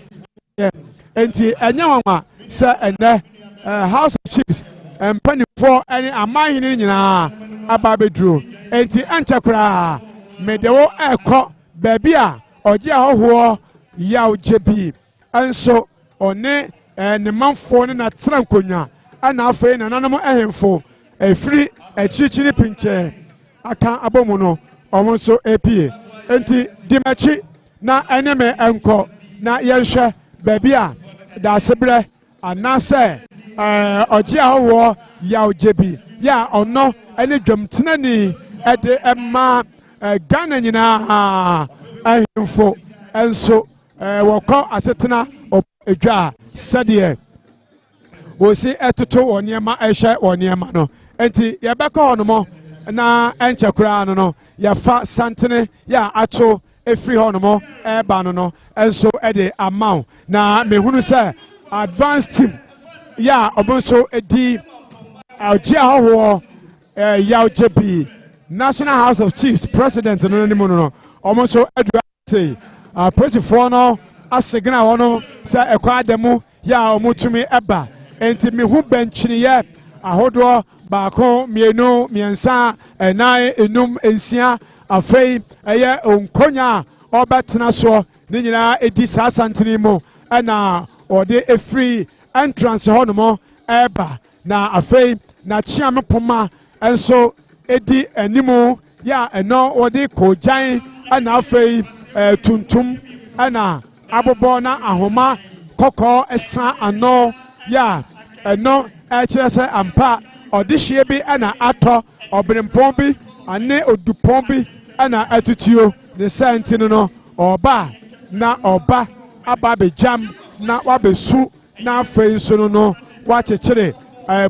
enti enyanwa se ene House of Chiefs empanifo ene amahene nyina ababedro enti anchakura medewo eko baby a oje ahoho ya ojebi enso one ne manfo ne na trankonwa ana afei na nanom ehemfo efiri echichiri pinche aka abomu no omonso apie enti dimachi na eneme enko na yenhwe baby a Daasebre anase oje ahoho ya ojebi ya ono ene dwamtenani ede emma Ghana nyina ahemfo enso wokọ asetena edwa sade wosi etoto oniema ehye oniema no enti yebekọ honomo na enchekura no ya fa santene ya acho efiri hɔ no mo ɛba no enso ɛde amount na mehunu sɛ advanced team ya obonso edi ɔgye ahɔhoɔ yaw JP National House of Chiefs President no ne mu no ɔmo nso adua sei polisifoɔ no asegna hɔ no sɛ ɛkɔ adamu ya ɔmo tumi ɛba enti mehu bɛnkyiniyɛ ahodoɔ baako mmienu mmiɛnsa ɛnan enum nsia afei ɛyɛ onkonya a ɔbɛtena soɔ ne nyinaa edi saa santene mu ɛna ɔde efiri entrance hɔ nom ɛba na afei na kyiame poma enso edi animu ya ɛno ɔde kogyan ɛna afei tuntum ɛna abobɔ na ahoma kɔkɔɔ ɛsa ano ya ɛno ɛkyerɛ sɛ ampa ɔdehyeɛ bi ɛna atɔ ɔbrempɔn bi ane odupɔn bi ɛna ɛtutuo ne sɛnti no ɔba na ɔba aba abɛgyam na wabɛsu na afei nso no wakyekyere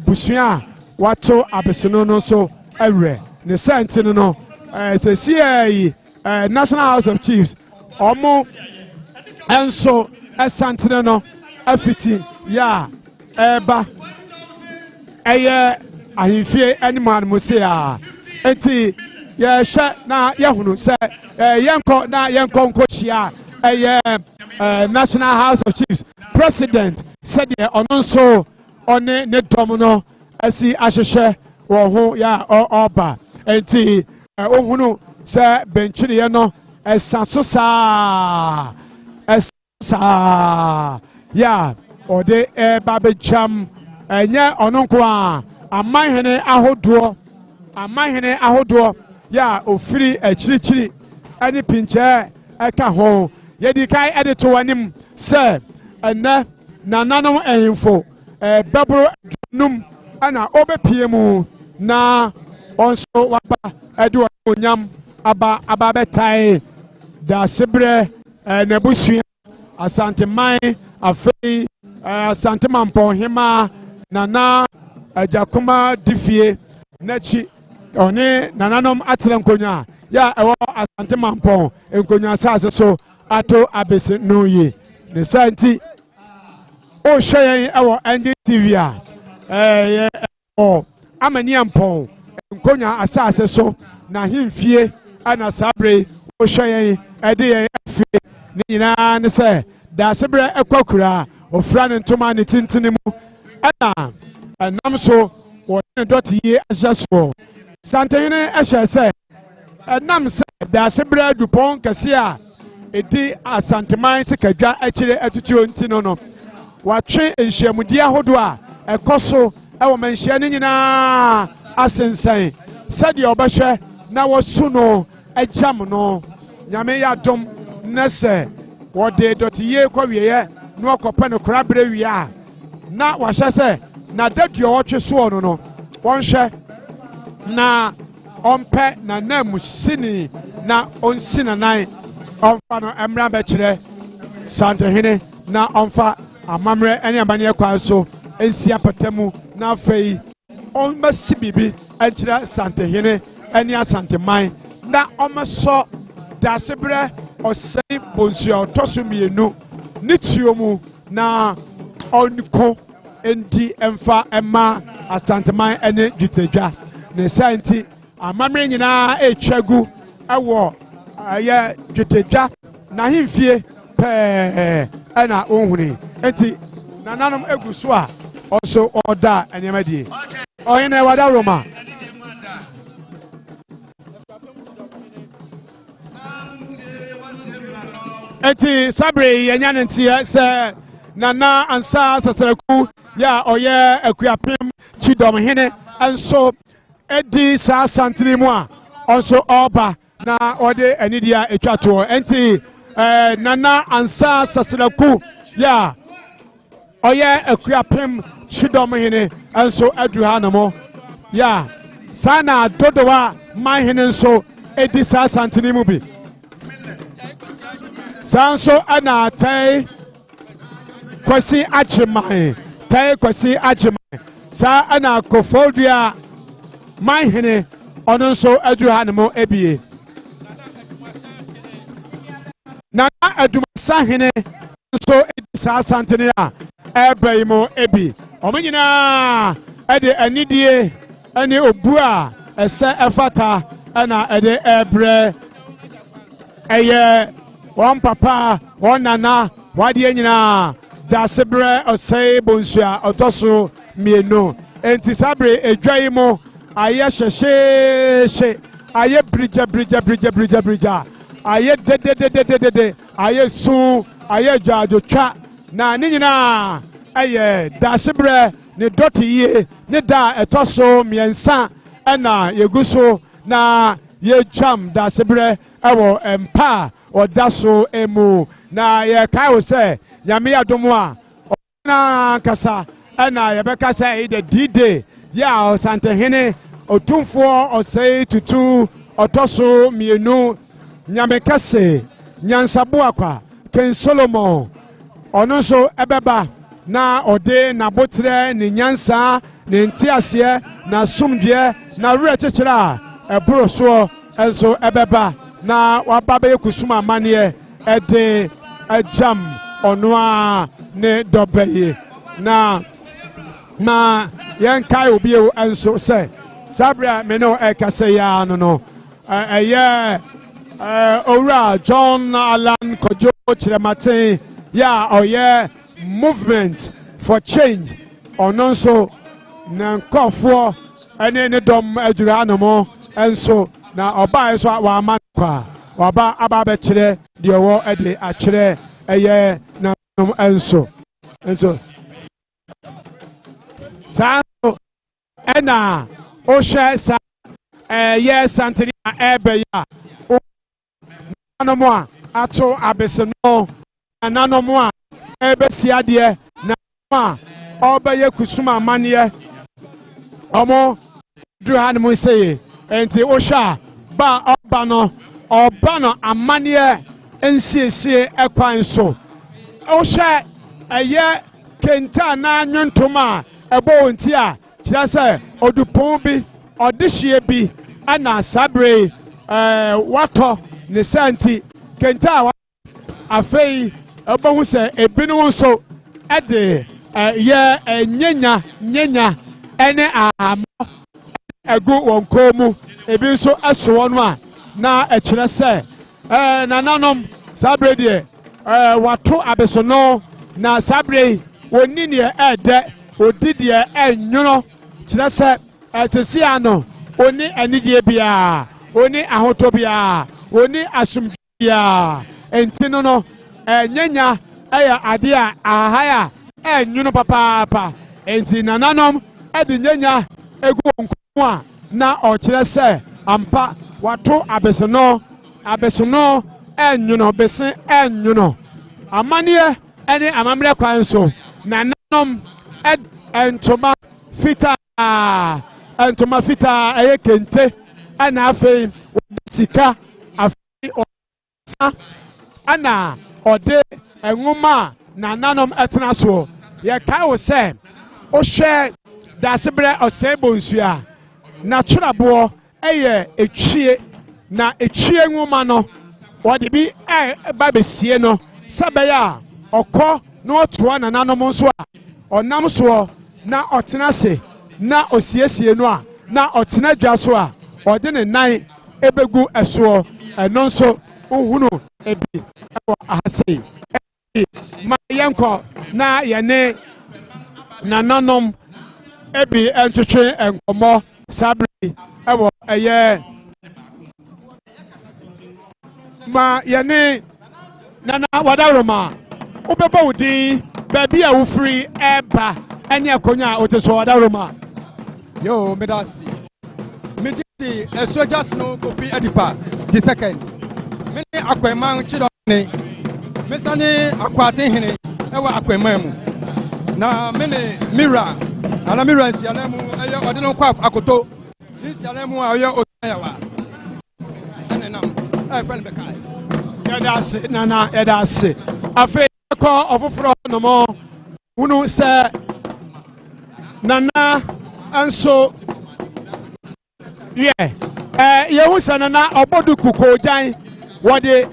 busua a wato abesino no so ɛwerɛ ne sɛnti no sɛsie yi National House of Chiefs ɔmo ɛnso ɛsantene no afiti ya ɛba ɛyɛ ahemfie ɛne mu se a enti yɛhyɛ na yɛhunu sɛ yɛnkɔ na yɛnkɔ nkɔhyia ɛyɛ National House of Chiefs President sɛdeɛ ɔno nso ɔne ne dɔm no asi ahyehyɛ wɔ ho ya ɔba enti ohunu sɛ bɛnkyiriɛ no ɛsa so saa ya ɔde ɛba bɛgyam ɛnyɛ ɔno nko a amanhene ahodoɔ ya ofiri akyirikyiri ɛne pinkyɛ ɛka ho yɛdi kae ɛde to w'anim sɛ ɛnɛ nananom ɛhemfo bɛboro aduonum ɛna ɔbɛpie mu na ɔnso waba ɛde onyam aba bɛtae Daasebre n'abusua Asante man afei Asante Mamponghene nana ajakoma difie n'akyi ɔne nananom atena nkonnwa ya ɛwɔ Asante Mampong nkonnwa asase so ato abesi no yi ne santi o hwɛ yɛn ɛwɔ NDTV a amani ampɔn nkonnwa asase so na hemfie ana sabre o hwɛ yɛn ɛde yɛn afie ne nyinaa ne sɛ Daasebre ɛkɔkura ofra ne ntoma ne tintini mu ɛna ɛnam so wɔde ne doteyie ahyɛ soɔ Santehene ɛhyɛ sɛ ɛnam sɛ Daasebre dupɔn kɛse a ɛdi asanteman sikadwa akyire atutuo nti no watwe nhyiamudeɛ ahodoɔ a ɛkɔ so ɛwɔ manhyia no nyinaa asensɛn sɛdeɛ ɔbɛhwɛ na wɔsu no agyam no nyame yɛ adom ne sɛ wɔde doteyie kɔwieɛ na wɔkɔpɛ no koraberɛ wie a na wahyɛ sɛ na dadua wɔtwe soɔ no wɔnhwɛ na ɔmpɛ nanam sini na ɔnsi nanan ɔmfa no mmra bɛkyerɛ Santehene na ɔmfa amammerɛ ne amanneɛ kwan so nsi apatamu na afei ɔmmasi biribi nkyerɛ Santehene ne Asanteman na ɔmmɛsɔ Daasebre Osei Bonsu a ɔtɔ so mmienu ne tuo mu na ɔnko enti ɛmfa ɛma Asanteman ne dwetadwa ne sɛ nti amammerɛ nyinaa ɛretwa gu ɛwɔ ɛyɛ dwetadwa n'ahemfie pɛɛ ɛna ɔhuni enti nananom egu so a ɔso ɔda nneɛma die ɔhene wada roma enti sabre yɛnya ne nteɛ sɛ nana ansa sasaraku ya ɔyɛ akuapem Chidomhene nso edi saa santene mu a ɔnso ɔba na ɔde anidie a etwa toɔ enti nana ansa sasaraku ya ɔyɛ akuapem Chidomhene nso adu ha no mo ya saa na dodowa manhene nso edi saa santene mu bi saa nso ɛna tɛe kwasi agyeman saa ɛna kofodua manhene ɔno nso adu ha no mo ebie na adumasa hene so edisa Asante a ebe mo ebi omenyina ede anidie ane obu a ese efata ana ede ebre eye wan papa wan nana wade nyina Daasebre Osei Bonsu a otoso mienu enti sabre edwai mo aye hyehye aye brija aye de aye su aye dwadwotwa na ne nyina aye Daasebre ne doteyie ne da etoso miensa na yeguso na ye jam Daasebre ewo empa odaso emu na ye kai wo se nyame adomo a na kasa na ye beka se the D-Day ya Asante hene otumfo Osei tutu otoso mienu nyame kase nyansabo akwa Ken Solomon ono so ebeba na ode na botre ne nyansa ne ntiase na sumdie na wure chechera eboro so enso ebeba na wababa yekusuma mane ede ajam ono a ne dobeye na yenkai obi enso se sabra me no ekase ya no eye owura John Alan Kojo Chiremate ya oye movement for change ono so na nkofo ene ne dom adura anomo enso na oba eso wa amanka oba aba be kire de wo ede a kire eye na enso sa ena o hwe sa eye santini ebe ya nanomo a ato abeseno nanomo a ebe siade na a obeye kusuma mane omo duhan mu sey enti o hwa ba oba no amane ensiesie ekwan so o hwa eye kenta na nwuntoma ebo nti a kira se odupon bi odihye bi ana sabre wato ne santi kenta afei ebo hu se ebinu nso ede ye nyenya ene amo egu wonkomu ebi nso aso no a na ekire se nananom sabre de wato abesono na sabre woni ne ede odidie enwuno kire se asesi ano oni anigye bia oni ahoto bia oni asumdwe bia enti no nyenya aya ade a ahaya enwuno papa enti nananom ede nyenya egu wonkomu a na okire se ampa wato abesono enwuno bese enwuno amane ene amamre kwan so nananom entoma fita eye kente ana afei sika afei osa ana ode enwuma nananom etena so ye kai wo se o hwe Daasebre Osei Bonsu a na twerabo eye etwie na etwie nwuma no wode bi ba besie no sabeya okọ na otoa nananom nso a onam so na otena se na osiesie no a na otena dwa so a ode ne nan ebegu eso eno nso ohunu ebi ahase ma yenko na yene nananom ebi entwetwe enkomo sabre ewo eye ma yene nana wadaroma ubeba udi baby a free eba ene akonya oteso wadaroma yo medasi medisi soldiers no Kofi Adipa the second mene akweman chido ne mesane akwate hene ewa akweman mu na mene mira ana mira nsiana mu eye ode no kwa akoto nsiana mu a oye otayawa ene nam friend bekai yadase nana yadase afi ko ofoforo no mo hunu se nana anso ye yehu se nana obodu kuko jan wode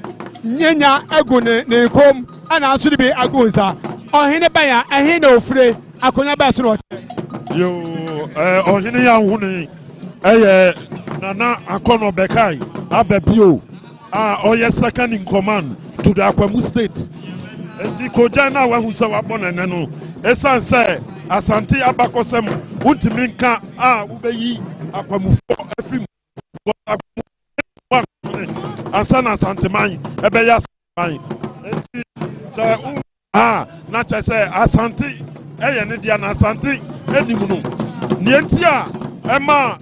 nyanya egu ne kom ana aso de bi agu nsa ohene baya ehene ofure akonya ba so no yo ohene ya hune nana akono bekai abebio oye second in command to the Akwamu state enti koja na wa husa wa bonene no esan say Asante abakosem untimi nka ubeyi Akwamu fo afim Asana Asante man ebe ya man enti say na che say Asante ne dia na Asante enim no ni enti a ema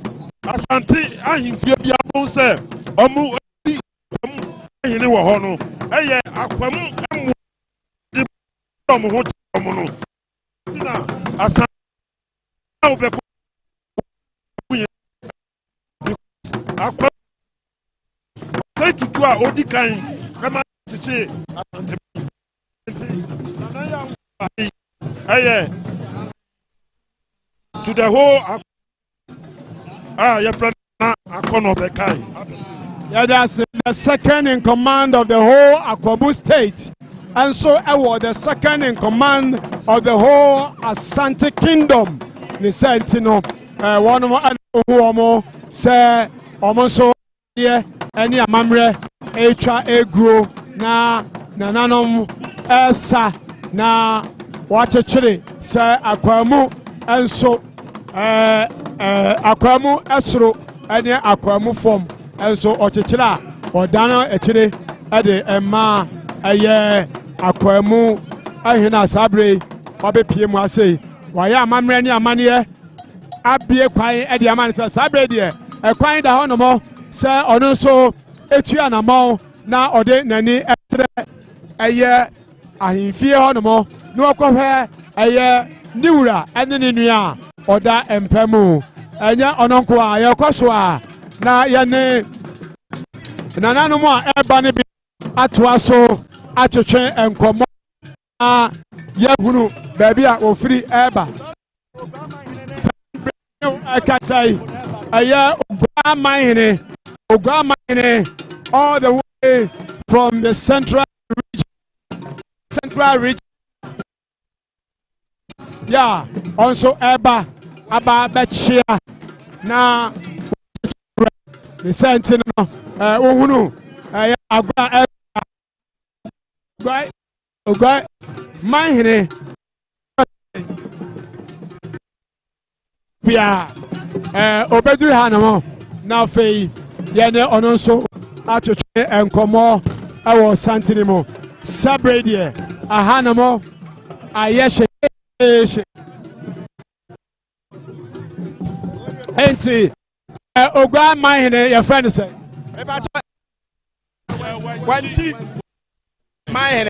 Asante ahimfie bia bon say omu ahine wo ho no Akwamu emu di omu ho omu no sina Asante obeko Akwamu say tutu a odi kan kama tiche Asante to the whole your friend Akono Bekai. Yeah, that's the second in command of the whole Akwamu state, and so I was the second in command of the whole Asante kingdom. The Sentinel, one of who say almost so yeah, any amamre, echa egro na nanom esa na wachechere say Akwamu and so Akwamu esro any Akwamu form and so ochechera odana echere ade ema aye Akwamu ahina sabre obepie mu ase waya amamre ni amane abie kwan ede amane sabre de ekwan da ho no mo se ono so etu anamo na ode nani etre aye ahimfie ho no mo no akohwe aye niwura ene ne nua oda empemu enya ononko a yekoso a na yene nananu mo a eba ne bi atoa so atwetwe enkomo a yehunu baabi a ofiri eba akasai aya Ogwamahene all the way from the central region. Yeah, also aba bechia na the sentinel ohunu agwa ogwa mahene bia obeduru hanamo na fei yene ono nso atwetwe enkomo ewo santinimo sabredie ahanamo ayeshe enti ogwa mahene your friend say wanti mahene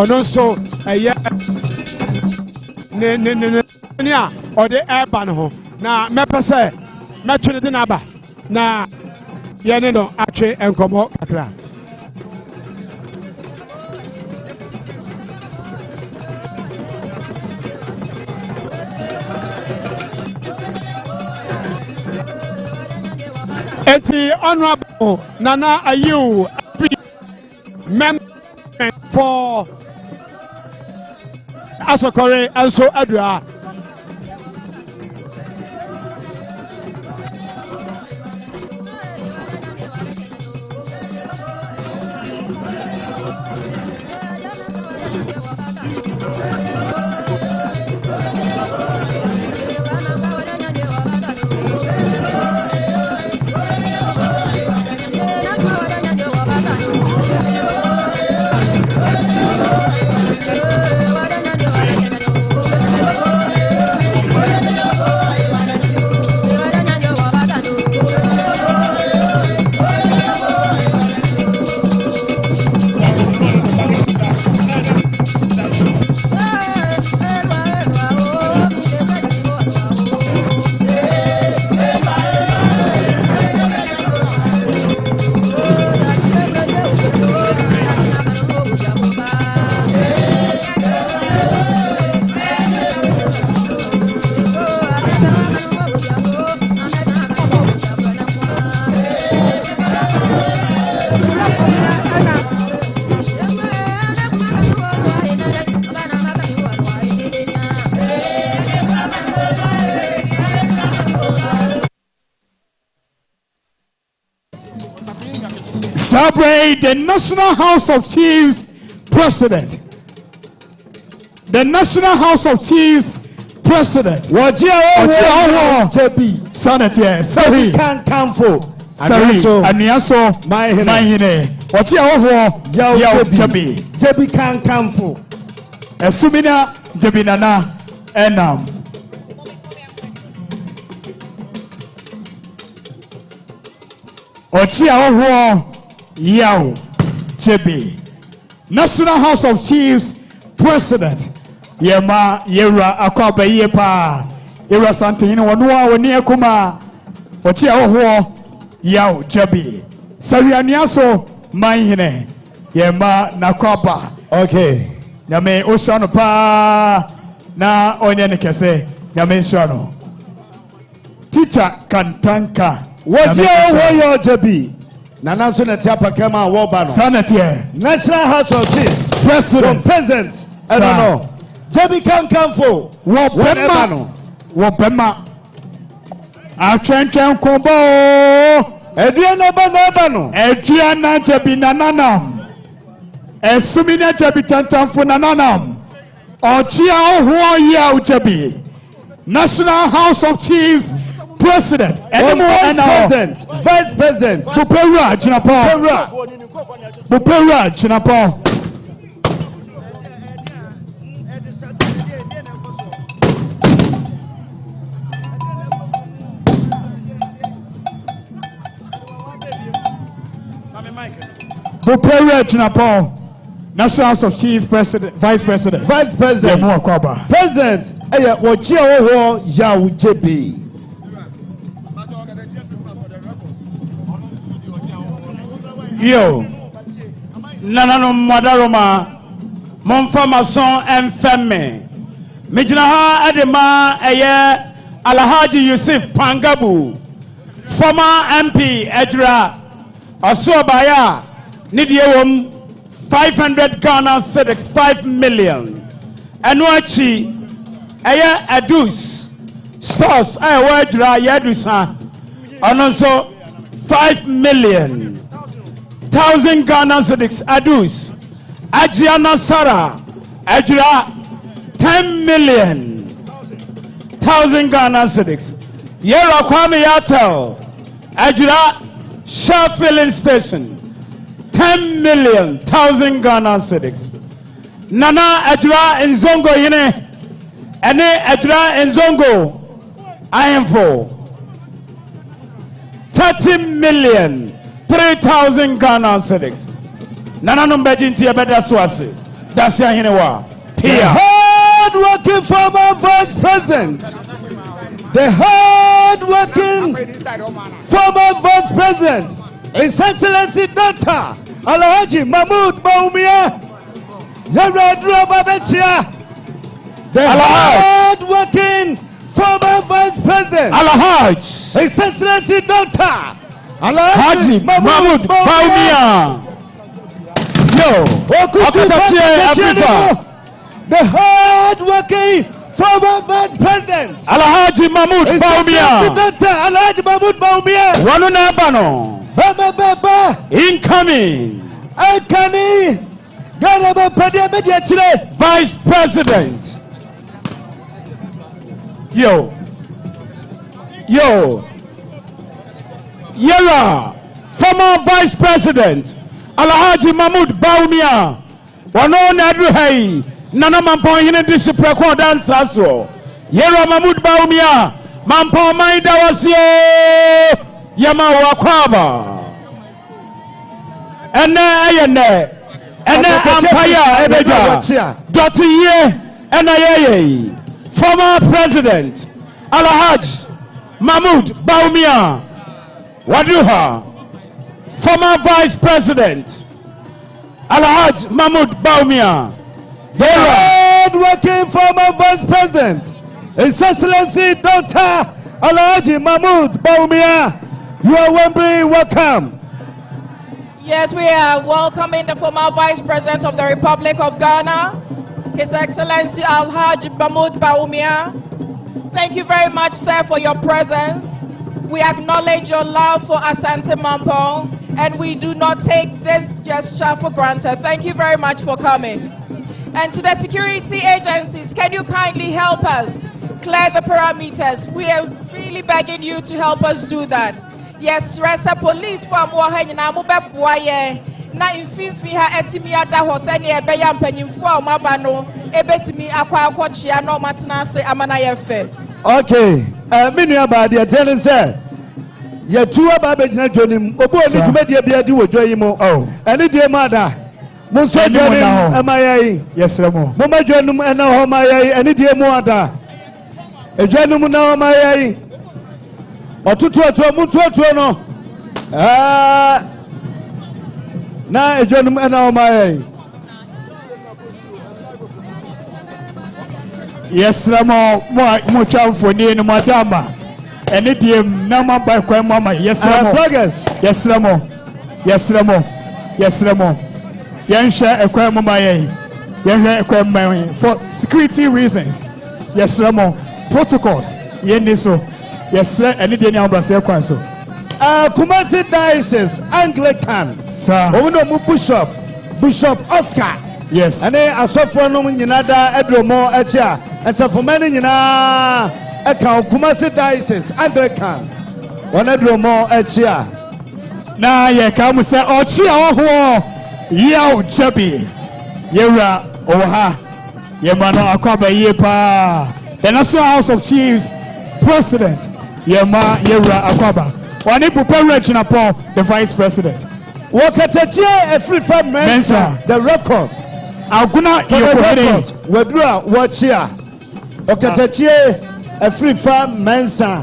ɔno nso ɛyɛ ne a ɔde ɛreba no ho na mɛpɛ sɛ mɛtwe ne de n'aba na yɛne no atwe nkɔmmɔ kakra. Eti honorable Nana Ayew every member for Asokore and so Adria. Daasebre, the National House of Chiefs President. The National House of Chiefs President. JB. Senator. Sorry. Can Kamfo. Sorry. Aniaso. Mahine. What's your JB? JB can Kamfo. Esumina Jabinana Enam. Ochia Yao JB. National House of Chiefs President. Yema Yera Akwabe Yepa. Yera Asante Wanua Wania Kuma. Ochia Yao JB. Sarianiaso Mahine. Yema Nakwaba. Okay. Nyame Oshano pa na onye nekese nyame nshano. Teacher Kantanka. Your JB. Nana so na tiapa kama woba no. Senator. National House of Chiefs President. President. I don't know. JB can Kamfo. Wopema. Atwentwen kobo. Eduana banabano. Eduana JB nananam. Esumina JB tantamfo nananam. Ochia ya JB. National House of Chiefs President. Vice President. Bupera Jinapo. Bupera Jinapo. Bupera Jinapo. National House of Chief President, Vice President. Vice President. President. Ochia Yao JB. Yo, nanano madaroma, monfama son enfemme. Mijnaha adema eye Alhaji Yusuf Pangabu, former MP Edra, Asobaya, Nidiewum, 500 Ghana cedis, 5 million. Anuachi eye Adus, stores eye Edra Yadusa, and also 5 million. 1,000 Ghana cedis, Adus, Ajiana Sara, Adra, 10 million. 1,000 Ghana cedis. Yera Kwame Yatel, Adra, Shell Filling Station, 10 million. 1,000 Ghana cedis. Nana Adra Nzongo Yene, Ene Adra Nzongo, IM4, 30 million. 3,000 Ghana cedis. Nana numbeji nti ebeda swasi. That's ya hinewa. The hard-working former Vice President. The hard-working former Vice President. His Excellency Dr. Alhaji Mahmoud Baumia. Yaradra Babechia. The hard-working former Vice President. Alhaj. His Excellency Dr. Haji Mahmoud Baumia. Yo, the hard-working former Vice President Alhaji Mahmoud Baumia. Alhaji Mahmoud Baumia. Wanuna Bano. Baba. Incoming. Vice President. Yo. Yera, former Vice President Alhaji Mahmoud Baumia. Wano Nadru Hay, Nana Mamponghene Disiprekwa dansa so. Yera Mahmoud Baumia, Mampong Maida wasio Yama Wakwaba. Ene Empire Ebeja. Doteyie Ene former President Alhaji Mahmoud Baumia. Waduha, former Vice President Alhaji Mahmoud Baumia. Hard-working former Vice President, His Excellency Dr. Alhaji Mahmoud Baumia. You are very welcome. Yes, we are welcoming the former Vice President of the Republic of Ghana, His Excellency Alhaji Mahmoud Baumia. Thank you very much, sir, for your presence. We acknowledge your love for Asante Mampong and we do not take this gesture for granted. Thank you very much for coming. And to the security agencies, can you kindly help us clear the parameters? We are really begging you to help us do that. Yes, Resa police from Wahena Mubabwaye. Na infinfi ha etimi ada ho se ne ebe ya mpanyimfo a omaba no ebetimi akwa akwachia no matena se amana ye fe. Okay, minu abade atene se ye tu aba begina dwonim obo oni dwumade bia di wodwo mo ene die mada mo so dwonim amayi yesremo mo ma dwonum ena ho mayi ene die mo ada edwonum na ho mayi otutu mu tutu no na ejonum ena omaye yesramo mo chamfoni no madama ene diem na mamba kwa mama yesramo yesramo yenhwe ekwa mama ye yenhwe ekwa mama for security reasons yesramo protocols yeniso yesre ene die ni ambrase kwa so Kumasi Diocese Anglican. Sir. Omuno Bishop Oscar. Yes. Ane asofo no nyinada edromo echa. Asofo mani nyina eka Kumasi Diocese Anglican. Wana edromo echa. Na ye ka mu se ochi ahoho ye o chabi. Yewra oha. Ye mano akwaba ye pa. The National House of Chiefs President. Ye ma yewra akwaba. Wani prepare Paul, the Vice President. Wakatatie a free from Mensa, the record. Aguna records. Wedra watchia. Wakatatie a free from Mensa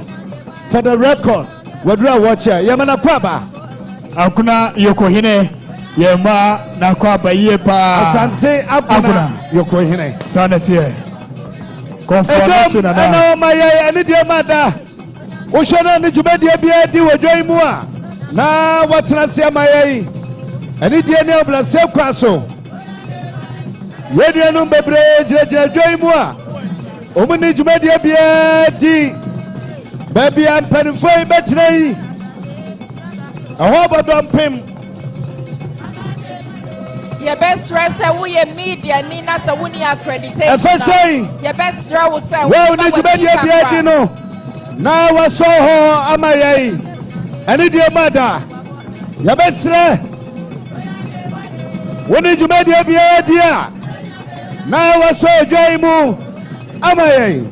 for the record. Wedra watchia. Yamana kwaba. Aguna yokohine. Yema na kwaba yepa. Asante aguna yokohine. Sanatie. Confirmation na. Ana omaye ani die mada. Oshana ni jumedi bia di wodwai mu a na watena se amaye ani die ne oblase kwaso yedie no bebre jeje dwai mu a omuni jumedi bia di baby am penfo betena yi ahobodom pem your best stress we media ni na sa woni accreditation your best stress we say we ni jumedi bia di no na wasoho amaye ani die mada ya besre woni jumedi bia dia na waso joimu amaye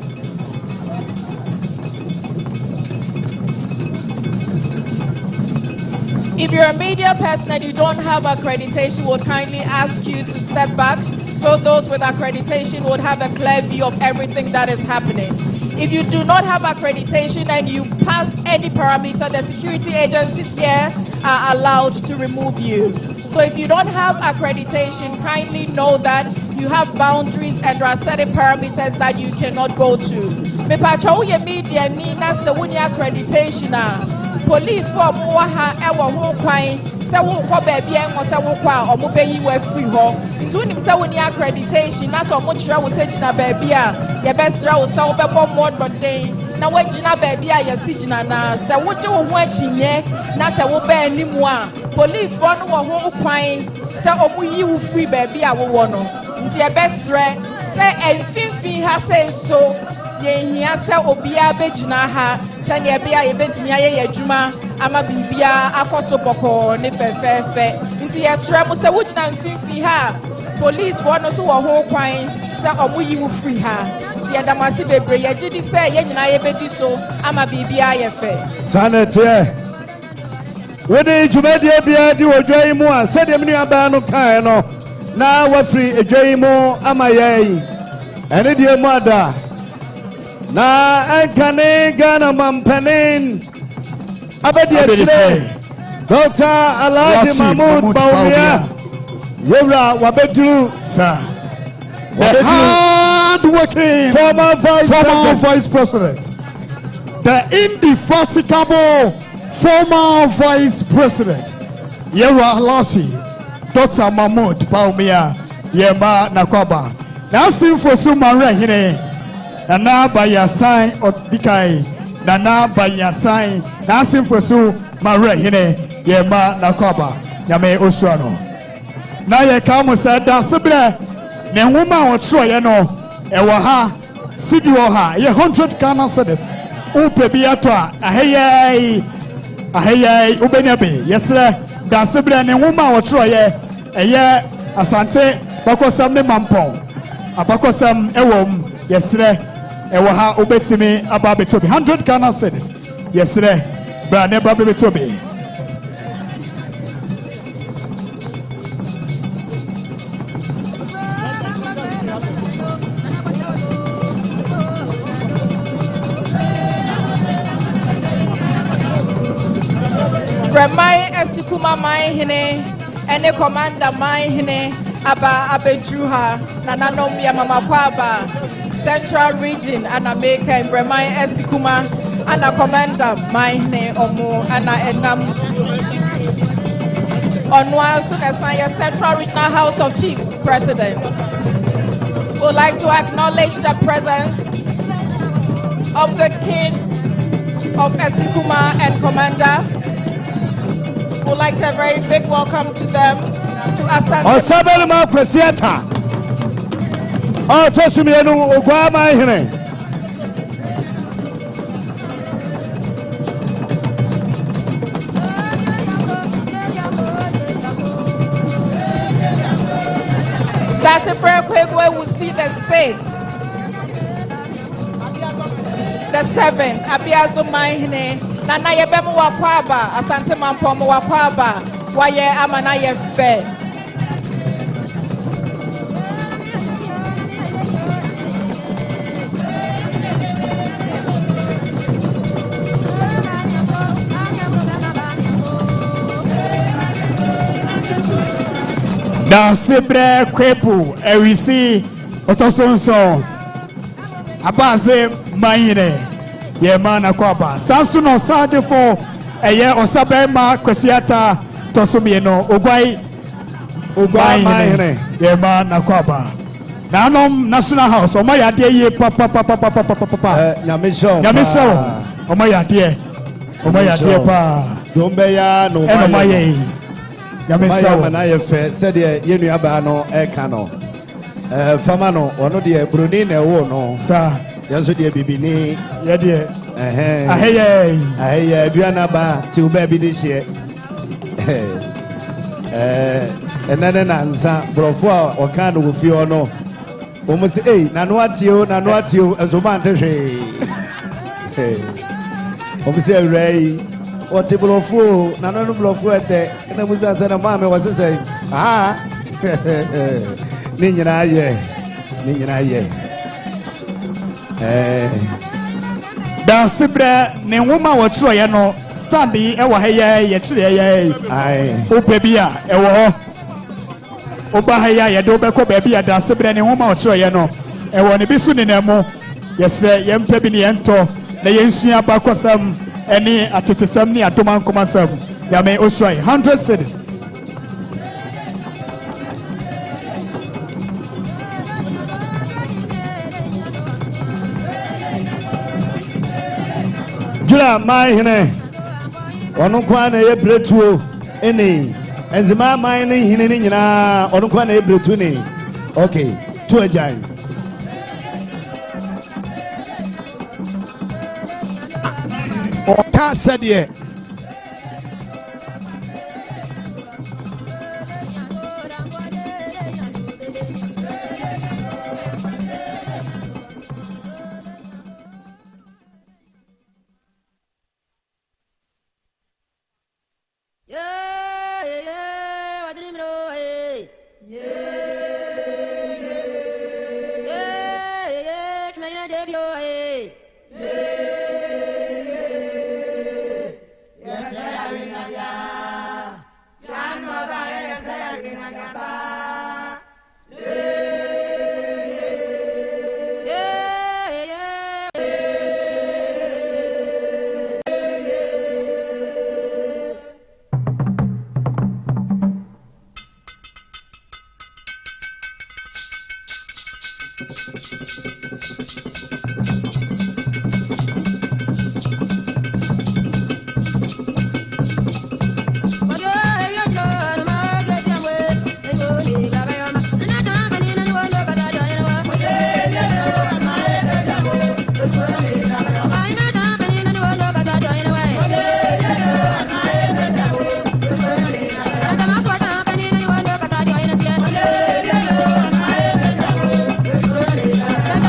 If you're a media person and you don't have accreditation, we would kindly ask you to step back so those with accreditation would have a clear view of everything that is happening. If you do not have accreditation and you pass any parameter, the security agencies here are allowed to remove you. So if you don't have accreditation, kindly know that you have boundaries and there are certain parameters that you cannot go to. Media nina sewuni accreditation police for muwaha ewa ho kwan se wo kọ baby en se wo kwa omo beyi wa free ho nti unim se woni accreditation na so mo kire wo se gina baby a ye be sra wo se wo be bọ mod den na wo gina baby a ye si gina na se wo je wo ho achinye na se wo be animu a police for no wo ho kwan se omo yi wo free baby a wo wo no nti ye be sra se enfinfin ha se so yehia se obia begina ha se ne bia ye betimi aye adwuma ama bibia akoso boko ne fefefe nti yesra mo se wugina mfinfi ha police for no so wo ho kwan se omo yi wo free ha nti yadamase bebre ye gidi se ye nyina ye bedi so ama bibia ye fe sanete wede jumedi bia di wodwai mu a se de mni aba no kan no na wa free edwai mu ama ye ene die mu ada na enkane Ghana Mampong abedi etire Dr. Alhaji Mahmoud Bawumia yewra wabeduru sir the hard-working former vice president, the indefatigable former vice president yewra Alhaji Dr. Mahmoud Bawumia yema nakwaba na sinfo so manre hene Nana Bayasan Odikai, Nana Bayasan, Nasim for so, Mare Hine, Yema Nakoba, Yame Oswano. Now ye come said Daasebre, ne woman or Troy, Ewaha, Sidi Waha, ye 100 Ghana cedis. Upe Biatwa, Aheye, Ubenabe, yes, sir. Daasebre, ne woman or Troy, Asante, Bakosam ne Mampong, Abakosam Ewom, yes, sir. Ewaha Ubetimi Ababetobi, 100 Ghana cedis, yes, sir. Brane Babetobi. Remai Esikuma Mamponghene, ene commander Mamponghene, aba abedruha, nananom ya mama kwaba, Central Region, and America, Remai Esikuma, and a commander Mamponghene omo, and enam. Onwa soon as I Central Regional House of Chiefs President. Would like to acknowledge the presence of the King of Esikuma and Commander. Would like to have a very big welcome to them, to Asante. Osei ma kwesiata. Oh, tosumienu ogwa Mamponghene. Daasebre Kwegwe will see the 6th, the 7th, Abiazo Mamponghene. Nana yebemu wakwaba, Asante Mampong wakwaba, waye amana yefe. Daasebre Kwepu, Ewisi, Otosonso, Abaze Mamponghene. Yema Nakoba. Sansuno Sajefo, Eye Osabema Kwesiata, Tosumieno, Ugwai Mamponghene. Yema Nakoba. Nanom National House, Omaya Deye, Papa, Nyamisho, Omaya Deye, Pa. Dombeya, no, Omaye. Nyamisho, Manayefe, said Yenu Abano, Ekano. Famano, one of the Brunine, no, sir. Yanso de bibini ye de aheye aduana ba ti o ba bi de hye enane nansa brofo a o kan no fi ono o mo se nanu atio enso ma ante hwe o mo se awrai o ti brofo nanu brofo ede na mu sa na ma me wo se sei ni nyina ye Daasebre ne nwoma wotro ye no stand yi e wa ha ye kire ye ope bia e wo ho oba ha ye de obekọ ba bia Daasebre ne nwoma wotro ye no e wo ne bisu ne namu ye se ye mpa bi ne ye nto na ye nsua ba kosam ene atetesam ne atoma nkomasam ya me Osei 100 cedis. Jula Mamponghene onu kwa na ye bretuo eni enzima Mamponghene ni nyina onu kwa na ye bretu ni okay to ajan Oka said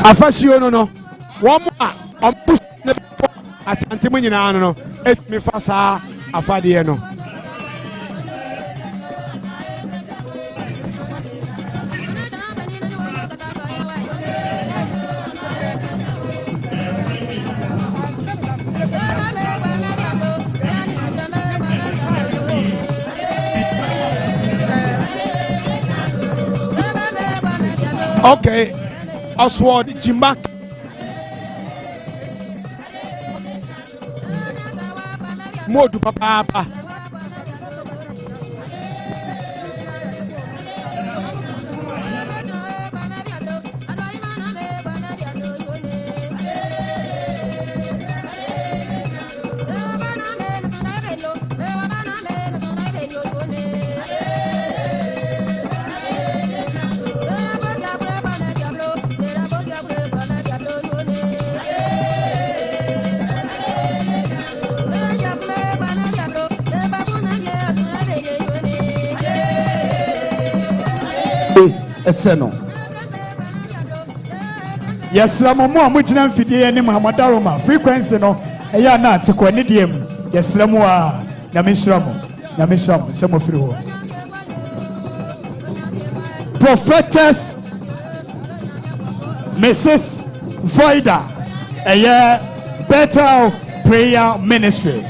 afasuo no no wɔn a ɔmo ne bɔ asante mu nyinaa no etumi fa saa afadeɛ no. Okay, Oswald Jimak. Modu papa. Eseno. Yes, Ramomo, Mujina Fidie, and Mahamadaroma, frequency no, a yana to Quanidium. Yes, Ramoa, Namishramo, some of you. Prophetess Mrs. Voida, a year better prayer ministry.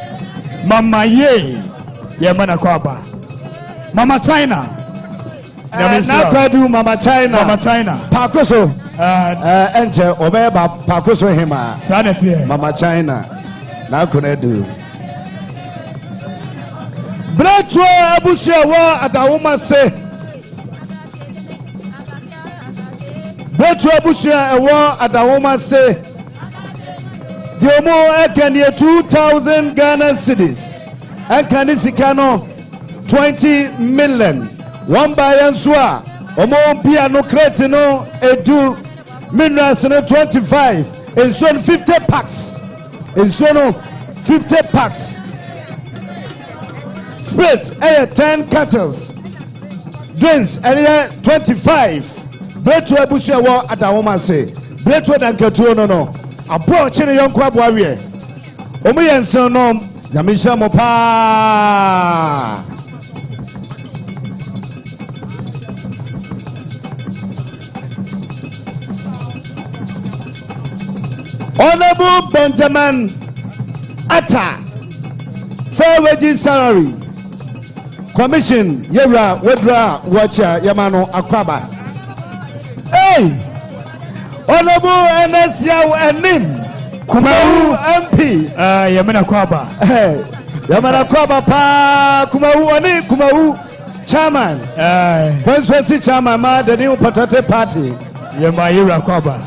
Mama Ye, Yamana Kwaba, Mama China. Now do Mama China. Pakoso. Enche obeba pakoso hima. Sanity. Mama China. Now can do. Bretwa abusia wa adawuma se. Bretwa abusia wa adawuma se. Diomo ekani 2,000 Ghana cedis. Ekani sikano 20 million. One by Ansua, Omo piano crate no edu minerals no 25, and so 50 packs, and so no 50 packs. Spirits 10 kettles, drinks 25. Bread to Abusia wa Adawoma say, bread to Dankatu no. A broad chin young crab warrior. Omo Yanson no, Yamisha Mopa. Honorable Benjamin Atta, fair wages salary, commission, Yera, Wedra, Watcher, Yamano, Akwaba. Hey! Honorable NS Yao and Nim, Kumaru MP, Yamana Kwaba. Hey! Yamana Kwaba, Pa, Kumaru, Ani, Kumaru, Chairman, Constituency Chairman, the new Patate Party, Yamayira Kwaba.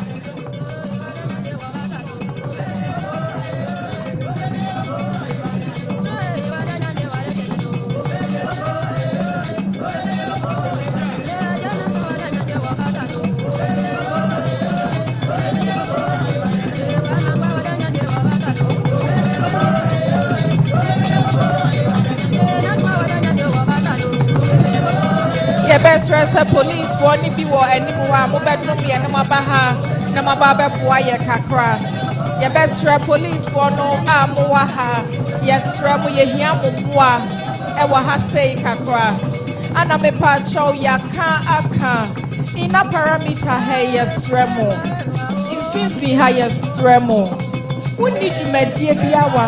Police for any people and Nibuwa, Mobedrum, and Namabaha, Namababa, Puaya Kakra. Your best police for no Amoaha, yes, Ramu Yahiamua, Ewahase Kakra. Anamepa Chow Yaka Aka, in a parameter, hey, yes, Remo, in Fifi, highest Remo. Who need you, my dear Biawa?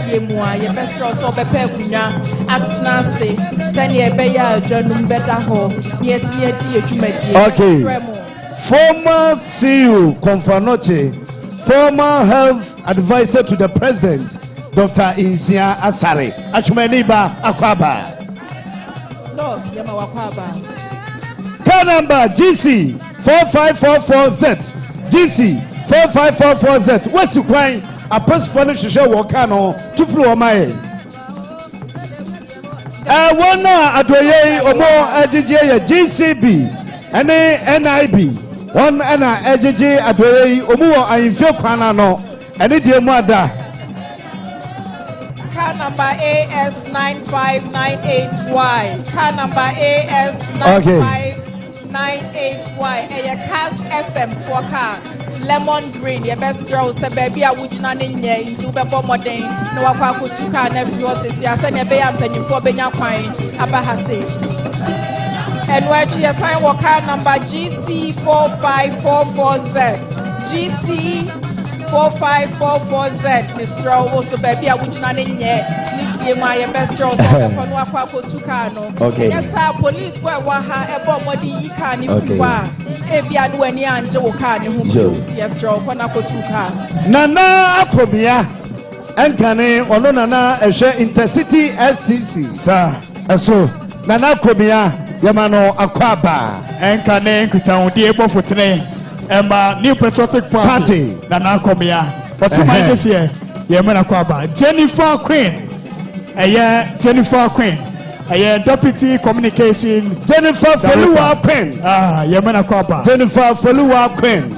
Your best also be Peguna, Axnase, Sanya Beya, John Better Ho, yet near dear. Okay. Former CEO Confanoche, former health advisor to the president, Dr. Insia Asare, Achumeniba Akwaba. No, Yamakwaba. Car number GC 4544Z, GC 4544Z. What's your crying? A press furnish to show Wakano to flow my. One Adoye Omo AJJ GCB and NIB. One Anna AJJ Adoye Omo I feel Kanano and it dear mother. Car number AS9598Y. Car number AS9598Y. A cast FM for car. lemon green ye best row se baby a wujina ne nye into bebo modern na wakwa kotuka na fi osisi ase ne be ya mpanyimfo benya kwan aba ha se and where she assign what car number GC4544Z GC4544Z Mr. also baby I would not in yet my best row upon Waka Tukano. Okay. Yes, sir, police for Waha about what you can if you are Ebian when you and Joe can who yes, row Panako Tuka. Nana Akrobia and Kane or no Nana a share intercity STC, sir. So Nana Akrobia Yamano Akwaba and Kane Kutan Diebo for today. New Patriotic Party Nana Akrobia. What's my this year? Yamana Kwaba Jennifer Queen. Jennifer Queen, Deputy Communication. Jennifer Follow Queen. Yamana Kwaba. Jennifer Follow Queen.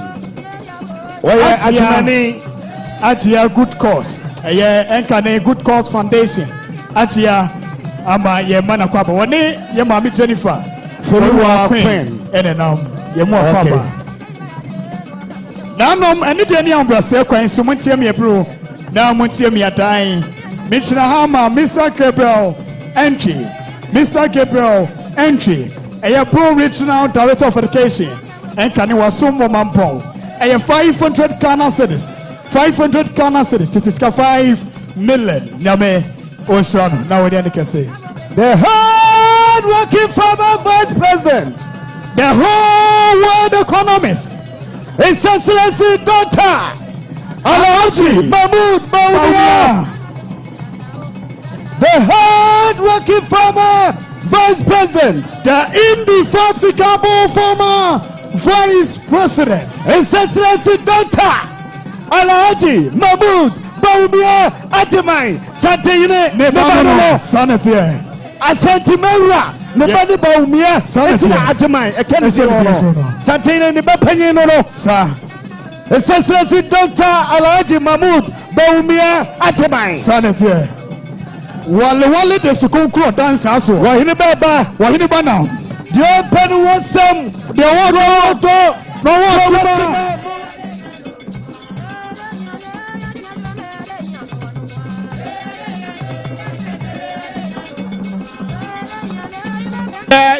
Ajia Good Cause. Enkane Good Cause Foundation. Ajia ama Yamana Kwaba. Wani Yamami Jennifer Follow Queen. Yamua Kwaba. Nanom any umbrella Queen. So Muntiemi bro. Now Muntiemi are dying. Mr. Hama, Mr. Gabriel, entry. Mr. Gabriel, entry. A pro regional director of education. And can you assume Mampong? A 500 Ghana cities. 500 Ghana cities. It is 5 million. Name Osano. Now we can say. The hard working former vice president. The whole world economist. His Excellency Dr. Alhaji Mahmoud Bawumia. The hard-working former vice president, the indefatigable former vice president, His Excellency Dr. Alhaji Mahmoud Bawumia Ajimai, Santehene Nebano, Sanate, Asante Mewra, Nebani Bawumia, Sanate Ajimai, Santehene Nebapanyeno, Sir. His Excellency Dr. Alhaji Mahmoud Bawumia Ajimai, Sanate. Wale de Sukunkro dance aso. Wahini baba now. The pen was some. The one no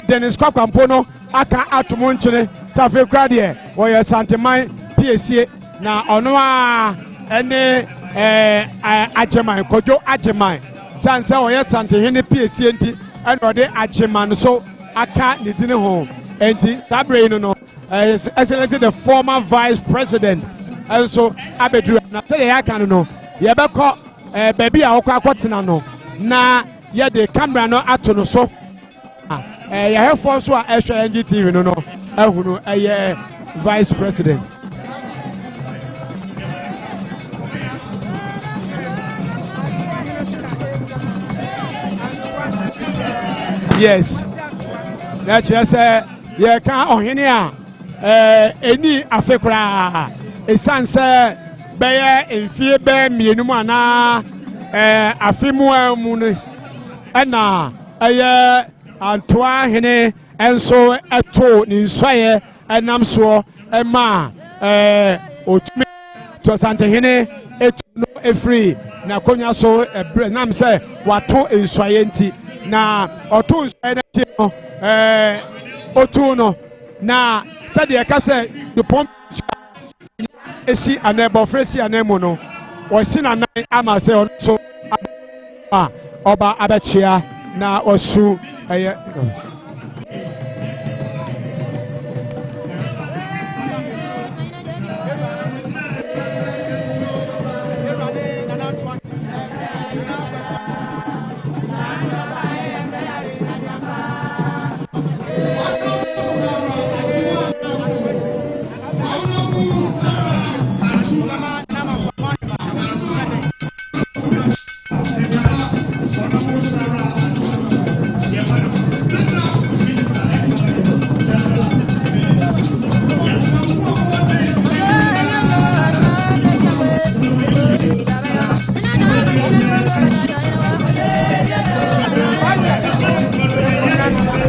Dennis Kwampono aka atumunchene safe krade wo ye santeman PSA na ono a ene ajeman kojo ajeman sanse oye Santehene PSA nti and ode ajeman so aka ne dine ho enti Daasebre no excellently the former vice president and so abedu na tell ya kan no ye beko baby a okwa akotena no na ye de camera no ato no so ye hefo so a ehwe NGTV no ehunu vice president. Yes. That's just ye kan ohene a eni afekura esanse beye enfie be mienum ana afemu amu ne na antoa hene enso eto ni nsoye enam so ema otumi to Santehene eto no efri na konya so nam se wato nsoye nti na oto nsoye na ti no otu no na said the kase the pump esi anebo fresi anemo no osi na nan ama se so oba abachia na osu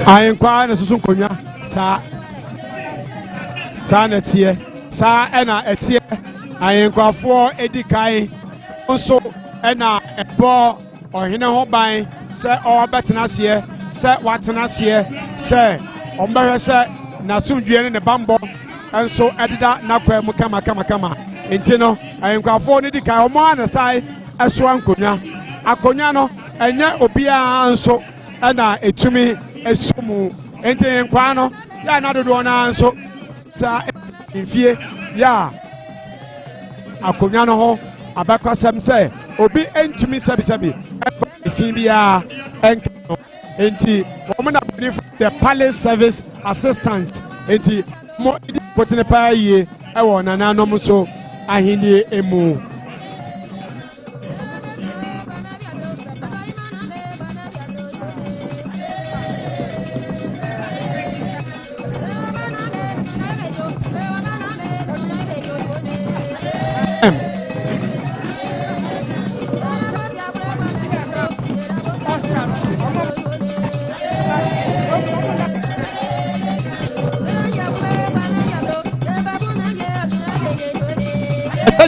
ayenkwa na susu nkonya sa na tie saa ɛna ɛteɛ ayenkwafoɔ edi kan nso ɛna ɛbɔ ɔhene ho ban sɛ ɔbɛtena aseɛ sɛ watena aseɛ sɛ ɔmbɛhwɛ sɛ n'asomdwie ne ne bambɔ nso ɛdeda n'akwan mu kama nti no ayenkwafoɔ no di kan ɔmo anasae ɛsoa akonnwa no ɛnyɛ obiara nso ɛna etumi esu mu nti nkwa no yɛ anadodoɔ naa nso saa mfie yɛ akonnwa no ho abɛkɔsɛm sɛ obi ntumi sɛbisɛbi ɛfa efi biara ɛnka no nti wɔn na bɛni the palace service assistant nti mo edi kotene paa yie ɛwɔ nananom so ahenni emu.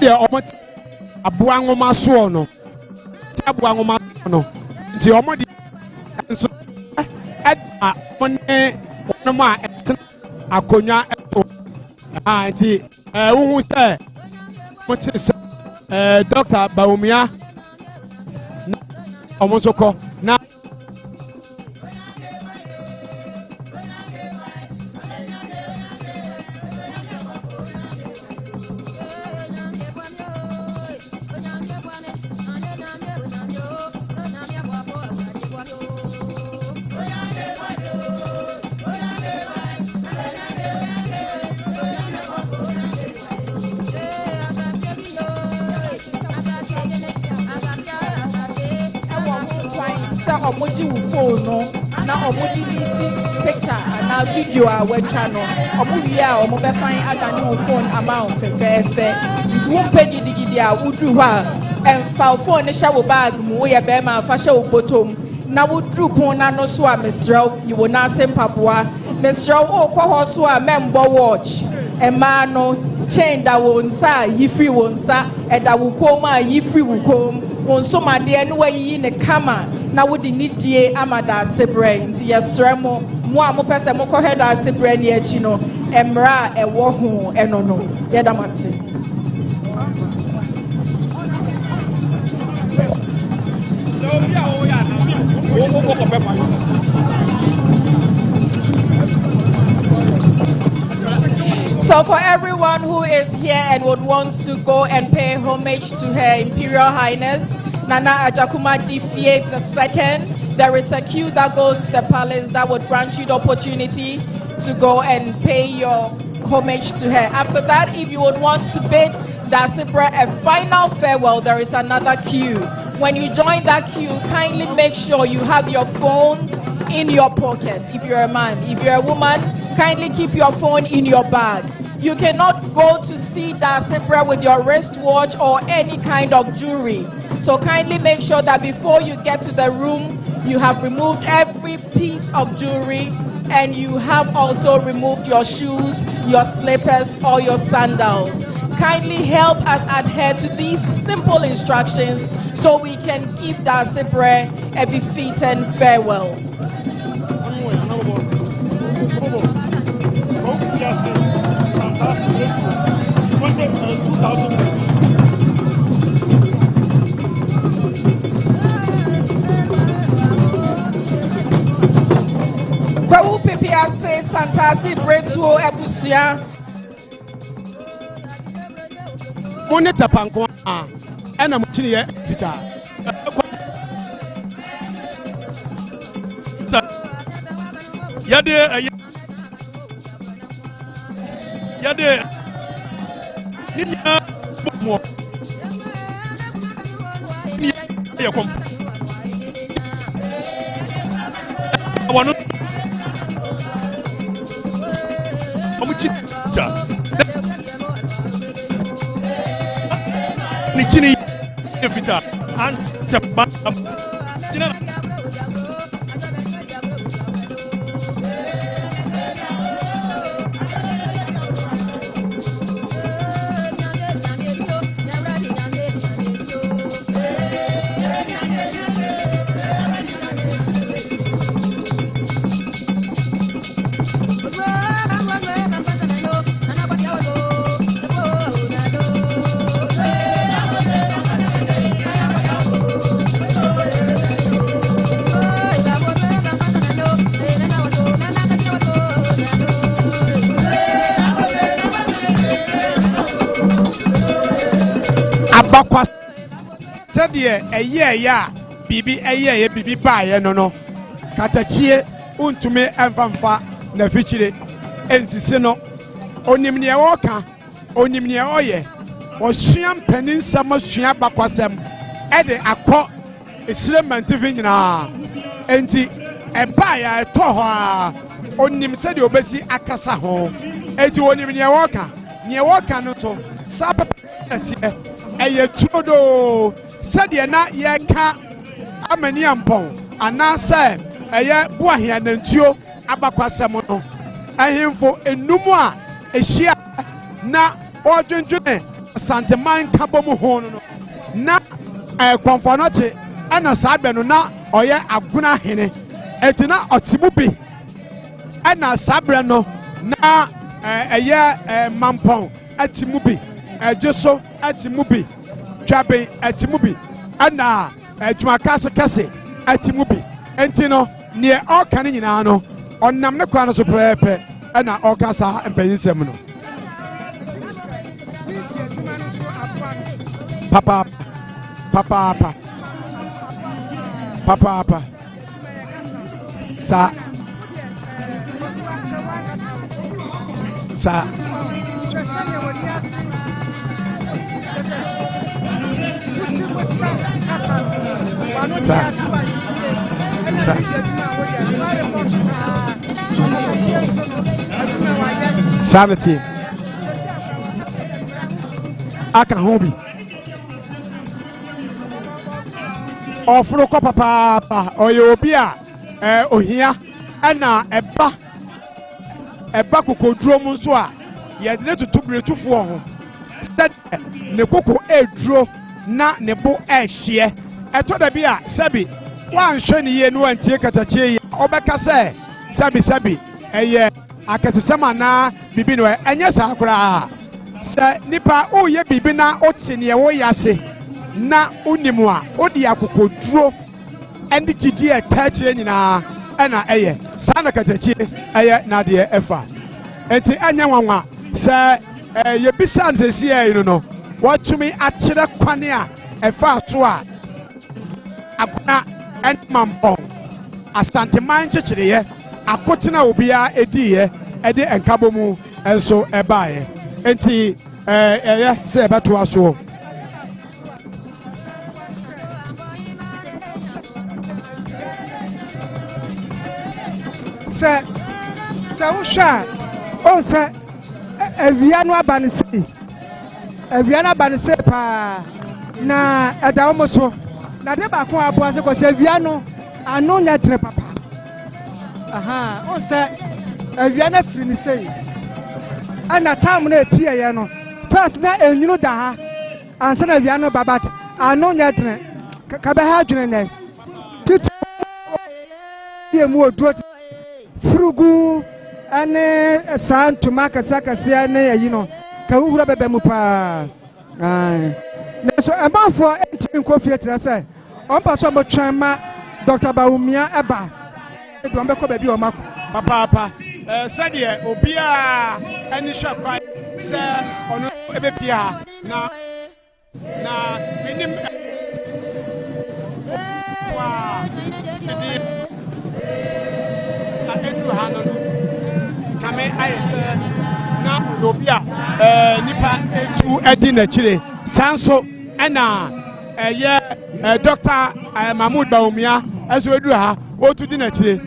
Deɛ ɔmo te aboa nwoma soɔ no nti ɔmo de nso ɛda ɔmo ne ɔnom a ɛtena akonnwa ɛto nti wohu sɛ ɔmo te sɛ Dr. Baumia na ɔmo nso kɔ na na ọmọ delete picture na video a wetwa no ọmọ wie a ọmọ besan adane wo phone ama on fefefe nti wo pegi digidi a wudru hɔ a emfa phone ne hye wo bag mu wo ye be ma fa hye wo bottom na wudru pon na no so a mesrew yi wo na sempaboa mesrew wo kɔ hɔ so a membo watch ema no chain da wo nsa yi free wo nsa ɛda wo kom a yi free wo kom wo nso made no wayi ne kama na wodi nidie amada Daasebre nti yesre mo a mo pese mo kɔ Daasebre ne achi no emra ɛwɔ ho ɛno no yɛdamase. So for everyone who is here and would want to go and pay homage to Her Imperial Highness Nana Ajakuma Difie II, there is a queue that goes to the palace that would grant you the opportunity to go and pay your homage to her. After that, if you would want to bid Daasebre a final farewell, there is another queue. When you join that queue, kindly make sure you have your phone in your pocket. If you're a man, if you're a woman, kindly keep your phone in your bag. You cannot go to see Daasebre with your wristwatch or any kind of jewelry. So kindly make sure that before you get to the room, you have removed every piece of jewelry and you have also removed your shoes, your slippers, or your sandals. Kindly help us adhere to these simple instructions so we can give Daasebre a befitting farewell. Kwawu pepia se santasi bretuo ebusia moneta panko a ena mutini ye fita yade ninya mo ni ye kom wanu omuchi ta ni chini fita an tabba tina bakwa sɛdeɛ ɛyɛ a biribi ɛyɛ biribi baayɛ no katakyie untumi ɛmfamfa na fikyire ɛnsisi no onim nea wɔka onim nea ɔyɛ ɔsua mpanin nsɛm asua bakwasɛm ɛde akɔ esire mantifi nyinaa enti ɛbaayɛ ɛtɔ hɔ a onim sɛdeɛ obesi akasa ho enti onim nea wɔka no to saa pɛpɛ ɛteɛ ɛyɛ turodoo sɛdeɛ na yɛka amani ampɔn anaasɛ ɛyɛ boahia nantuo abakwasɛm no ahemfo enum a ehyia na ɔdwendwene asanteman kabɔ mu ho no na kɔmfɔ no kye ɛna saa bɛ no na ɔyɛ agona hene eti na ɔte mu bi ɛna saa berɛ no na ɛyɛ mampɔn ati mu bi ɛgye ati mu bi twaben ati mu bi ɛna adwuma kase ati mu bi enti no nea ɔka ne nyinaa no ɔnam ne kwan no so pɛɛpɛ ɛna ɔka saa mpanyinsɛm no papaapa saa sanity aka ho bi ɔforo kɔ papaapa ɔyɛ obi a ohia ɛna ɛba kokoduro mu nso a yɛde ne tutu biretufoɔ ho sɛdeɛ ne koko eduro na ne bo ɛhyeɛ ɛtɔ da bi a sɛbi wanhwɛ ne yie no wantie katakyie yie ɔbɛka sɛ sɛbi ɛyɛ akɛsesɛm anaa bibi no ɛnyɛ saa koraa sɛ nipa woyɛ bibi na wote neɛ woyɛ ase na wonim a wode akokoduro ɛne gyidie ɛtaa kyerɛ nyinaa ɛna ɛyɛ saa na katakyie ɛyɛ nadeɛ ɛfa enti ɛnyɛ nwanwa sɛ yɛbisa nsɛsi yi no wɔtumi akyerɛ kwane a ɛfa so a agona ɛne mampɔn asanteman kyekyereɛ akotena obiara ediiɛ ɛde nkabɔ mu nso ɛbaeɛ enti ɛyɛ sɛ ɛbɛtoa soɔ sɛ wohwɛ a ɔhu sɛ awia no aba ne sei paa na ɛda wo so na de baako aboa sɛ kɔ sɛ awia no ano nyɛ dene papa ɔhu sɛ awia no afiri ne sei ɛna tam no ɛpieyɛ no first na ɛnwunu da ha ansa na awia no babat ano nyɛ dene kabɛha adwene nɛ titu yɛ mu oduro furugu ɛne saa ntoma akɛseɛ ne ayi no ka wuhura bɛbɛ mu paa nanso ɛmanfoɔ ɛntimi nkɔ fie kyerɛ sɛ ɔmpa so ɔmɔtwɛn ma Dr. Bawumia ɛba ɛde ɔmbɛkɔ baabi a ɔmakɔ papaapa sɛdeɛ obiara ɛne hwɛ kwan sɛ ɔno ɛbɛpia na menim ɛduru ha no kame ayɛ sɛ na obi a nipa etu ɛdi n'akyire saa nso ɛna ɛyɛ Dr. Mahmoud Bawumia ɛso eduru ha otu di n'akyire